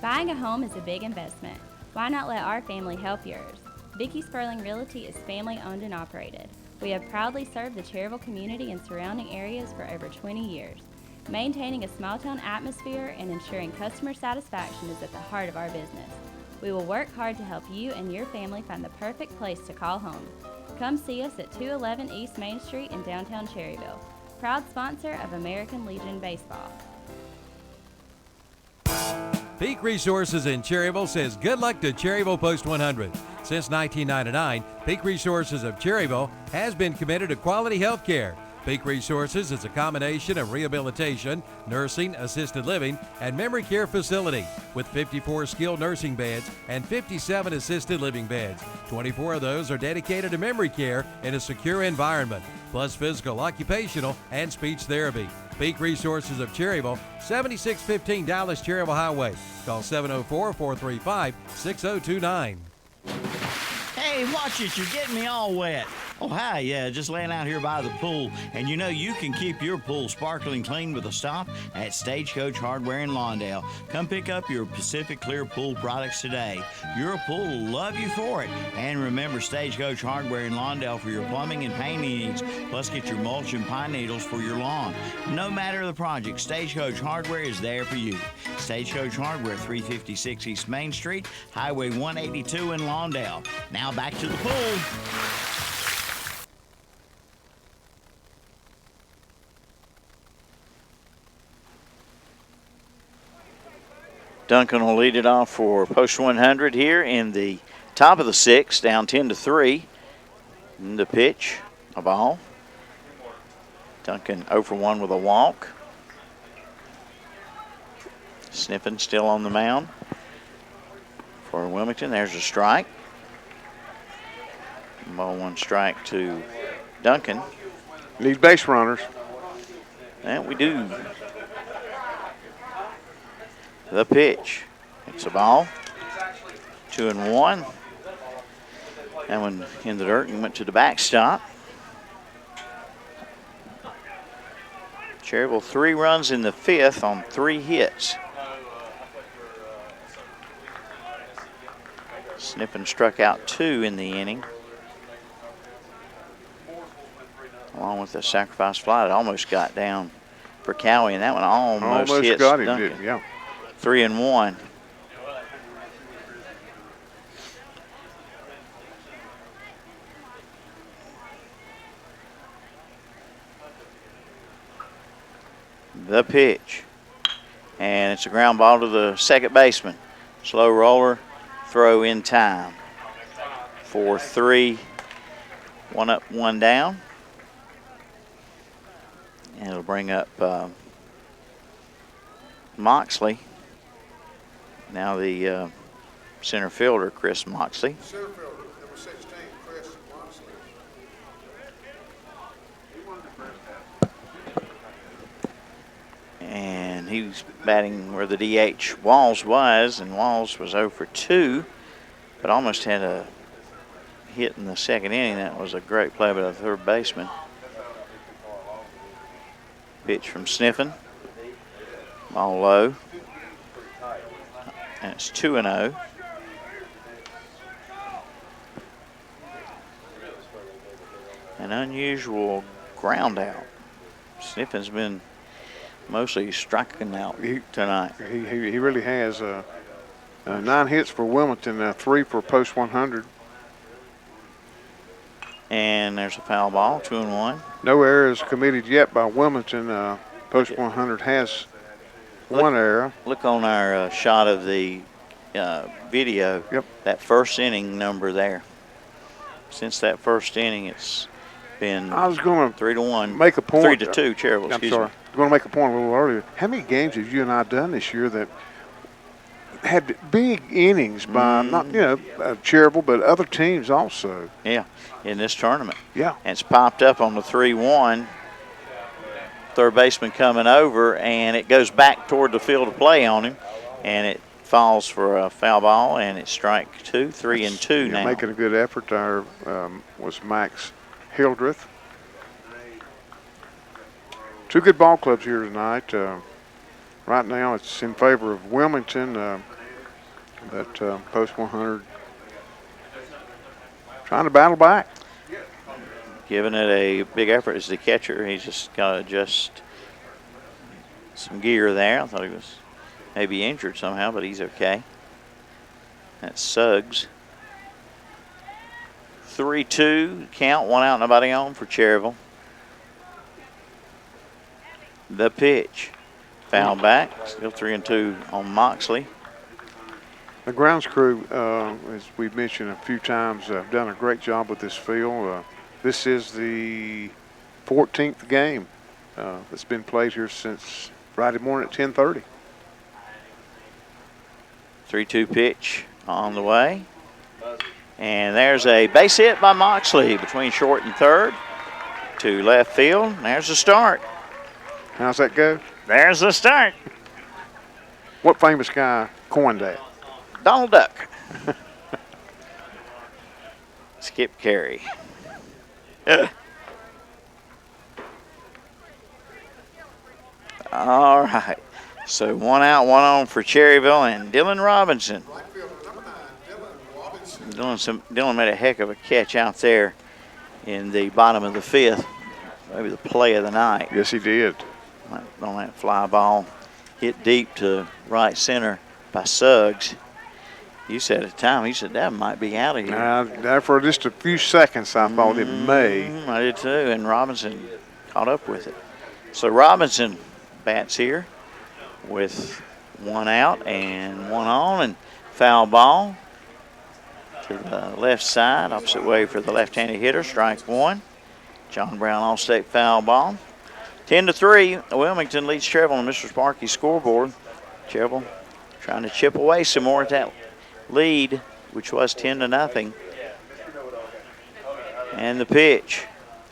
Buying a home is a big investment. Why not let our family help yours? Vicki Sperling Realty is family owned and operated. We have proudly served the Cherryville community and surrounding areas for over 20 years. Maintaining a small town atmosphere and ensuring customer satisfaction is at the heart of our business. We will work hard to help you and your family find the perfect place to call home. Come see us at 211 East Main Street in downtown Cherryville. Proud sponsor of American Legion Baseball. Peak Resources in Cherryville says good luck to Cherryville Post 100. Since 1999, Peak Resources of Cherryville has been committed to quality health care. Peak Resources is a combination of rehabilitation, nursing, assisted living, and memory care facility with 54 skilled nursing beds and 57 assisted living beds. 24 of those are dedicated to memory care in a secure environment, plus physical, occupational, and speech therapy. Peak Resources of Cherryville, 7615 Dallas Cherryville Highway. Call 704-435-6029. Hey, watch it, you're getting me all wet. Oh, hi, yeah, just laying out here by the pool. And you know you can keep your pool sparkling clean with a stop at Stagecoach Hardware in Lawndale. Come pick up your Pacific Clear Pool products today. Your pool will love you for it. And remember Stagecoach Hardware in Lawndale for your plumbing and painting needs. Plus get your mulch and pine needles for your lawn. No matter the project, Stagecoach Hardware is there for you. Stagecoach Hardware, 356 East Main Street, Highway 182 in Lawndale. Now back to the pool. Duncan will lead it off for Post 100 here in the top of the 6th, down 10-3. The pitch, a ball. Duncan 0 for 1 with a walk. Sniffin still on the mound for Wilmington. There's a strike. Ball 1 strike to Duncan. Need base runners. And we do. The pitch. It's a ball. 2-1. That one in the dirt and went to the backstop. Cherryville 3 runs in the 5th on 3 hits. Sniffin struck out 2 in the inning. Along with the sacrifice fly, it almost got down for Cowie, and that one almost hits got him, Duncan. didn't, yeah. 3-1. The pitch. And it's a ground ball to the second baseman. Slow roller, throw in time. 4-3, 1 up, 1 down. And it'll bring up Moxley. Now the center fielder, Chris Moxley. Center fielder, number 16, Chris Moxley. And he was batting where the DH Walls was, and Walls was 0 for 2, but almost had a hit in the second inning. That was a great play by the third baseman. Pitch from Sniffin. Ball low. And it's 2-0. An unusual ground out. Sniffin's been mostly striking out tonight. He really has 9 hits for Wilmington, 3 for Post 100. And there's a foul ball, 2-1. No errors committed yet by Wilmington. Post 100 has 1 error. Look on our shot of the video. Yep. That first inning number there. Since that first inning, it's been I was going to 3-1. make a point. 3-2, Cherryville. I'm sorry. going to make a point a little earlier. How many games have you and I done this year that had big innings by Cherryville, but other teams also? Yeah, in this tournament. Yeah. And it's popped up on the 3-1. Third baseman coming over, and it goes back toward the field of play on him, and it falls for a foul ball, and it's strike 2, 3-2 now. Making a good effort there was Max Hildreth. Two good ball clubs here tonight. Right now it's in favor of Wilmington, that post 100 trying to battle back. Giving it a big effort as the catcher. He's just got to adjust some gear there. I thought he was maybe injured somehow, but he's okay. That's Suggs. 3-2 count, 1 out, nobody on for Cherryville. The pitch. Foul back, still 3-2 on Moxley. The grounds crew, as we've mentioned a few times, have done a great job with this field. This is the 14th game that's been played here since Friday morning at 10:30. 3-2 pitch on the way. And there's a base hit by Moxley between short and third to left field. There's the start. How's that go? There's the start. What famous guy coined that? Donald Duck. Skip Carey. All right. So 1 out, 1 on for Cherryville and Dylan Robinson. Dylan made a heck of a catch out there in the bottom of the 5th. Maybe the play of the night. Yes, he did. On that fly ball, hit deep to right center by Suggs. You said at the time, he said that might be out of here. There for just a few seconds, I thought it may. I did too, and Robinson caught up with it. So Robinson bats here with 1 out and 1 on, and foul ball to the left side, opposite way for the left-handed hitter, strike 1. John Brown All-State foul ball. 10-3, Wilmington leads Cherryville on Mr. Sparky's scoreboard. Cherryville trying to chip away some more at that lead, which was 10-0. And the pitch.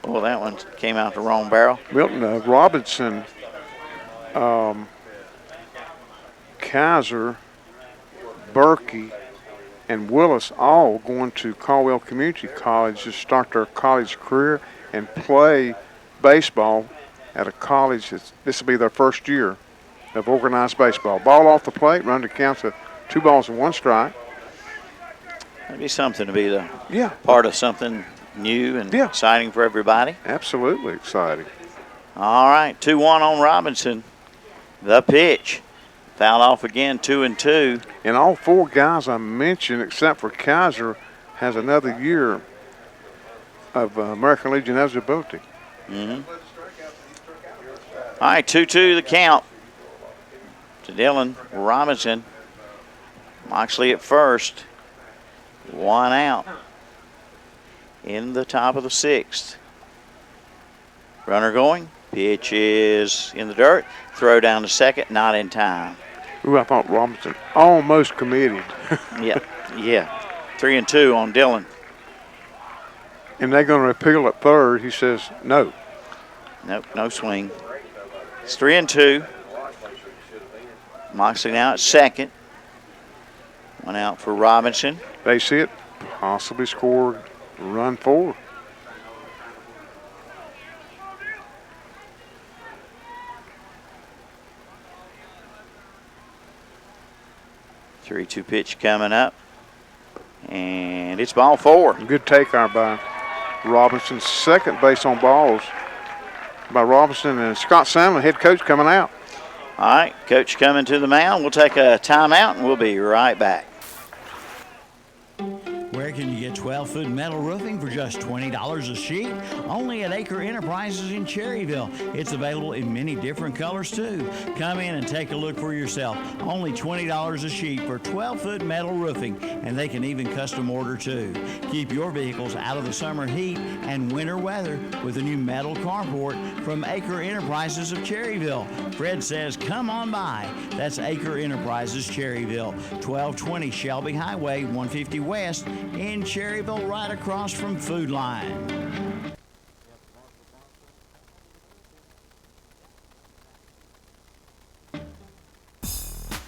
Oh, that one came out the wrong barrel. Milton Robinson, Kaiser, Berkey, and Willis all going to Caldwell Community College to start their college career and play baseball at a college. This will be their first year of organized baseball. Ball off the plate, run to count to 2 balls and 1 strike. That'd be something to be the Yeah. part of something new and exciting for everybody. Absolutely exciting. All right, 2-1 on Robinson. The pitch. Fouled off again, 2-2. And all 4 guys I mentioned, except for Kaiser, has another year of American Legion eligibility. All right, 2-2 the count to Dylan Robinson. Moxley at first. 1 out in the top of the 6th. Runner going. Pitch is in the dirt. Throw down to second, not in time. Ooh, I thought Robinson almost committed. Yeah. 3-2 on Dylan. And they're going to appeal at third. He says no. Nope, no swing. It's 3-2. Moxley now at second. 1 out for Robinson. Base hit, possibly score run 4. Three-two pitch coming up. And it's ball 4. Good take out by Robinson. Second base on balls by Robinson, and Scott Sandlin, head coach, coming out. All right, coach coming to the mound. We'll take a timeout, and we'll be right back. Where can you get 12-foot metal roofing for just $20 a sheet? Only at Acre Enterprises in Cherryville. It's available in many different colors too. Come in and take a look for yourself. Only $20 a sheet for 12-foot metal roofing, and they can even custom order too. Keep your vehicles out of the summer heat and winter weather with a new metal carport from Acre Enterprises of Cherryville. Fred says, come on by. That's Acre Enterprises, Cherryville, 1220 Shelby Highway, 150 West in Cherryville, right across from Food Line.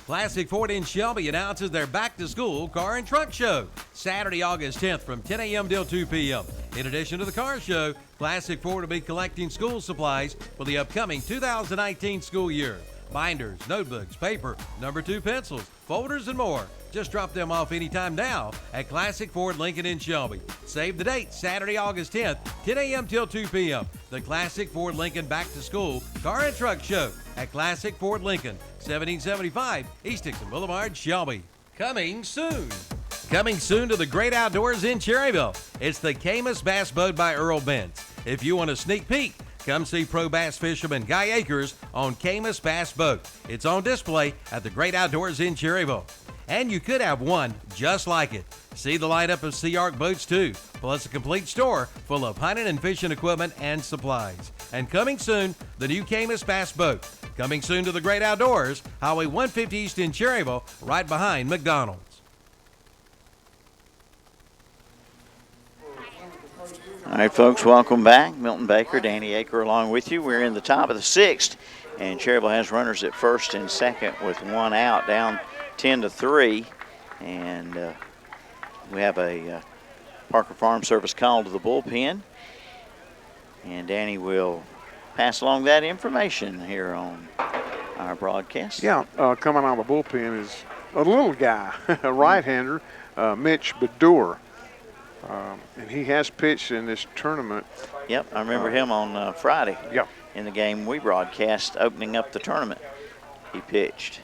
Classic Ford in Shelby announces their back-to-school car and truck show, Saturday, August 10th from 10 a.m. till 2 p.m. In addition to the car show, Classic Ford will be collecting school supplies for the upcoming 2019 school year. Binders, notebooks, paper, number 2 pencils, folders, and more. Just drop them off anytime now at Classic Ford Lincoln in Shelby. Save the date, Saturday, August 10th, 10 a.m. till 2 p.m. The Classic Ford Lincoln Back to School Car and Truck Show at Classic Ford Lincoln, 1775 East Dixon Boulevard, Shelby. Coming soon. Coming soon to the great outdoors in Cherryville. It's the Camus Bass Boat by Earl Bentz. If you want a sneak peek, come see pro bass fisherman Guy Akers on Camus Bass Boat. It's on display at the great outdoors in Cherryville. And you could have one just like it. See the lineup of Sea Arc boats too, plus a complete store full of hunting and fishing equipment and supplies. And coming soon, the new Camus Bass Boat. Coming soon to the great outdoors, Highway 150 East in Cherryville, right behind McDonald's. All right, folks, welcome back. Milton Baker, Danny Aker along with you. We're in the top of the 6th, and Cherryville has runners at first and second with one out, down 10-3, and we have a Parker Farm Service call to the bullpen, and Danny will pass along that information here on our broadcast. Yeah, coming out of the bullpen is a little guy, a right-hander, Mitch Bedour, and he has pitched in this tournament. Yep, I remember him on Friday. Yep. In the game we broadcast opening up the tournament. He pitched.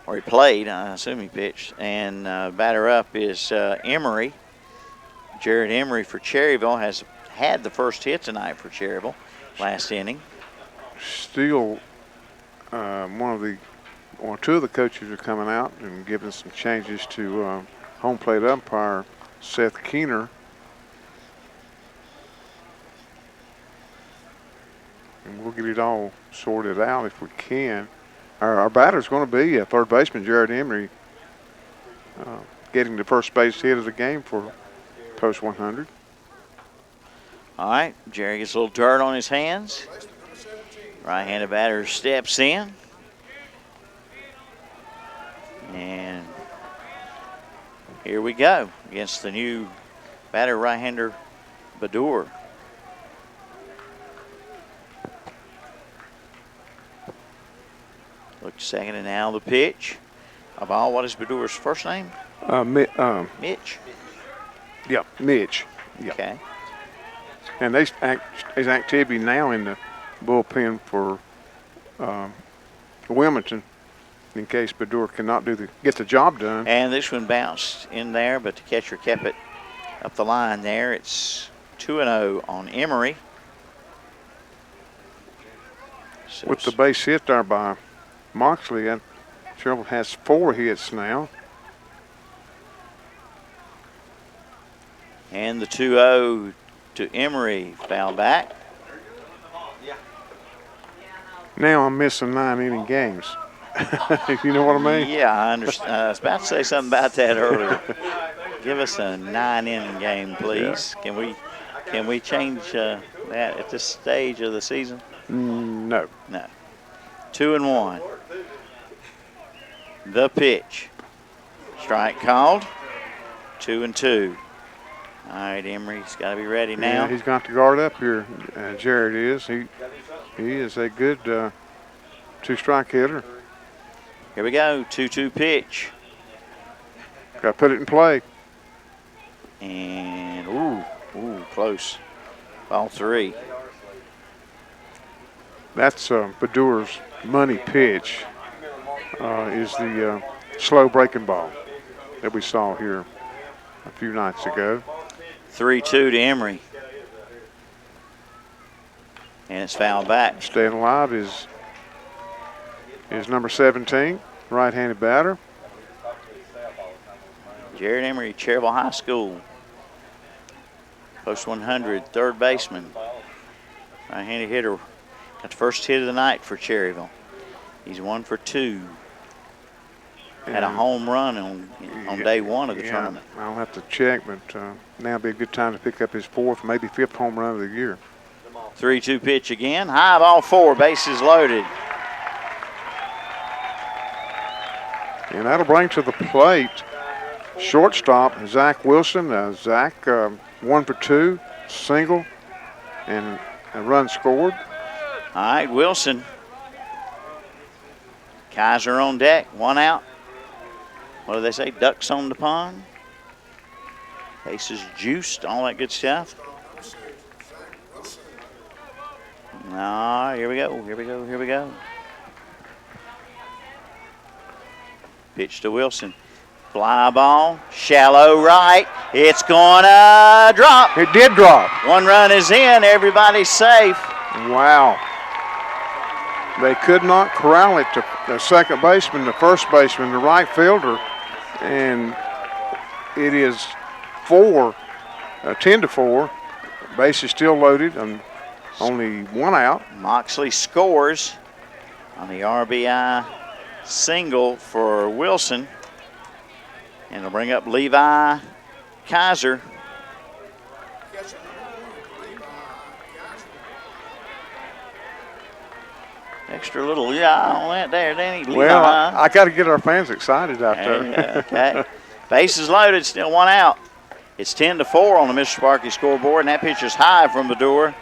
Or he played, I assume he pitched. And batter up is Emery. Jared Emery for Cherryville has had the first hit tonight for Cherryville last inning. Still, two of the coaches are coming out and giving some changes to home plate umpire Seth Keener. And we'll get it all sorted out if we can. Our batter's going to be third baseman Jared Emery, getting the first base hit of the game for post 100. All right, Jerry gets a little dirt on his hands. Right-handed batter steps in. And here we go against the new batter, right-hander Bedour. Look second, and now the pitch. A ball. What is Bedour's first name? Mitch. Yep, Mitch. Yep. Okay. And there's activity now in the bullpen for Wilmington in case Bedour cannot get the job done. And this one bounced in there, but the catcher kept it up the line there. It's 2-0 on Emery. So with the base hit there by Moxley, and Cherryville has 4 hits now. And the 2-0 to Emery, foul back. Now I'm missing 9-inning games. You know what I mean? Yeah, I understand. I was about to say something about that earlier. Give us a 9-inning game, please. Yeah. Can we change that at this stage of the season? No. No. 2-1. The pitch. Strike called. 2-2. All right, Emery's got to be ready now. Yeah, he's got to guard up here. Jared is. He is a good 2-strike hitter. Here we go. 2-2 pitch. Got to put it in play. And ooh, close. Ball 3. That's Bedour's money pitch. Is the slow breaking ball that we saw here. a few nights ago. 3-2 to Emory. And it's fouled back. Staying alive is number 17, right-handed batter. Jared Emory, Cherryville High School. Post 100, third baseman. Right-handed hitter. Got the first hit of the night for Cherryville. He's 1 for 2. Had a home run on day one of the tournament. I'll have to check, but now would be a good time to pick up his 4th, maybe 5th home run of the year. 3-2 pitch again. High ball 4, bases loaded. And that'll bring to the plate shortstop Zach Wilson. Zach 1 for 2, single, and a run scored. All right, Wilson. Kaiser on deck, 1 out. What do they say? Ducks on the pond. Bases juiced, all that good stuff. Here we go. Pitch to Wilson. Fly ball, shallow right. It's gonna drop. It did drop. 1 run is in. Everybody's safe. Wow. They could not corral it to the second baseman, the first baseman, the right fielder, and it is 10-4. Base is still loaded and only 1 out. Moxley scores on the RBI single for Wilson. And it'll bring up Levi Kaiser. Extra little on that there, Danny. Well, Levi. I got to get our fans excited out there. Okay. Bases loaded, still 1 out. It's 10-4 on the Mr. Sparky scoreboard, and that pitch is high from the door.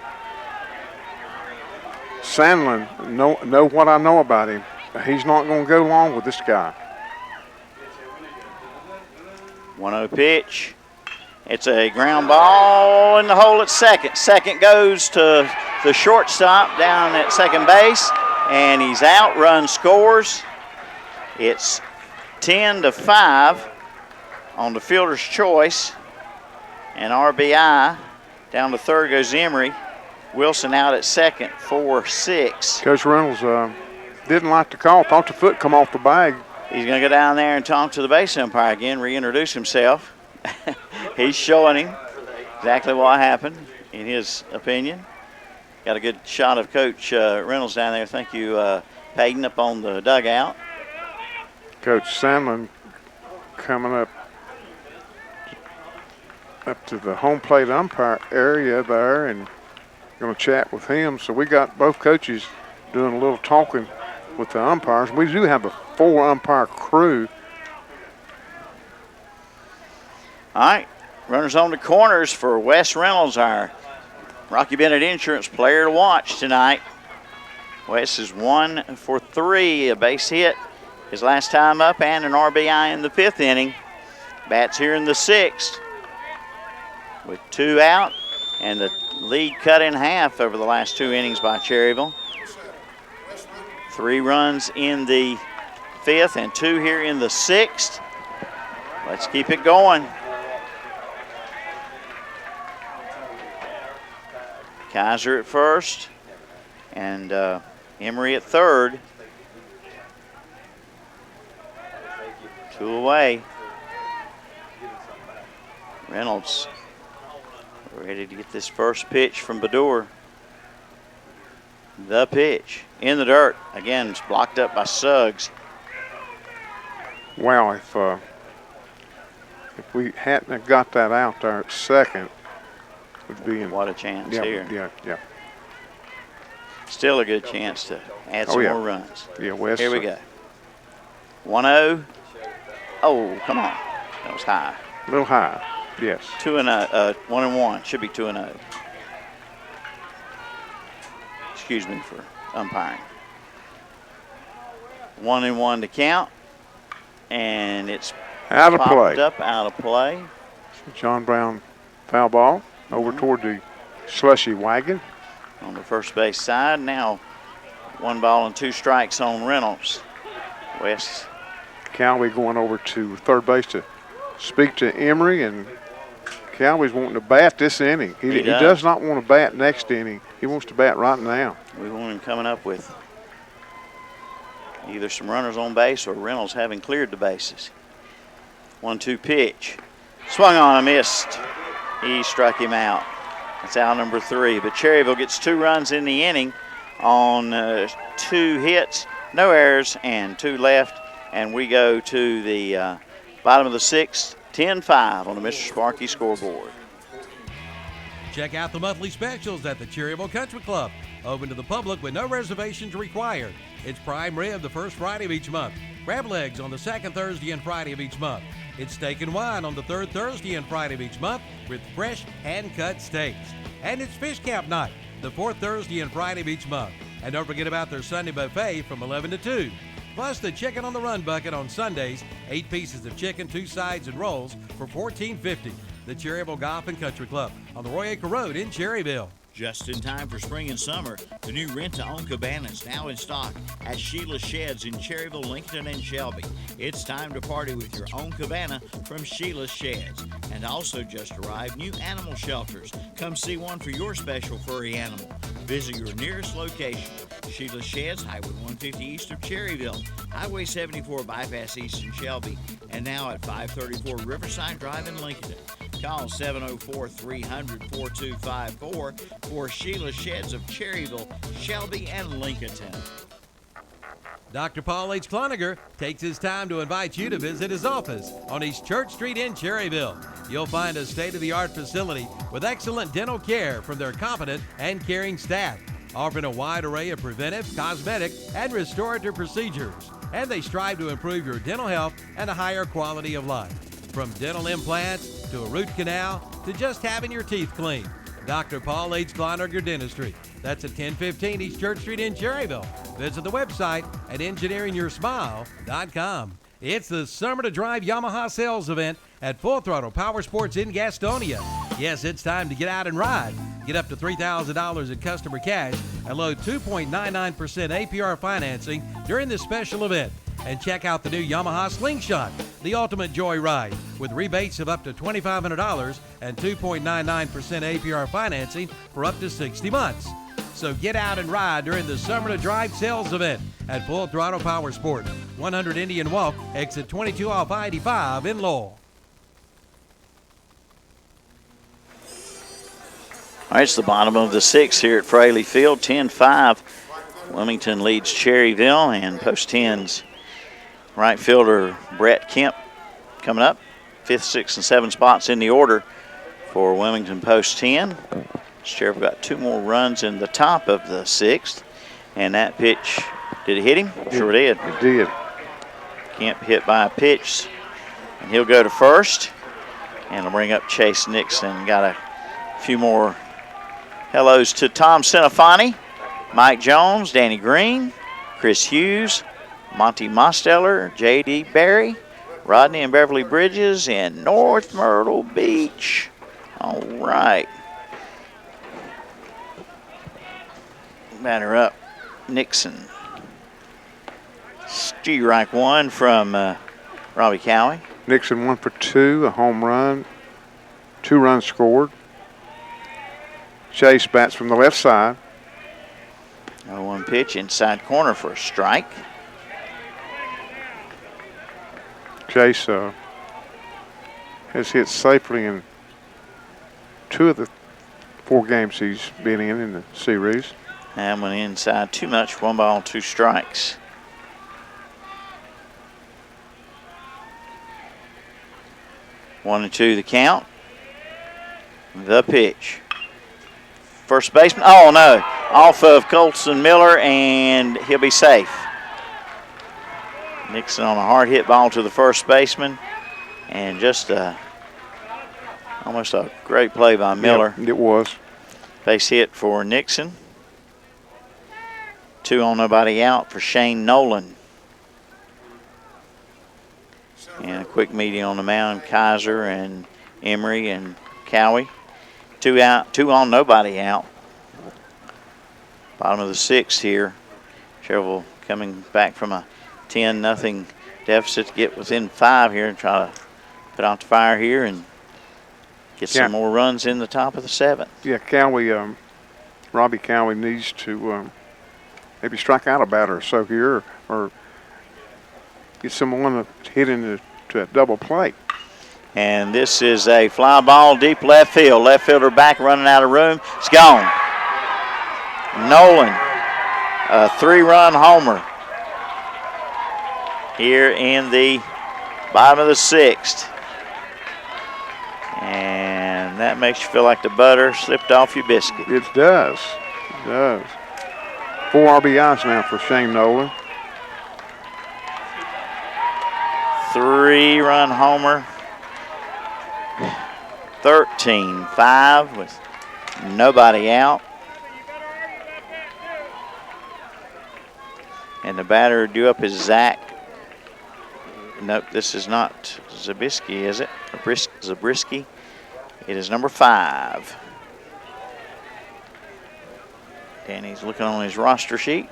Sandlin, know what I know about him. He's not going to go long with this guy. 1-0 pitch. It's a ground ball in the hole at second. Second goes to the shortstop down at second base, and he's out. Run scores. It's 10-5 on the fielder's choice. And RBI down to third goes Emory. Wilson out at second, 4-6. Coach Reynolds didn't like the call. Thought the foot come off the bag. He's going to go down there and talk to the base umpire again, reintroduce himself. He's showing him exactly what happened, in his opinion. Got a good shot of Coach Reynolds down there. Thank you, Payton, up on the dugout. Coach Sandlin coming up to the home plate umpire area there and going to chat with him. So we got both coaches doing a little talking with the umpires. We do have a 4-umpire crew. All right, runners on the corners for Wes Reynolds, our Rocky Bennett Insurance player to watch tonight. Wes is 1 for 3, a base hit his last time up and an RBI in the 5th inning. Bats here in the 6th with 2 out and the lead cut in half over the last 2 innings by Cherryville. 3 runs in the 5th and 2 here in the 6th. Let's keep it going. Kaiser at first and Emory at third. 2 away. Reynolds ready to get this first pitch from Badur. The pitch in the dirt. Again, it's blocked up by Suggs. Wow, if we hadn't have got that out there at second, would be in. What a chance here. Yeah. Still a good chance to add some more runs. Yeah, Wes. Here we go. 1-0. Oh, come on. That was high. A little high, yes. 1-1. Should be 2-0. Excuse me for umpiring. 1-1 to count. And it's out of play. Out of play. John Brown foul ball over toward the slushy wagon. On the first base side. Now 1 ball and 2 strikes on Reynolds. West. Callaway going over to third base to speak to Emery, and Cowboys wanting to bat this inning. He does. does not want to bat next inning. He wants to bat right now. We want him coming up with either some runners on base or Reynolds having cleared the bases. 1-2 pitch. Swung on and missed. He struck him out. That's out number 3. But Cherryville gets 2 runs in the inning on 2 hits, no errors, and 2 left. And we go to the bottom of the 6th, 10-5 on the Mr. Sparky scoreboard. Check out the monthly specials at the Cherryville Country Club. Open to the public with no reservations required. It's prime rib the first Friday of each month. Crab legs on the second Thursday and Friday of each month. It's steak and wine on the third Thursday and Friday of each month with fresh hand-cut steaks. And it's fish camp night the fourth Thursday and Friday of each month. And don't forget about their Sunday buffet from 11 to 2. Plus the chicken on the run bucket on Sundays, 8 pieces of chicken, 2 sides and rolls for $14.50. The Cherryville Golf and Country Club on the Roy Acre Road in Cherryville. Just in time for spring and summer, the new rent-to-own cabanas now in stock at Sheila Sheds in Cherryville, Lincoln, and Shelby. It's time to party with your own cabana from Sheila Sheds. And also just arrived new animal shelters. Come see one for your special furry animal. Visit your nearest location. Sheila Sheds, Highway 150 east of Cherryville, Highway 74 bypass east in Shelby, and now at 534 Riverside Drive in Lincoln. Call 704-300-4254 for Sheila Sheds of Cherryville, Shelby, and Lincolnton. Dr. Paul H. Cloninger takes his time to invite you to visit his office on East Church Street in Cherryville. You'll find a state-of-the-art facility with excellent dental care from their competent and caring staff, offering a wide array of preventive, cosmetic, and restorative procedures. And they strive to improve your dental health and a higher quality of life. From dental implants to a root canal to just having your teeth cleaned. Dr. Paul H. Cloninger Dentistry. That's at 1015 East Church Street in Cherryville. Visit the website at engineeringyoursmile.com. It's the Summer to Drive Yamaha sales event at Full Throttle Power Sports in Gastonia. Yes, it's time to get out and ride. Get up to $3,000 in customer cash and load 2.99% APR financing during this special event. And check out the new Yamaha Slingshot, the ultimate joy ride, with rebates of up to $2,500 and 2.99% APR financing for up to 60 months. So get out and ride during the Summer to Drive sales event at Full Throttle Power Sports, 100 Indian Walk, exit 22 off I-85 in Lowell. All right, it's the bottom of the 6th here at Fraley Field, 10-5. Wilmington leads Cherryville, and post 10's right fielder Brett Kemp coming up. 5th, 6th, and 7th spots in the order for Wilmington post 10. Cherryville got 2 more runs in the top of the 6th. And that pitch, did it hit him? Sure did. It did. Kemp hit by a pitch, and he'll go to first. And we'll bring up Chase Nixon. Got a few more hellos to Tom Senafani, Mike Jones, Danny Green, Chris Hughes, Monty Mosteller, J.D. Barry, Rodney and Beverly Bridges, and North Myrtle Beach. All right. Batter up, Nixon. Strike 1 from Robbie Cowie. Nixon 1 for 2, a home run, 2 runs scored. Chase bats from the left side. 0-1 pitch inside corner for a strike. Chase has hit safely in 2 of the 4 games he's been in the series. And went inside too much. 1 ball, 2 strikes. One and 2 the count. The pitch. First baseman. Oh no! Off of Colson Miller, and he'll be safe. Nixon on a hard hit ball to the first baseman, and just almost a great play by Miller. Yep, it was. Base hit for Nixon. 2 on, nobody out for Shane Nolan. And a quick meeting on the mound, Kaiser and Emery and Cowie. 2 out, 2 on, nobody out. Bottom of the 6th here. Cherryville coming back from a 10-0 deficit to get within 5 here and try to put out the fire here and get some more runs in the top of the 7th. Yeah, Cowie, Robbie Cowie needs to maybe strike out a batter or so here, or get someone to hit into a double play. And this is a fly ball deep left field. Left fielder back running out of room. It's gone. Nolan, a 3-run homer here in the bottom of the 6th. And that makes you feel like the butter slipped off your biscuit. It does. It does. 4 RBIs now for Shane Nolan. 3-run homer. 13-5 with nobody out. And the batter due up is Zach. Nope, this is not Zabriskie, is it? Zabriskie. It is number 5. And he's looking on his roster sheet.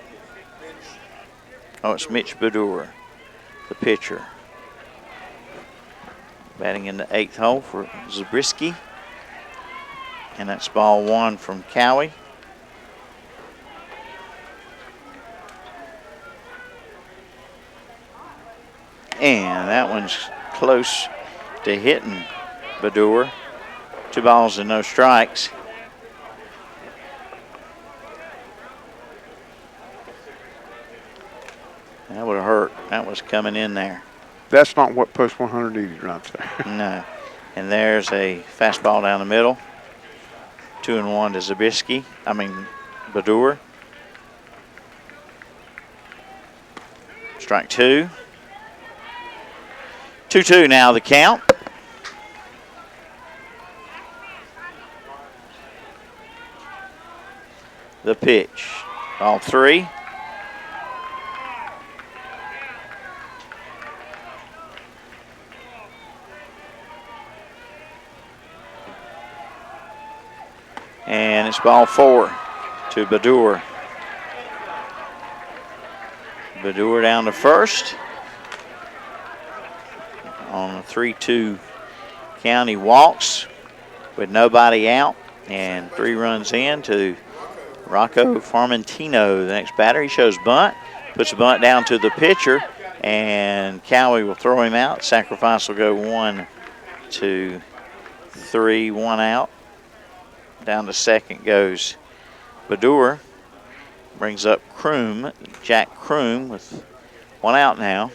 Oh, it's Mitch Badur, the pitcher. Batting in the 8th hole for Zabriskie. And that's ball 1 from Cowie. And that one's close to hitting Badur. 2 balls and no strikes. That would have hurt. That was coming in there. That's not what post 100 needed right there. No. And there's a fastball down the middle. 2-1 to Zabriskie. Badur. Strike 2. 2-2 now the count. The pitch. Ball 3. And it's ball 4 to Badur. Badur down to first. On a 3-2 count, he walks with nobody out, and 3 runs in to Rocco Formentino, the next batter. He shows bunt, puts the bunt down to the pitcher, and Cowie will throw him out. Sacrifice will go 1, 2, 3, 1 out. Down to second goes Badur. Brings up Kroom, Jack Kroom, with 1 out now.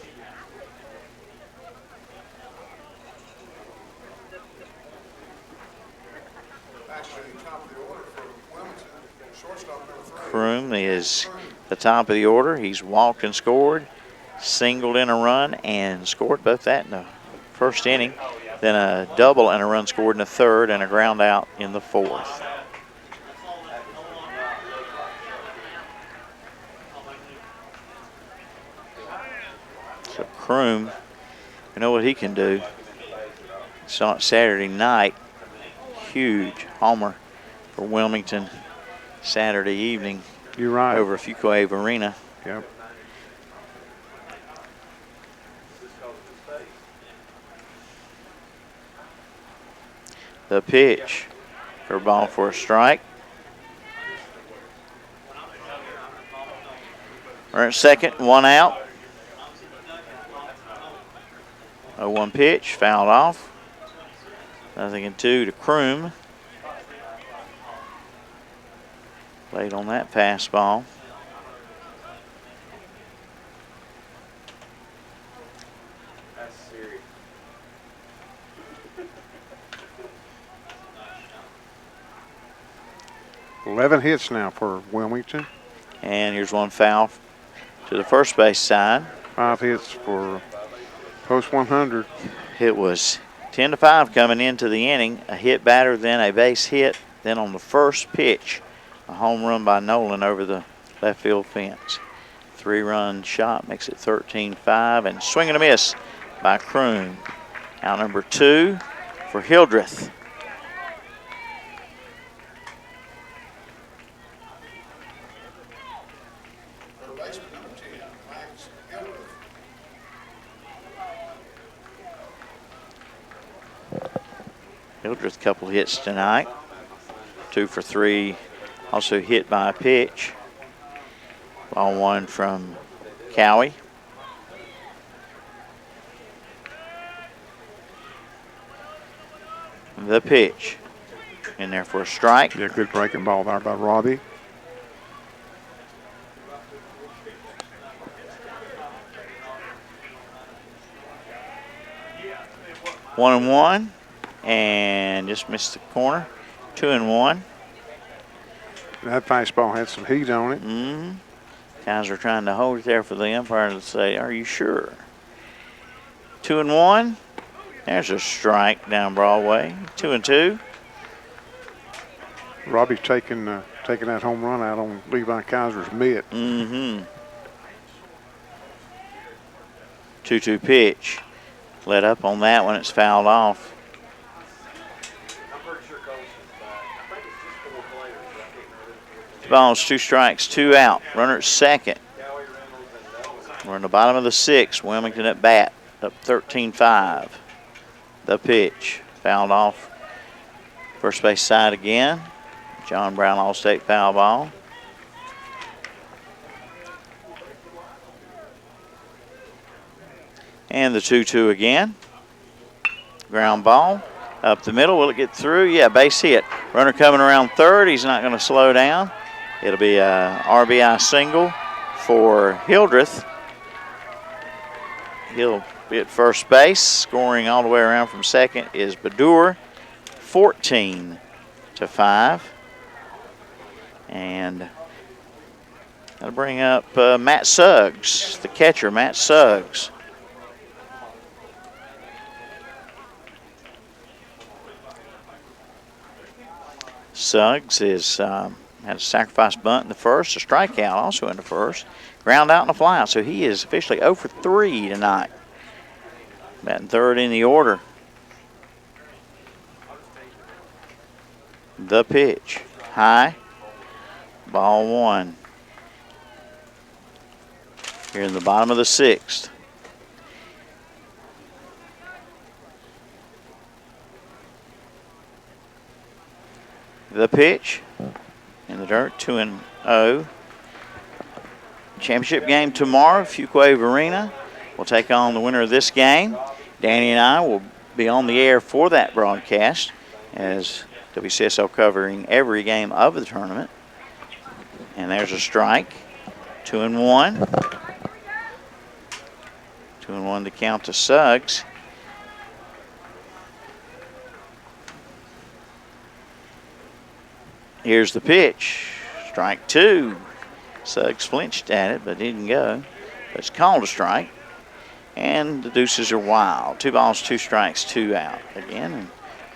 Kroom is the top of the order. He's walked and scored, singled in a run, and scored both that in the first inning. Then a double and a run scored in the 3rd, and a ground out in the 4th. So Kroom, you know what he can do. Saw it Saturday night. Huge homer for Wilmington Saturday evening. You're right. Over at Fuquay Arena. Yep. The pitch. Curveball for a strike. We're at second, 1 out. 0-1 pitch, fouled off. 0-2 to Kroom. Late on that fastball. That's serious. $11 hits now for Wilmington. And here's one foul to the first base side. 5 hits for post 100. It was 10-5 coming into the inning. A hit batter, then a base hit. Then on the first pitch, a home run by Nolan over the left field fence. 3-run shot makes it 13-5, and swing and a miss by Kroom. Out number 2 for Hildreth. Hildreth a couple hits tonight. 2 for 3. Also hit by a pitch. Ball 1 from Cowie. The pitch. In there for a strike. Yeah, good breaking ball there by Robbie. One and one, and just missed the corner. 2-1. That fastball had some heat on it. Mm-hmm. Guys are trying to hold it there for the umpire to say, "Are you sure?" 2-1. There's a strike down Broadway. 2-2. Robbie's taking that home run out on Levi Kaiser's mitt. Mm-hmm. 2-2 pitch. Let up on that one. It's fouled off. Two balls, 2 strikes, 2 out. Runner at second. We're in the bottom of the 6th. Wilmington at bat, up 13-5. The pitch, fouled off. First base side again. John Brown All-State foul ball. And the 2-2 again. Ground ball up the middle. Will it get through? Yeah, base hit. Runner coming around third. He's not going to slow down. It'll be a RBI single for Hildreth. He'll be at first base. Scoring all the way around from second is Badur. 14-5. And that'll bring up Matt Suggs, the catcher, Matt Suggs. Suggs is had a sacrifice bunt in the first, a strikeout also in the first, ground out and a flyout. So he is officially 0 for 3 tonight. Batting third in the order. The pitch, high, ball 1. Here in the bottom of the 6th. The pitch in the dirt, 2-0. Championship game tomorrow, Fuquay Arena. We'll take on the winner of this game. Danny and I will be on the air for that broadcast as WCSL covering every game of the tournament. And there's a strike, 2-1. 2-1 to count to Suggs. Here's the pitch, strike 2. Suggs flinched at it, but didn't go. But it's called a strike. And the deuces are wild. 2 balls, 2 strikes, 2 out. Again, and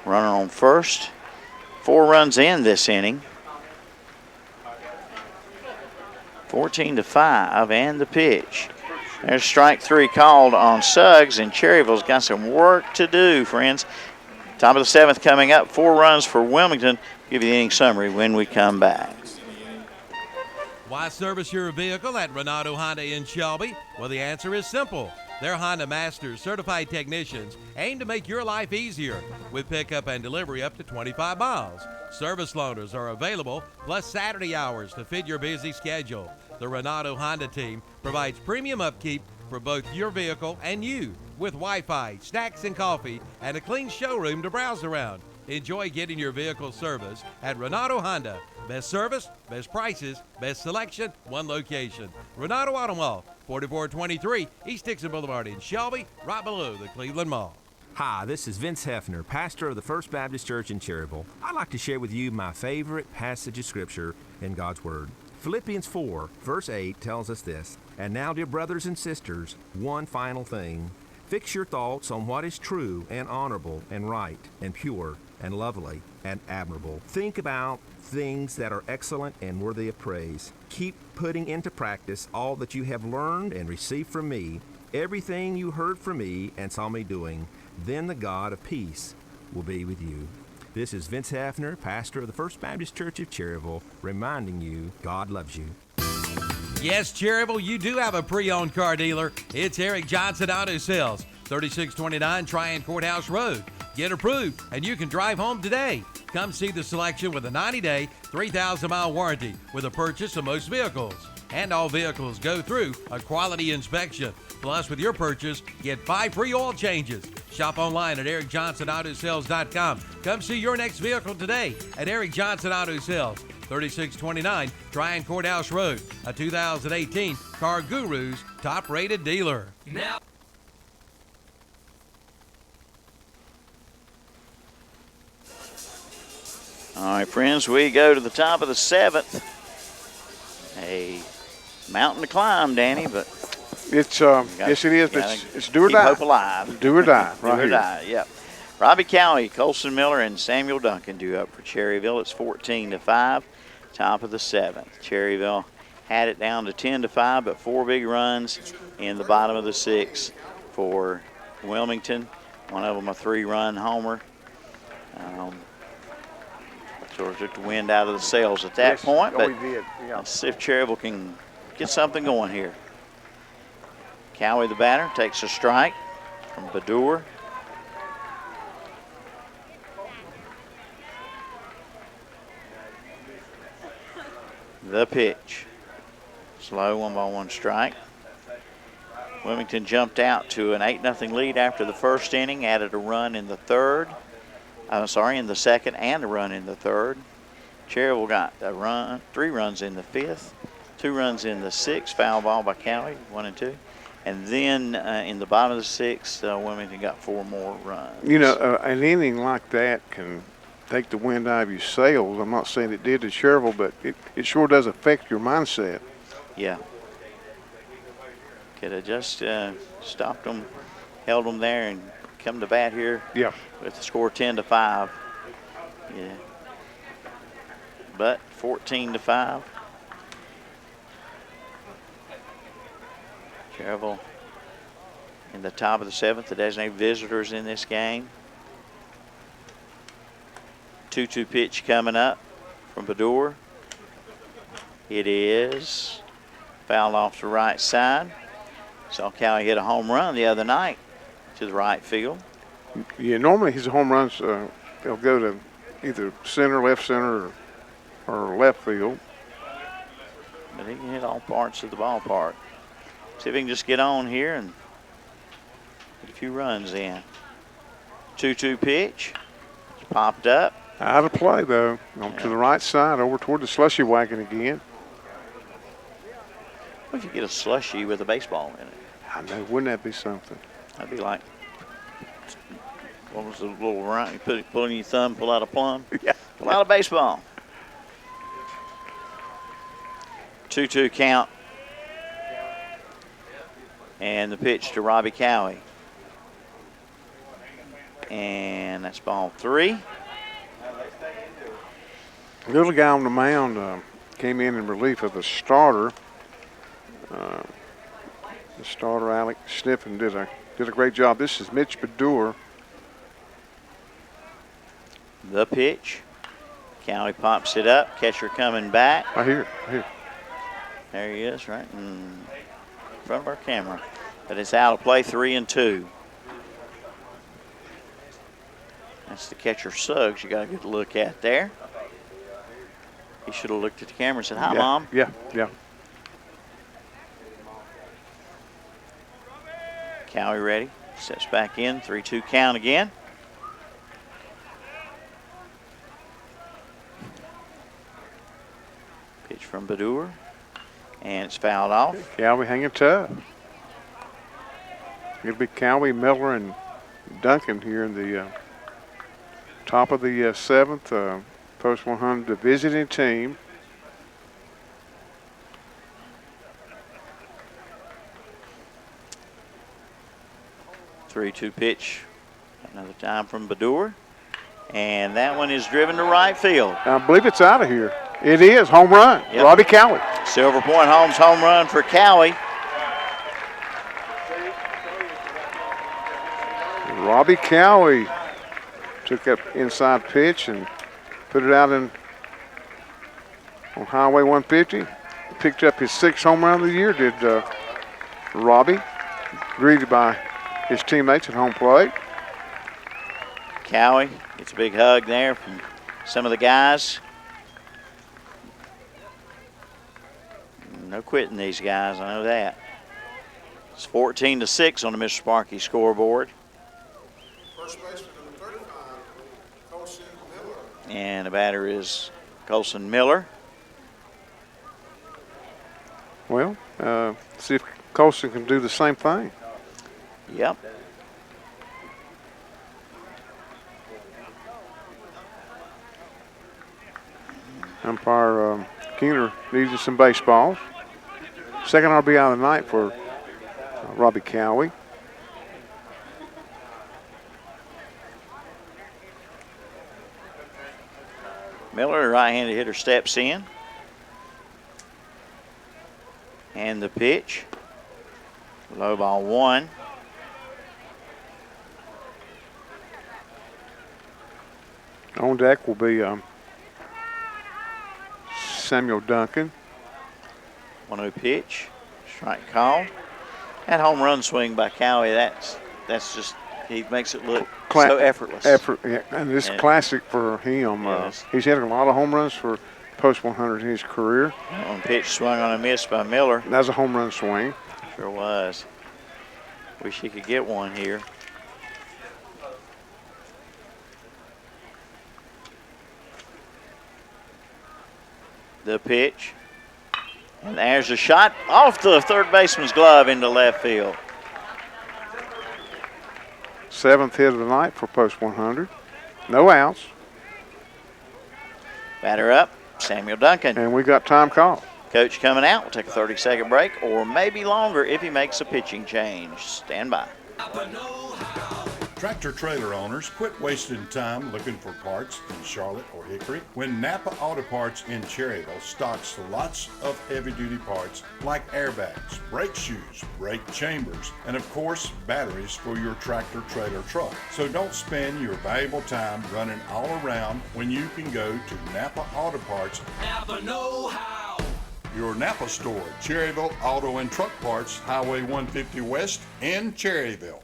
runner on first. 4 runs in this inning. 14-5, and the pitch. There's strike 3 called on Suggs, and Cherryville's got some work to do, friends. Top of the 7th coming up. 4 runs for Wilmington. Give you the inning summary when we come back. Why service your vehicle at Renato Honda in Shelby? Well, the answer is simple. Their Honda Masters certified technicians aim to make your life easier with pickup and delivery up to 25 miles. Service loaners are available, plus Saturday hours to fit your busy schedule. The Renato Honda team provides premium upkeep for both your vehicle and you with Wi-Fi, snacks and coffee, and a clean showroom to browse around. Enjoy getting your vehicle serviced at Renato Honda. Best service, best prices, best selection, one location. Renato Auto Mall, 4423 East Dixon Boulevard in Shelby, right below the Cleveland Mall. Hi, this is Vince Hefner, pastor of the First Baptist Church in Cherryville. I'd like to share with you my favorite passage of Scripture in God's Word. Philippians 4, verse 8 tells us this, "And now, dear brothers and sisters, one final thing. Fix your thoughts on what is true and honorable and right and pure and lovely and admirable. Think about things that are excellent and worthy of praise. Keep putting into practice all that you have learned and received from me, everything you heard from me and saw me doing. Then the God of peace will be with you." This is Vince Hefner, pastor of the First Baptist Church of Cherryville, reminding you God loves you. Yes, Cherryville, you do have a pre-owned car dealer. It's Eric Johnson Auto Sales, 3629 Tryon Courthouse Road. Get approved, and you can drive home today. Come see the selection with a 90-day, 3,000-mile warranty with the purchase of most vehicles. And all vehicles go through a quality inspection. Plus, with your purchase, get 5 free oil changes. Shop online at EricJohnsonAutoSales.com. Come see your next vehicle today at Eric Johnson Auto Sales, 3629 Tryon Courthouse Road, a 2018 Car Guru's top-rated dealer. Now. All right, friends, we go to the top of the 7th. A mountain to climb, Danny, but it's yes, it is. But it's do or keep die. hope alive. Do or die, right do or here. die. Yep. Robbie Cowie, Colson Miller, and Samuel Duncan due up for Cherryville. It's 14-5. Top of the 7th. Cherryville had it down to 10-5, but 4 big runs in the bottom of the 6th for Wilmington. One of them a 3-run homer. Sort of took the wind out of the sails at that point, but he did. Yeah. let's see if Cherryville can get something going here. Cowie, the batter, takes a strike from Badur. The pitch. Slow, 1-1 strike. Wilmington jumped out to an 8-0 lead after the first inning, added a run in the third. In the second and a run in the third. Cherryville got a run, 3 runs in the 5th, 2 runs in the 6th, foul ball by Cowie, 1 and 2. And then in the bottom of the 6th, Wilmington got 4 more runs. You know, an inning like that can take the wind out of your sails. I'm not saying it did to Cherryville, but it sure does affect your mindset. Yeah. Could have just stopped them, held them there, and come to bat here. Yeah. With the score 10-5. Yeah. But 14-5. Cherryville in the top of the 7th, the designated visitors in this game. 2-2 pitch coming up from Badur. It is fouled off the right side. Saw Cowie hit a home run the other night to the right field. Yeah, normally his home runs, they'll go to either center, left center, or left field. But he can hit all parts of the ballpark. See if he can just get on here and get a few runs in. 2-2 pitch. Popped up. Out of play, though. To the right side, over toward the slushy wagon again. What if you get a slushy with a baseball in it? I know, wouldn't that be something? That'd be like, what was the little round? You pull in your thumb, pull out a plum? Yeah. Pull out a baseball. 2-2 count. And the pitch to Robbie Cowie. And that's ball 3. The little guy on the mound came in relief of the starter. The starter, Alex Sniffen, did a great job. This is Mitch Badur. The pitch. Cowie pops it up. Catcher coming back. Right here. There he is, right in front of our camera. But it's out of play, 3-2. That's the catcher Suggs you got a good look at there. He should have looked at the camera and said, hi, Mom. Yeah. Cowie ready. Steps back in. 3-2 count again. Pitch from Badur. And it's fouled off. Cowie hanging tough. It'll be Cowie, Miller, and Duncan here in the top of the 7th. Post 100, the visiting team. Three-two pitch. Another time from Badur. And that one is driven to right field. I believe it's out of here. It is. Home run. Yep. Robbie Cowie. Silver Point Homes home run for Cowie. Robbie Cowie took that inside pitch and put it out on Highway 150. Picked up his 6th home run of the year, did Robbie. Greeted by his teammates at home plate. Cowie gets a big hug there from some of the guys. No quitting these guys, I know that. It's 14-6 on the Mr. Sparky scoreboard. First baseman number 35, Colson Miller. And the batter is Colson Miller. Well, see if Colson can do the same thing. Yep. Umpire Keener needed some baseballs. Second RBI of the night for Robbie Cowie. Miller, right-handed hitter, steps in. And the pitch. Low ball 1. On deck will be Samuel Duncan. 1-0 pitch. Strike called. That home run swing by Cowie, that's just, he makes it look so effortless. Yeah, and this is classic for him. Yes. He's had a lot of home runs for post 100 in his career. On pitch swung on a miss by Miller. That was a home run swing. Sure was. Wish he could get one here. The pitch. And there's a shot off the third baseman's glove into left field. 7th hit of the night for post 100. No outs. Batter up, Samuel Duncan. And we got time call. Coach coming out. We'll take a 30-second break or maybe longer if he makes a pitching change. Stand by. Tractor trailer owners, quit wasting time looking for parts in Charlotte or Hickory when Napa Auto Parts in Cherryville stocks lots of heavy-duty parts like airbags, brake shoes, brake chambers, and of course batteries for your tractor trailer truck. So don't spend your valuable time running all around when you can go to Napa Auto Parts. Napa know-how. Your Napa store, Cherryville Auto and Truck Parts, Highway 150 West in Cherryville.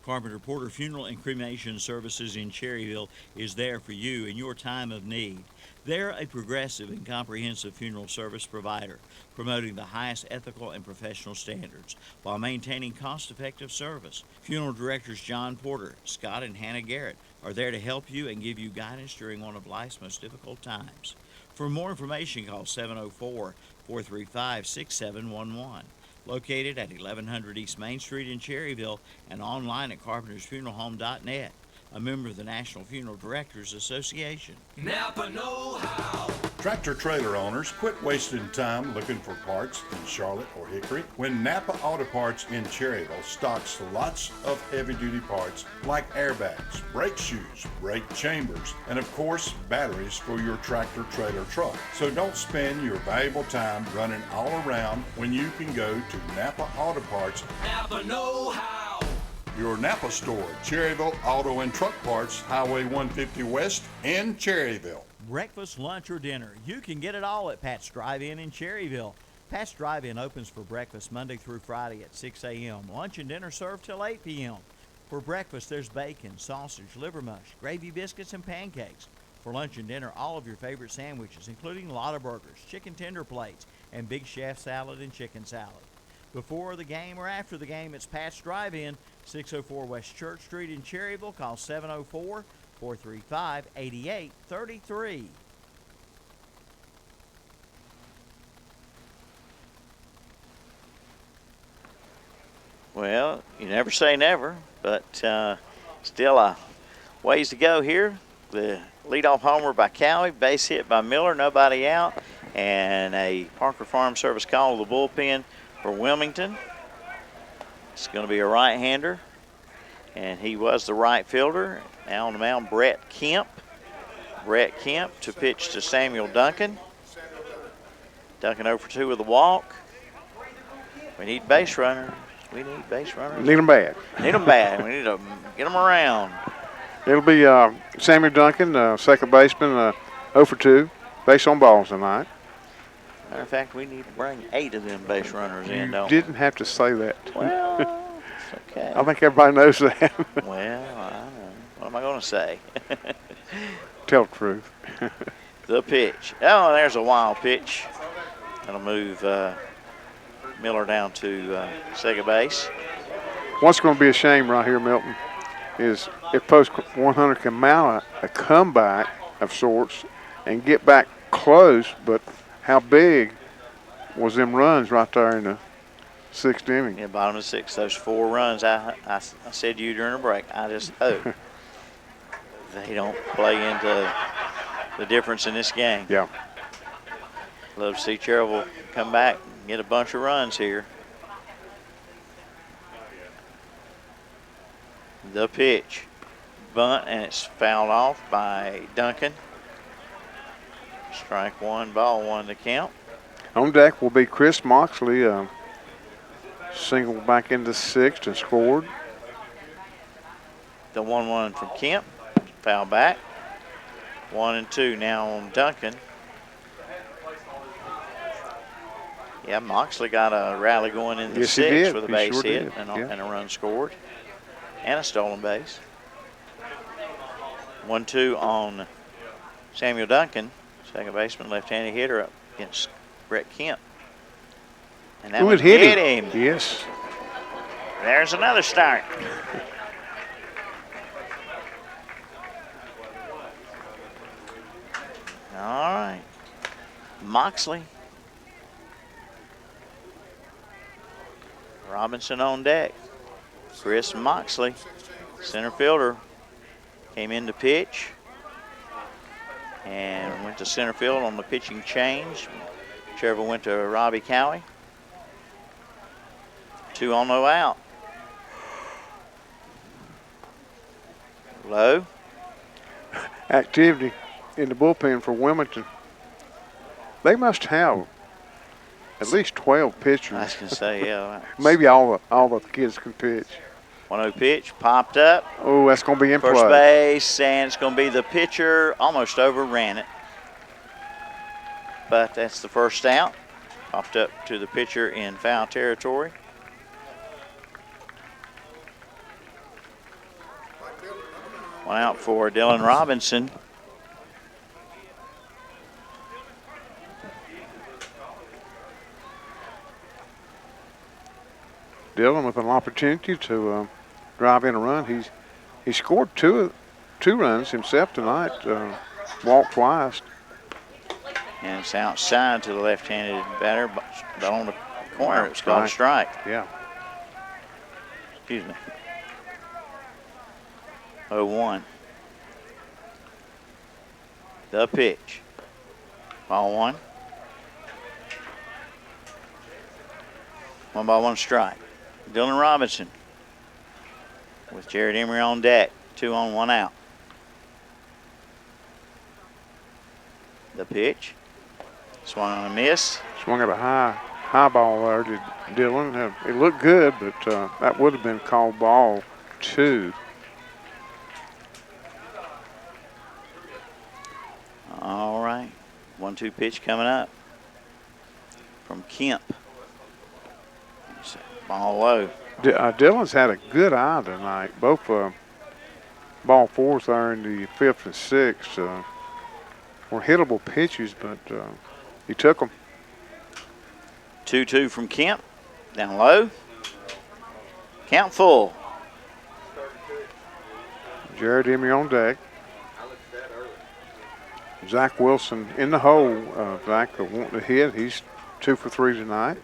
Carpenter Porter Funeral and Cremation Services in Cherryville is there for you in your time of need. They're a progressive and comprehensive funeral service provider, promoting the highest ethical and professional standards while maintaining cost-effective service. Funeral directors John Porter, Scott, and Hannah Garrett are there to help you and give you guidance during one of life's most difficult times. For more information, call 704-435-6711. Located at 1100 East Main Street in Cherryville and online at carpentersfuneralhome.net, a member of the National Funeral Directors Association. Napa know-how. Tractor trailer owners, quit wasting time looking for parts in Charlotte or Hickory when Napa Auto Parts in Cherryville stocks lots of heavy-duty parts like airbags, brake shoes, brake chambers, and of course batteries for your tractor trailer truck. So don't spend your valuable time running all around when you can go to Napa Auto Parts. Napa know-how. Your Napa store, Cherryville Auto and Truck Parts, Highway 150 West in Cherryville. Breakfast, lunch, or dinner, you can get it all at Pat's Drive-In in Cherryville. Pat's Drive-In opens for breakfast Monday through Friday at 6 a.m. Lunch and dinner served till 8 p.m. For breakfast, there's bacon, sausage, liver mush, gravy biscuits, and pancakes. For lunch and dinner, all of your favorite sandwiches, including Lotta Burgers, chicken tender plates, and Big Chef salad and chicken salad. Before the game or after the game, it's Pat's Drive-In, 604 West Church Street in Cherryville. Call 704-435-8833. Well, you never say never, but still a ways to go here. The leadoff homer by Cowie, base hit by Miller, nobody out, and a Parker Farm Service call to the bullpen for Wilmington. It's going to be a right-hander, and he was the right fielder. Now on the mound, Brett Kemp. Brett Kemp to pitch to Samuel Duncan. Duncan 0 for 2 with a walk. We need base runners. We need base runners. Need them bad. Need them bad. We need to get them around. It'll be Samuel Duncan, second baseman, 0 for 2. Base on balls tonight. Matter of fact, we need to bring 8 of them base runners in, don't we? You didn't have to say that. Well, it's okay. I think everybody knows that. Well, going to say. Tell the truth. The pitch. Oh, there's a wild pitch. That'll move Miller down to second base. What's going to be a shame right here, Milton, is if Post 100 can mount a comeback of sorts and get back close, but how big was them runs right there in the 6th inning? Yeah, bottom of the 6th. Those 4 runs, I said to you during the break, I just hope they don't play into the difference in this game. Yeah. Love to see Cherryville come back and get a bunch of runs here. The pitch. Bunt, and it's fouled off by Duncan. Strike 1, ball 1 to count. On deck will be Chris Moxley. Singled back into 6th and scored. The 1-1 from Kemp. Foul back. 1 and 2 now on Duncan. Yeah, Moxley got a rally going in the 6th with a base hit and a run scored. And a stolen base. 1-2 on Samuel Duncan, second baseman, left-handed hitter up against Brett Kemp. And that one hit him. Yes. There's another start. All right. Moxley. Robinson on deck. Chris Moxley, center fielder, came in to pitch and went to center field on the pitching change. Cherryville went to Robbie Cowie. 2 on, no out. Low. Activity in the bullpen for Wilmington. They must have at least 12 pitchers. I was going to say, yeah. Maybe all the kids can pitch. 1-0 pitch, popped up. Oh, that's going to be in First play. base, and it's going to be the pitcher. Almost overran it. But that's the first out. Popped up to the pitcher in foul territory. One out for Dylan Robinson. Dylan with an opportunity to drive in a run. He scored two runs himself tonight. Walked twice. And it's outside to the left-handed batter, but on the corner it was called a strike. Yeah. Excuse me. 0-1. The pitch. Ball 1. 1-1 strike. Dylan Robinson with Jared Emery on deck. 2 on, 1 out. The pitch. Swung on a miss. Swung at a high ball there to Dylan. It looked good, but that would have been called ball 2. All right. 1-2 pitch coming up from Kemp. Ball low. Dylan's had a good eye tonight. Both ball 4s there in the 5th and 6th were hittable pitches, but he took them. 2-2 from Kemp. Down low. Count full. Jared Emery on deck. Zach Wilson in the hole. Zach wanting to hit. He's 2 for 3 tonight.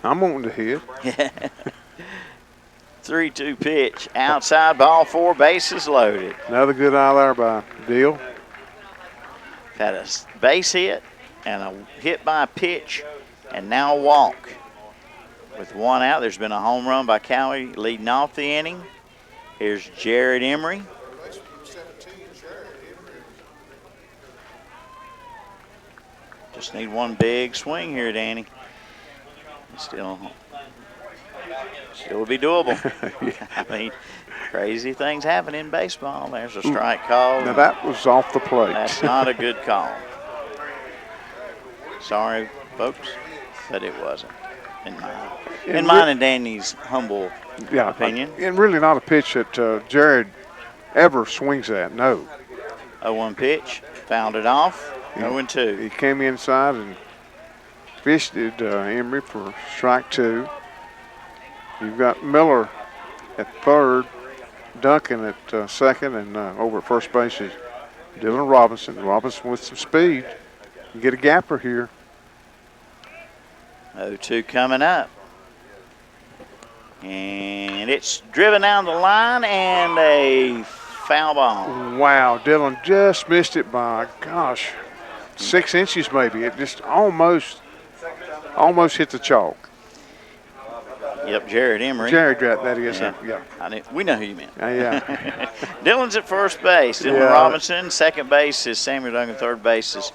I'm wanting to hit. 3-2 pitch. Outside, ball 4, bases loaded. Another good eye there by Deal. Had a base hit and a hit by a pitch and now a walk. With 1 out, there's been a home run by Cowie leading off the inning. Here's Jared Emery. Just need 1 big swing here, Danny. Still would be doable. I mean, crazy things happen in baseball. There's a strike call. Now that was off the plate. That's not a good call. Sorry, folks, but it wasn't. In mine and Danny's humble Yeah, opinion. And really not a pitch that Jared ever swings at. No. 0-1 pitch, fouled it off. 0-2. He came inside and fished it, Emery, for strike 2. You've got Miller at third, Duncan at second, and over at first base is Dylan Robinson. Robinson with some speed. You get a gapper here. 0-2 coming up. And it's driven down the line and a foul ball. Wow, Dylan just missed it by, gosh, 6 inches maybe. It just almost hit the chalk. Yep, Jared Emery. Jared, that is, yeah. We know who you meant. Yeah. Dylan's at first base. Dylan Robinson. Second base is Samuel Duncan. Third base is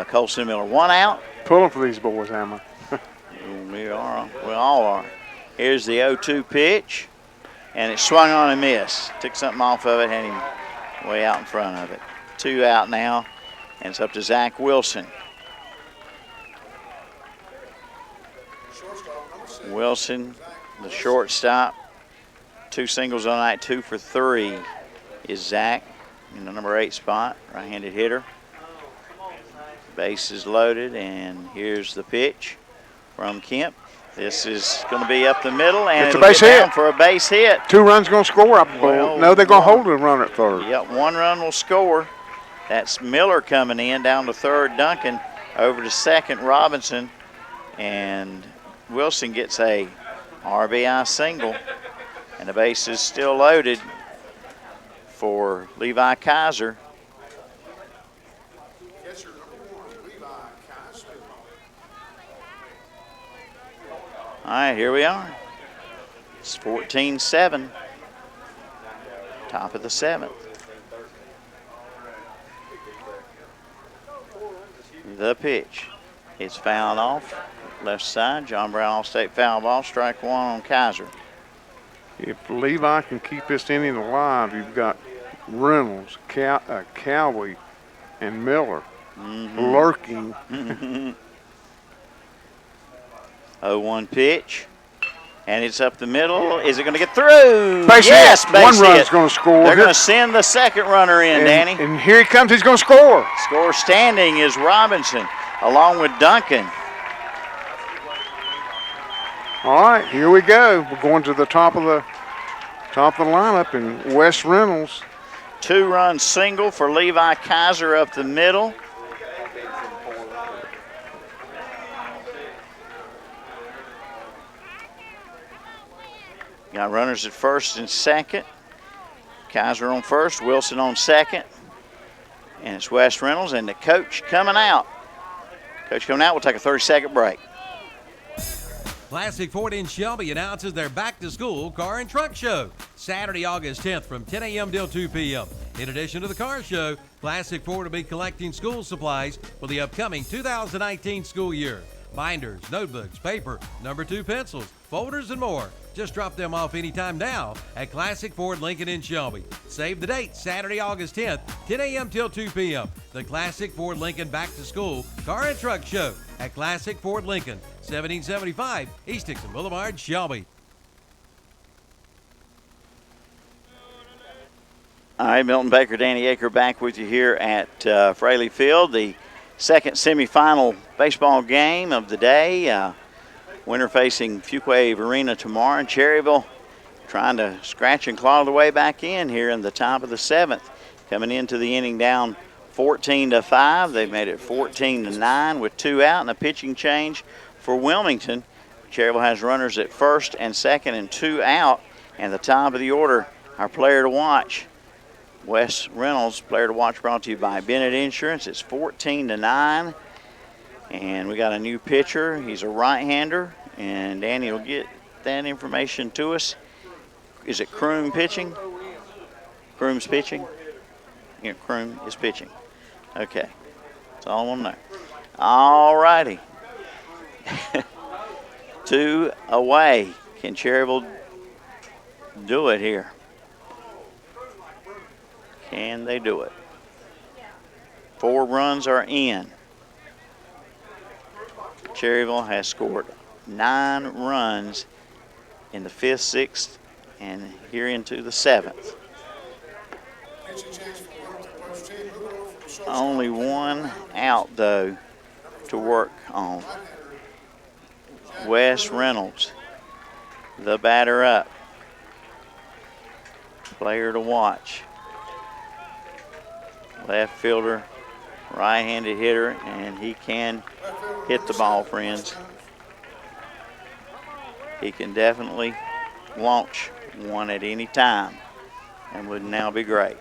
Colson Miller. 1 out. Pulling for these boys, Hammer. We all are. Here's the 0-2 pitch, and it swung on and missed. Took something off of it, had him way out in front of it. 2 out now, and it's up to Zach Wilson. Wilson, the shortstop. 2 singles on night, 2 for 3 is Zach in the number 8 spot, right-handed hitter. Base is loaded, and here's the pitch from Kemp. This is going to be up the middle, and it's a base hit for a base hit. 2 runs going to score. No, they're going to hold a run at third. Yep, 1 run will score. That's Miller coming in, down to third, Duncan, over to second, Robinson, and Wilson gets a RBI single, and the base is still loaded for Levi Kaiser. All right, here we are. It's 14-7, top of the 7th. The pitch. It's fouled off. Left side, John Brown All-State foul ball, strike 1 on Kaiser. If Levi can keep this inning alive, you've got Reynolds, Cowie, and Miller lurking. 0-1 pitch, and it's up the middle. Is it going to get through? Base yes, hit. Base 1 run hit. is going to score. They're going to send the second runner in, Danny. And here he comes. He's going to score. Score standing is Robinson, along with Duncan. All right, here we go. We're going to the top of the lineup, and Wes Reynolds. 2-run single for Levi Kaiser up the middle. Got runners at first and second. Kaiser on first, Wilson on second. And it's Wes Reynolds and the coach coming out. Coach coming out, we'll take a 30-second break. Classic Ford in Shelby announces their back-to-school car and truck show, Saturday, August 10th from 10 a.m. till 2 p.m. In addition to the car show, Classic Ford will be collecting school supplies for the upcoming 2019 school year. Binders, notebooks, paper, number 2 pencils, folders, and more. Just drop them off anytime now at Classic Ford Lincoln in Shelby. Save the date, Saturday, August 10th, 10 a.m. till 2 p.m. The Classic Ford Lincoln Back to School Car and Truck Show at Classic Ford Lincoln, 1775 East Dixon Boulevard, Shelby. All right, Milton Baker, Danny Aker back with you here at Fraley Field. The second semifinal baseball game of the day. Winner facing Fuquay Arena tomorrow in Cherryville, trying to scratch and claw their way back in here in the top of the 7th. Coming into the inning down 14-5. They've made it 14-9 with 2 out and a pitching change for Wilmington. Cherryville has runners at first and second and 2 out. And the top of the order, our player to watch, Wes Reynolds. Player to watch brought to you by Bennett Insurance. It's 14-9. And we got a new pitcher. He's a right-hander, and Danny will get that information to us. Is it Kroom pitching? Kroom's pitching? Yeah, Kroom is pitching. Okay. That's all I want to know. All righty. 2 away. Can Cherryville do it here? Can they do it? 4 runs are in. Cherryville has scored 9 runs in the 5th, 6th, and here into the 7th. Only one out, though, to work on. Wes Reynolds, the batter up. Player to watch. Left fielder, right-handed hitter, and he can hit the ball, friends. He can definitely launch one at any time and would now be great.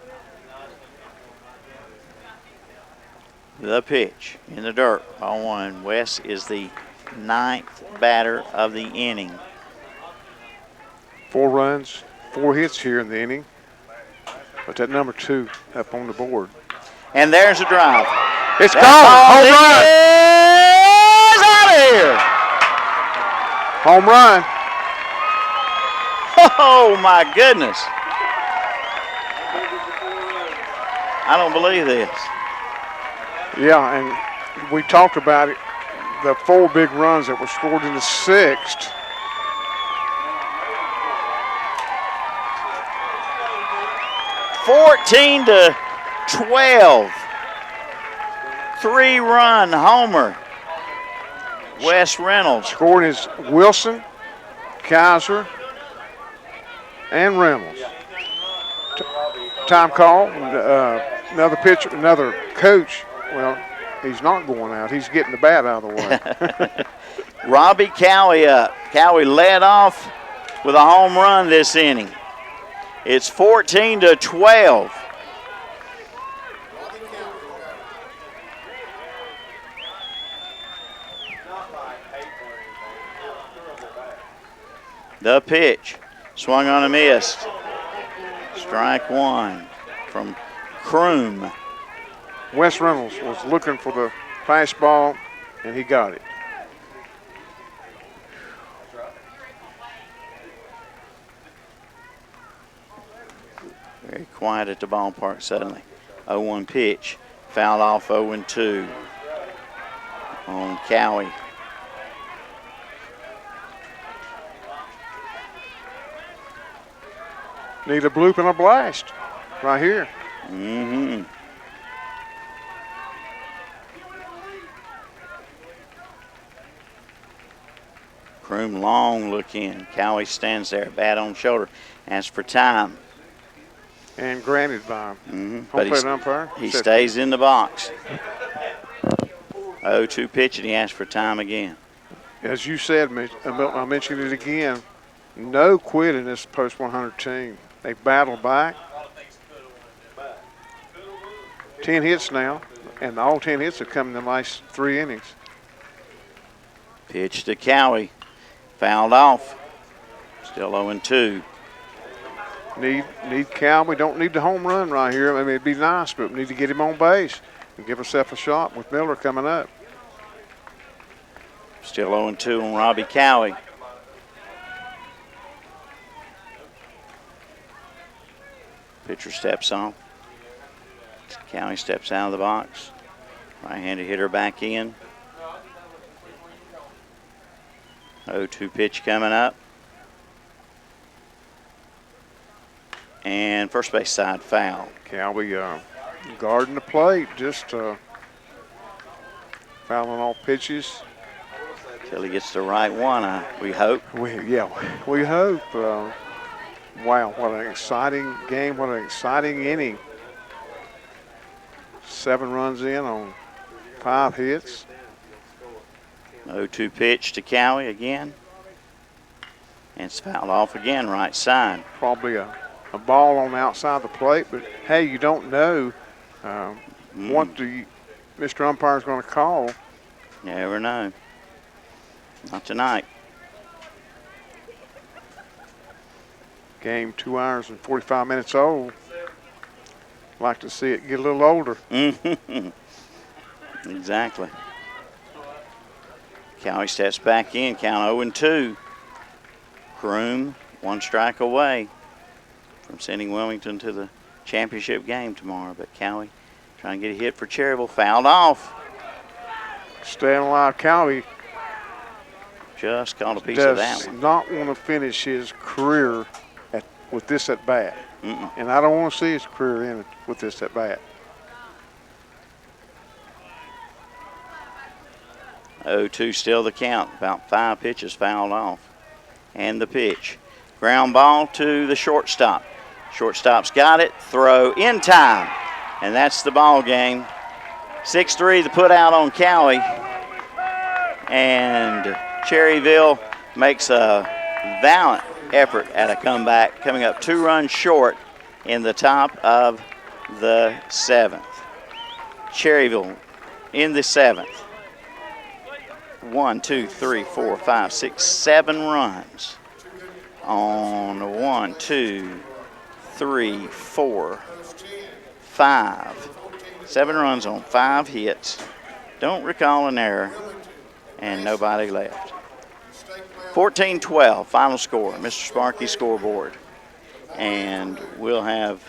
The pitch in the dirt, ball one. Wes is the 9th batter of the inning. 4 runs, 4 hits here in the inning. But that number 2 up on the board. And there's a drive. It's gone. Home run. It's out of here. Home run. Oh, my goodness. I don't believe this. Yeah, and we talked about it, the 4 big runs that were scored in the 6th. (14-12). 3-run homer. Wes Reynolds. Scoring is Wilson, Kaiser, and Reynolds. Time call. Another pitcher, another coach. Well, he's not going out. He's getting the bat out of the way. Robbie Cowie up. Cowie led off with a home run this inning. It's 14-12. The pitch, swung on a miss. Strike one from Kroom. Wes Reynolds was looking for the fastball, and he got it. Very quiet at the ballpark suddenly. 0-1 pitch, fouled off 0-2 on Cowie. Need a bloop and a blast right here. Mm-hmm. Kroom long look in. Cowie stands there, bat on shoulder, asks for time. And granted by home But plate umpire. he stays in the box. 0-2 pitch, and he asks for time again. As you said, I mentioned it again, no quit in this post 100 team. They battle back. 10 hits now, and all 10 hits have come in the last 3 innings. Pitch to Cowie, fouled off. Still 0-2. Need Cal. We don't need the home run right here. I mean, it'd be nice, but we need to get him on base and give ourselves a shot with Miller coming up. Still 0-2 on Robbie Cowie. Pitcher steps on. Cowie steps out of the box. Right-handed hitter back in. 0-2 pitch coming up. And first base side foul. Cowie guarding the plate, just fouling all pitches. Till he gets the right one, we hope. We hope. Wow, what an exciting game, what an exciting inning. 7 runs in on 5 hits. 0-2 pitch to Cowie again. And it's fouled off again, right side. Probably a ball on the outside the plate, but hey, you don't know what the Mr. Umpire's going to call. Never know. Not tonight. Game 2 hours and 45 minutes old. Like to see it get a little older. Exactly. Cowie steps back in, count 0-2. Kroom, 1 strike away from sending Wilmington to the championship game tomorrow. But Cowie trying to get a hit for Cherryville, fouled off. Staying alive, Cowie. Just caught a piece of that Does one. not want to finish his career with this at bat. And I don't want to see his career end with this at bat. 0-2 still the count. About 5 pitches fouled off. And the pitch. Ground ball to the shortstop. Shortstop's got it. Throw in time. And that's the ball game. 6-3 the put out on Cowie. And Cherryville makes a valiant effort at a comeback, coming up 2 runs short in the top of the 7th. Cherryville in the 7th. 1, 2, 3, 4, 5, 6, 7 runs on 1, 2, 3, 4, 5. 7 runs on 5 hits. Don't recall an error, and nobody left. 14-12, final score, Mr. Sparky's scoreboard. And we'll have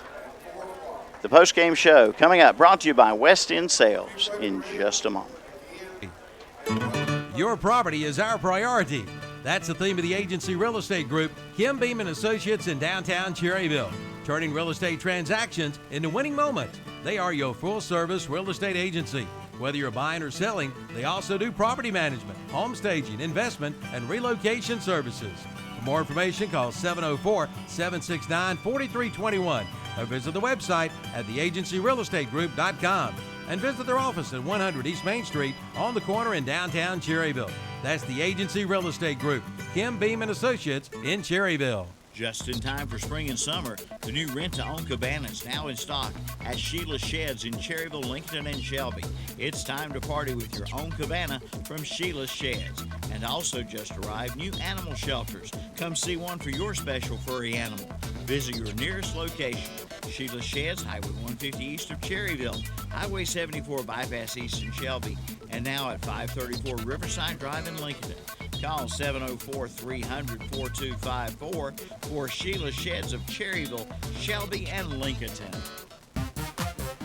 the post-game show coming up, brought to you by West End Sales in just a moment. Your property is our priority. That's the theme of the Agency Real Estate Group, Kim Beam and Associates in downtown Cherryville, turning real estate transactions into winning moments. They are your full-service real estate agency. Whether you're buying or selling, they also do property management, home staging, investment, and relocation services. For more information, call 704-769-4321 or visit the website at theagencyrealestategroup.com and visit their office at 100 East Main Street on the corner in downtown Cherryville. That's the Agency Real Estate Group, Kim Beam and Associates in Cherryville. Just in time for spring and summer, the new rent-to-own cabanas now in stock at Sheila Sheds in Cherryville, Lincoln, and Shelby. It's time to party with your own cabana from Sheila Sheds. And also just arrived, new animal shelters. Come see one for your special furry animal. Visit your nearest location. Sheila Sheds, Highway 150 east of Cherryville, Highway 74 bypass east in Shelby, and now at 534 Riverside Drive in Lincoln. Call 704-300-4254 for Sheila Sheds of Cherryville, Shelby, and Lincolnton.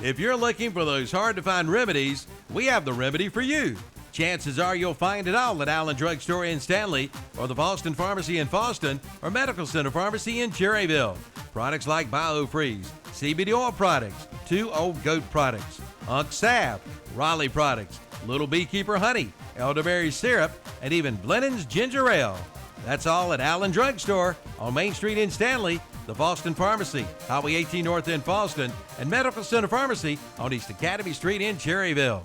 If you're looking for those hard-to-find remedies, we have the remedy for you. Chances are you'll find it all at Allen Drug Store in Stanley, or the Boston Pharmacy in Boston, or Medical Center Pharmacy in Cherryville. Products like BioFreeze, CBD oil products, 2 Old Goat products, Unk Salve, Raleigh products, Little Beekeeper honey, elderberry syrup, and even Blennan's ginger ale. That's all at Allen Drug Store on Main Street in Stanley, the Boston Pharmacy, Highway 18 North in Boston, and Medical Center Pharmacy on East Academy Street in Cherryville.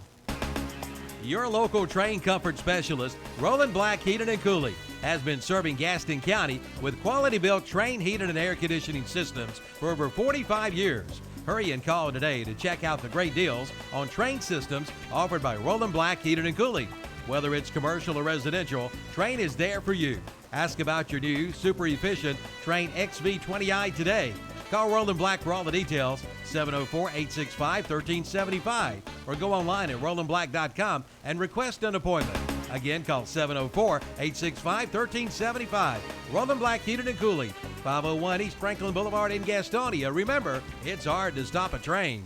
Your local train comfort specialist, Roland Black Heating and Cooling, has been serving Gaston County with quality-built train heating and air conditioning systems for over 45 years. Hurry and call today to check out the great deals on train systems offered by Roland Black Heating and Cooling. Whether it's commercial or residential, Train is there for you. Ask about your new, super efficient Train XV20i today. Call Roland Black for all the details, 704-865-1375, or go online at rolandblack.com and request an appointment. Again, call 704-865-1375. Roland Black Heating and Cooling, 501 East Franklin Boulevard in Gastonia. Remember, it's hard to stop a train.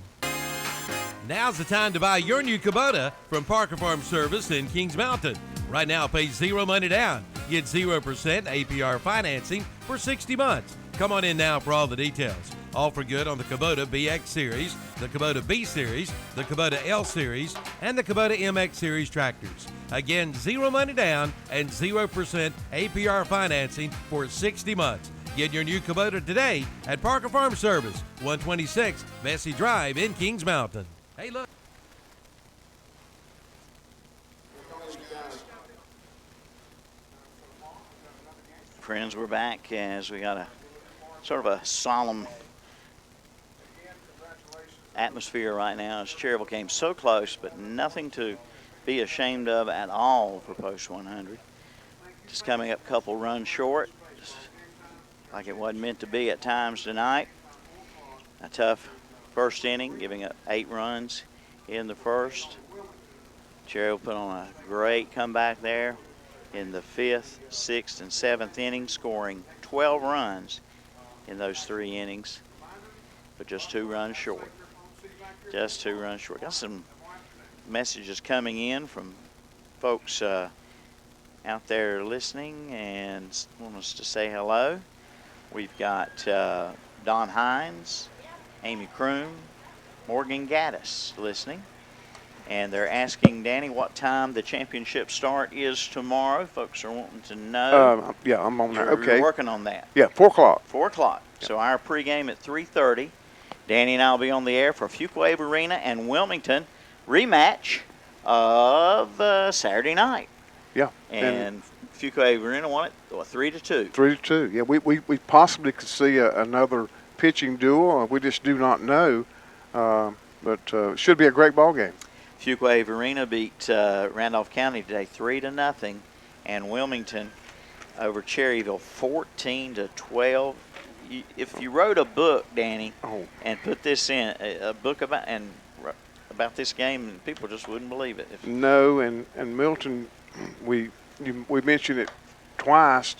Now's the time to buy your new Kubota from Parker Farm Service in Kings Mountain. Right now, pay 0 money down. Get 0% APR financing for 60 months. Come on in now for all the details. All for good on the Kubota BX Series, the Kubota B Series, the Kubota L Series, and the Kubota MX Series tractors. Again, 0 money down and 0% APR financing for 60 months. Get your new Kubota today at Parker Farm Service, 126 Vesey Drive in Kings Mountain. Hey, look. Friends, we're back as we got a sort of a solemn atmosphere right now as Cherryville came so close, but nothing to be ashamed of at all for post 100. Just coming up a couple runs short, just like it wasn't meant to be at times tonight. A tough first inning, giving up 8 runs in the first. Cherryville put on a great comeback there in the 5th, 6th, and 7th innings, scoring 12 runs in those 3 innings, but just 2 runs short. Just 2 runs short. Got some messages coming in from folks out there listening and want us to say hello. We've got Don Hines, Amy Kroom, Morgan Gaddis listening. And they're asking Danny what time the championship start is tomorrow. Folks are wanting to know. Yeah, I'm on that. You're Okay. working on that. Yeah, 4 o'clock. 4 o'clock. Yeah. So our pregame at 3:30. Danny and I will be on the air for Fuquay Arena and Wilmington rematch of Saturday night. Yeah. And Fuquay Arena won it 3-2. 3-2. Yeah, we possibly could see another pitching duel. We just do not know. But it should be a great ball game. Fuquay Arena beat Randolph County today 3-0, and Wilmington over Cherryville 14-12. If you wrote a book, Danny, and put this in a book about this game, people just wouldn't believe it. No, and Milton, we mentioned it twice,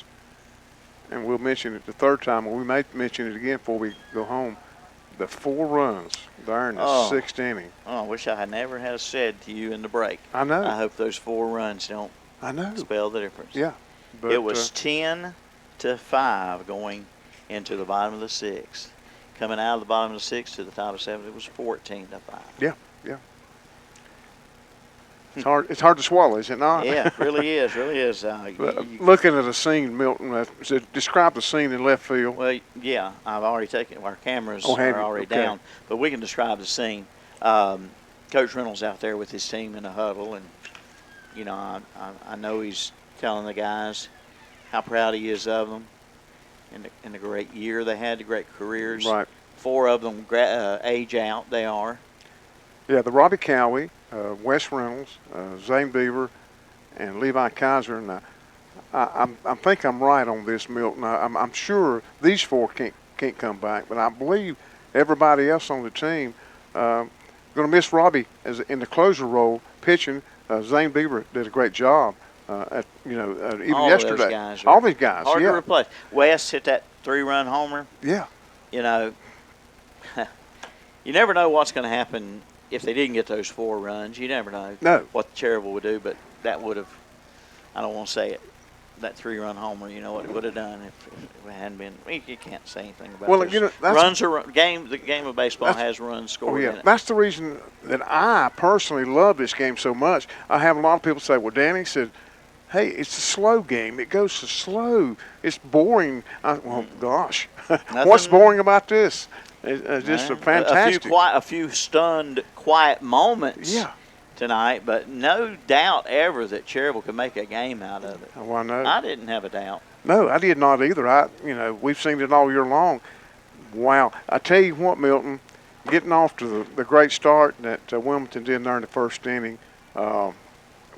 and we'll mention it the third time, or we may mention it again before we go home. The 4 runs there in the 6th inning. Oh, I wish I had never had said to you in the break. I know. I hope those 4 runs don't spell the difference. Yeah. But, it was 10-5 going into the bottom of the 6th. Coming out of the bottom of the 6th to the top of 7, it was 14-5. Yeah. It's hard to swallow, is it not? Yeah, it really is. Looking at a scene, Milton, describe the scene in left field. Well, yeah, I've already taken our cameras are already down, but we can describe the scene. Coach Reynolds out there with his team in a huddle, and I know he's telling the guys how proud he is of them in the great year they had, the great careers. Right. 4 of them age out. They are. Yeah, the Robbie Cowie, Wes Reynolds, Zane Beaver, and Levi Kaiser. And I think I'm right on this, Milton. I'm sure these 4 can't come back, but I believe everybody else on the team going to miss Robbie in the closer role pitching. Zane Beaver did a great job even all yesterday. All these guys, hard to replace. Wes hit that 3-run homer. Yeah. You never know what's going to happen. If they didn't get those 4 runs, you never know what the Cherryville would do, but that would have, I don't want to say it, that 3-run homer, what it would have done if it hadn't been. You can't say anything about it. Runs the game of baseball has runs scored in it. That's the reason that I personally love this game so much. I have a lot of people say, well, Danny said, hey, it's a slow game. It goes so slow. It's boring. Well, gosh, what's boring about this? It's just a fantastic. A few stunned, quiet moments tonight, but no doubt ever that Cherryville could make a game out of it. Oh, I know. I didn't have a doubt. No, I did not either. We've seen it all year long. Wow. I tell you what, Milton, getting off to the great start that Wilmington did there in the 1st inning,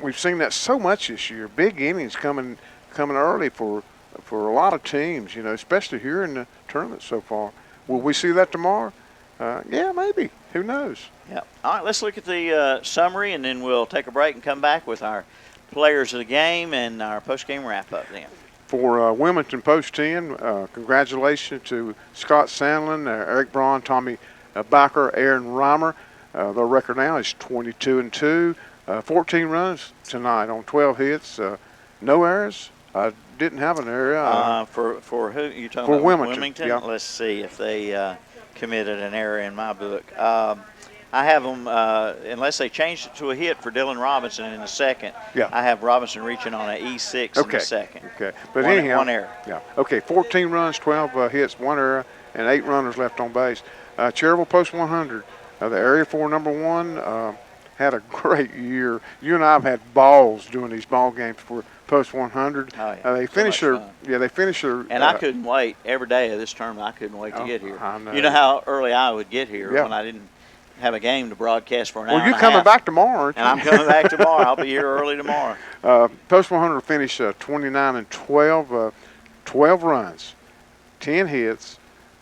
we've seen that so much this year. Big innings coming early for a lot of teams, especially here in the tournament so far. Will we see that tomorrow? Yeah, maybe. Who knows? Yeah. All right, let's look at the summary, and then we'll take a break and come back with our players of the game and our post-game wrap-up then. For Wilmington Post 10, congratulations to Scott Sandlin, Eric Braun, Tommy Bacher, Aaron Reimer. Their record now is 22-2, 14 runs tonight on 12 hits, no errors. I didn't have an error. For who you talking for about? Wilmington. Yeah. Let's see if they committed an error in my book. I have them, unless they changed it to a hit for Dylan Robinson in the 2nd. Yeah. I have Robinson reaching on an E6 in the 2nd. Okay. But one error. Yeah. Okay. 14 runs, 12 hits, 1 error, and 8 runners left on base. Cherryville Post 100, the Area 4 #1, had a great year. You and I have had balls doing these ball games for Post 100. Oh, yeah. They finished their. And I couldn't wait every day of this tournament. I couldn't wait to get here. I know. You know how early I would get here when I didn't have a game to broadcast for an hour. Well, you're coming back tomorrow, aren't you? And I'm coming back tomorrow. I'll be here early tomorrow. Post 100 finished 29-12, 12 runs, 10 hits.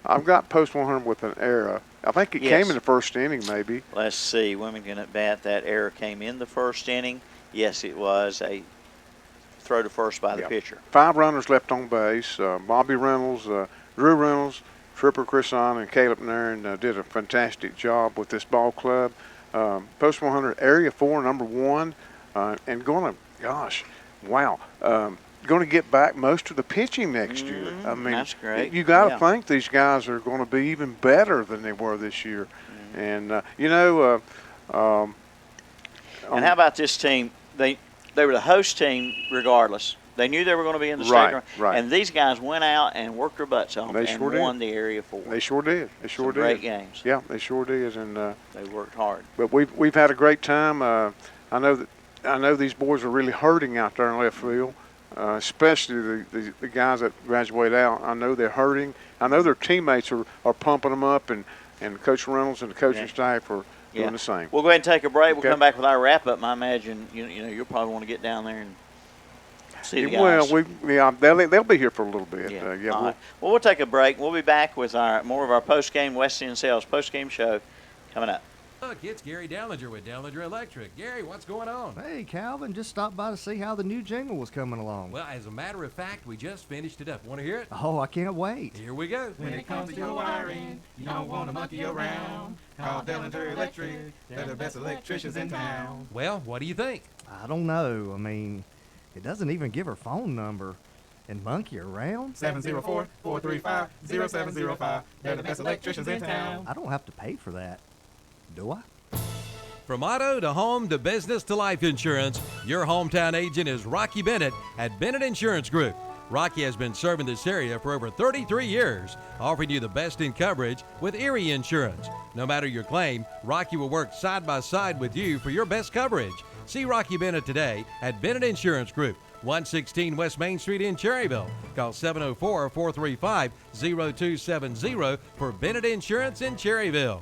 I've got Post 100 with an error. I think it came in the 1st inning, maybe. Let's see. Wilmington at bat. That error came in the 1st inning. Yes, it was a throw to first by the pitcher. 5 runners left on base. Bobby Reynolds, Drew Reynolds, Tripper Crisson, and Caleb Nairn did a fantastic job with this ball club. Post 100 Area 4 #1, and going to, Wow. Going to get back most of the pitching next year. I mean, that's great. You got to Yeah. think these guys are going to be even better than they were this year. And and how about this team? They were the host team regardless. They knew they were going to be in the state round. Right. And these guys went out and worked their butts off They and sure won did. the Area 4. They sure did. They sure Some did. great games. Yeah, they sure did. And they worked hard. But we've had a great time. I know these boys are really hurting out there in left field, especially the guys that graduate out. I know they're hurting. I know their teammates are pumping them up, and Coach Reynolds and the coaching staff are doing the same. We'll go ahead and take a break. We'll Okay. come back with our wrap up. I imagine you'll probably want to get down there and see the guys. Well, they'll be here for a little bit. Yeah. All Right. Well, we'll take a break. We'll be back with more of our post-game West End Sales post-game show coming up. Look, it's Gary Dallinger with Dallinger Electric. Gary, what's going on? Hey, Calvin, just stopped by to see how the new jingle was coming along. Well, as a matter of fact, we just finished it up. Want to hear it? Oh, I can't wait. Here we go. When it comes to your wiring, you don't want to monkey around. Call Dellinger Electric, they're the best electricians in town. Well, what do you think? I don't know. I mean, it doesn't even give her phone number. And monkey around? 704-435-0705. They're the best electricians in town. I don't have to pay for that, do I? From auto to home to business to life insurance, your hometown agent is Rocky Bennett at Bennett Insurance Group. Rocky has been serving this area for over 33 years, offering you the best in coverage with Erie Insurance. No matter your claim, Rocky will work side by side with you for your best coverage. See Rocky Bennett today at Bennett Insurance Group, 116 West Main Street in Cherryville. Call 704-435-0270 for Bennett Insurance in Cherryville.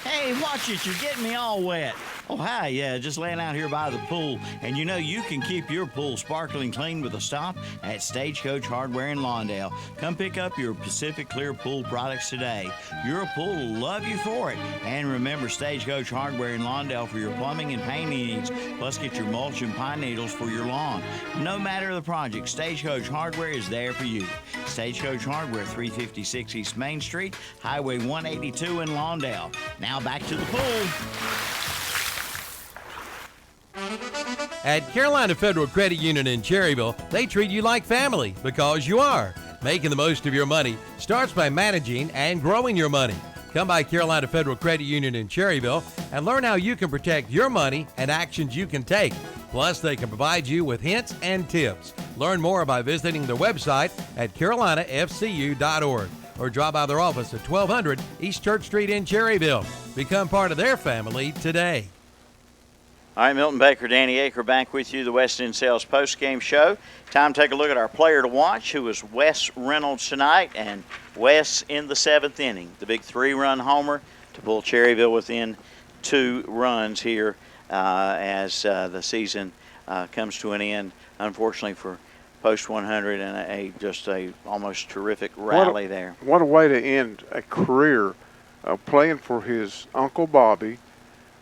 Hey, watch it, you're getting me all wet. Oh, hi, yeah, just laying out here by the pool. And you can keep your pool sparkling clean with a stop at Stagecoach Hardware in Lawndale. Come pick up your Pacific Clear Pool products today. Your pool will love you for it. And remember, Stagecoach Hardware in Lawndale for your plumbing and painting needs. Plus, get your mulch and pine needles for your lawn. No matter the project, Stagecoach Hardware is there for you. Stagecoach Hardware, 356 East Main Street, Highway 182 in Lawndale. Now back to the pool. At Carolina Federal Credit Union in Cherryville, they treat you like family because you are. Making the most of your money starts by managing and growing your money. Come by Carolina Federal Credit Union in Cherryville and learn how you can protect your money and actions you can take. Plus, they can provide you with hints and tips. Learn more by visiting their website at carolinafcu.org or drop by their office at 1200 East Church Street in Cherryville. Become part of their family today. All right, Milton Baker, Danny Aker back with you, the West End Sales post-game show. Time to take a look at our player to watch, who is Wes Reynolds tonight. And Wes in the 7th inning, the big 3-run homer to pull Cherryville within 2 runs here as the season comes to an end, unfortunately for post 100, and just a almost terrific rally there. What a way to end a career playing for his Uncle Bobby,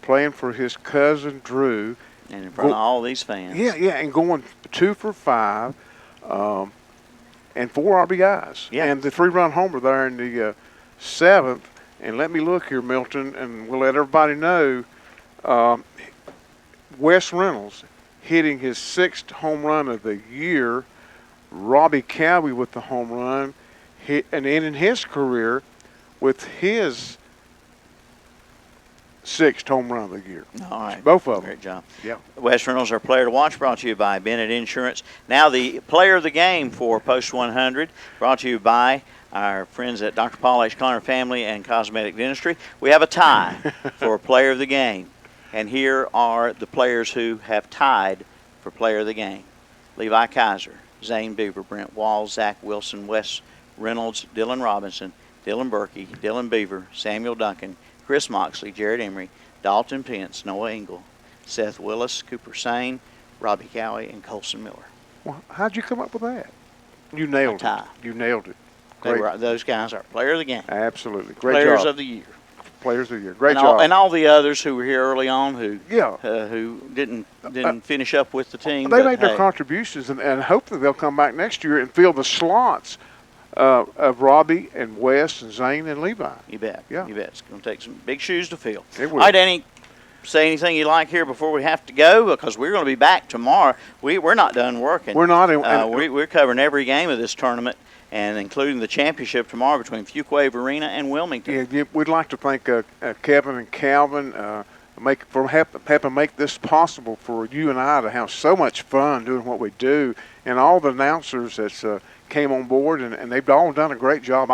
playing for his cousin Drew. And in front of all these fans. Yeah, and going 2 for 5 and 4 RBIs. Yeah. And the 3-run homer there in the 7th. And let me look here, Milton, and we'll let everybody know Wes Reynolds hitting his 6th home run of the year. Robbie Cowie with the home run. And ending his career with his 6th home run of the year. All right. Both of them. Great job. Yeah. Wes Reynolds, our player to watch, brought to you by Bennett Insurance. Now the player of the game for Post 100, brought to you by our friends at Dr. Paul H. Connor Family and Cosmetic Dentistry. We have a tie for player of the game. And here are the players who have tied for player of the game. Levi Kaiser, Zane Beaver, Brent Wall, Zach Wilson, Wes Reynolds, Dylan Robinson, Dylan Berkey, Dylan Beaver, Samuel Duncan, Chris Moxley, Jared Emery, Dalton Pence, Noah Engel, Seth Willis, Cooper Sane, Robbie Cowie, and Colson Miller. Well, how'd you come up with that? You nailed it. You nailed it. Great. Those guys are player of the game. Absolutely. Great Players job. of the year. Players of the year. Great and job. And all the others who were here early on who who didn't finish up with the team. They made their contributions, and hopefully they'll come back next year and fill the slots of Robbie and Wes and Zane and Levi. You bet. Yeah. You bet. It's going to take some big shoes to fill. It will. All right, Danny. say anything you like here before we have to go? Because we're going to be back tomorrow. We're not done working. We're not. We're covering every game of this tournament, and including the championship tomorrow between Fuquay Arena and Wilmington. Yeah, we'd like to thank Kevin and Calvin for helping make this possible for you and I to have so much fun doing what we do, and all the announcers that came on board, and they've all done a great job.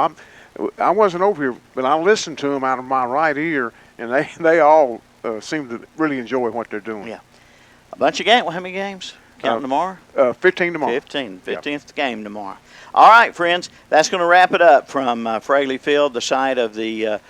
I wasn't over here, but I listened to them out of my right ear, and they all seem to really enjoy what they're doing. Yeah. A bunch of games. How many games? Counting tomorrow? 15 tomorrow. 15th game tomorrow. All right, friends, that's going to wrap it up from Fraley Field, the site of the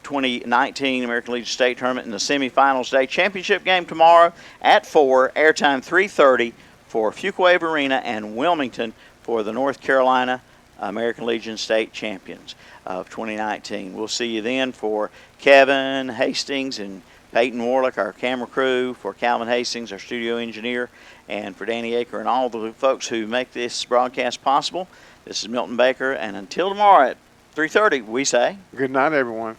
2019 American Legion State Tournament in the semifinals day. Championship game tomorrow at 4, airtime 3:30 for Fuquay Arena and Wilmington for the North Carolina American Legion State Champions of 2019. We'll see you then. For Kevin Hastings and Peyton Warlick, our camera crew, for Calvin Hastings, our studio engineer, and for Danny Aker and all the folks who make this broadcast possible, this is Milton Baker, and until tomorrow at 3:30, we say good night, everyone.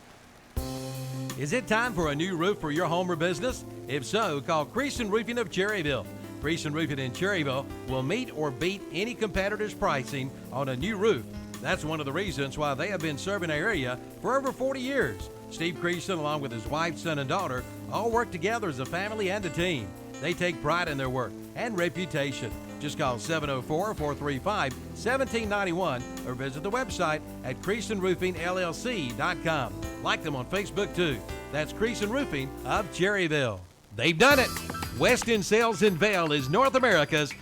Is it time for a new roof for your home or business? If so, call Creason Roofing of Cherryville. Creason Roofing in Cherryville will meet or beat any competitor's pricing on a new roof. That's one of the reasons why they have been serving our area for over 40 years. Steve Creason, along with his wife, son, and daughter, all work together as a family and a team. They take pride in their work and reputation. Just call 704-435-1791 or visit the website at CreasonRoofingLLC.com. Like them on Facebook, too. That's Creason Roofing of Cherryville. They've done it. West End Sales in Vail is North America's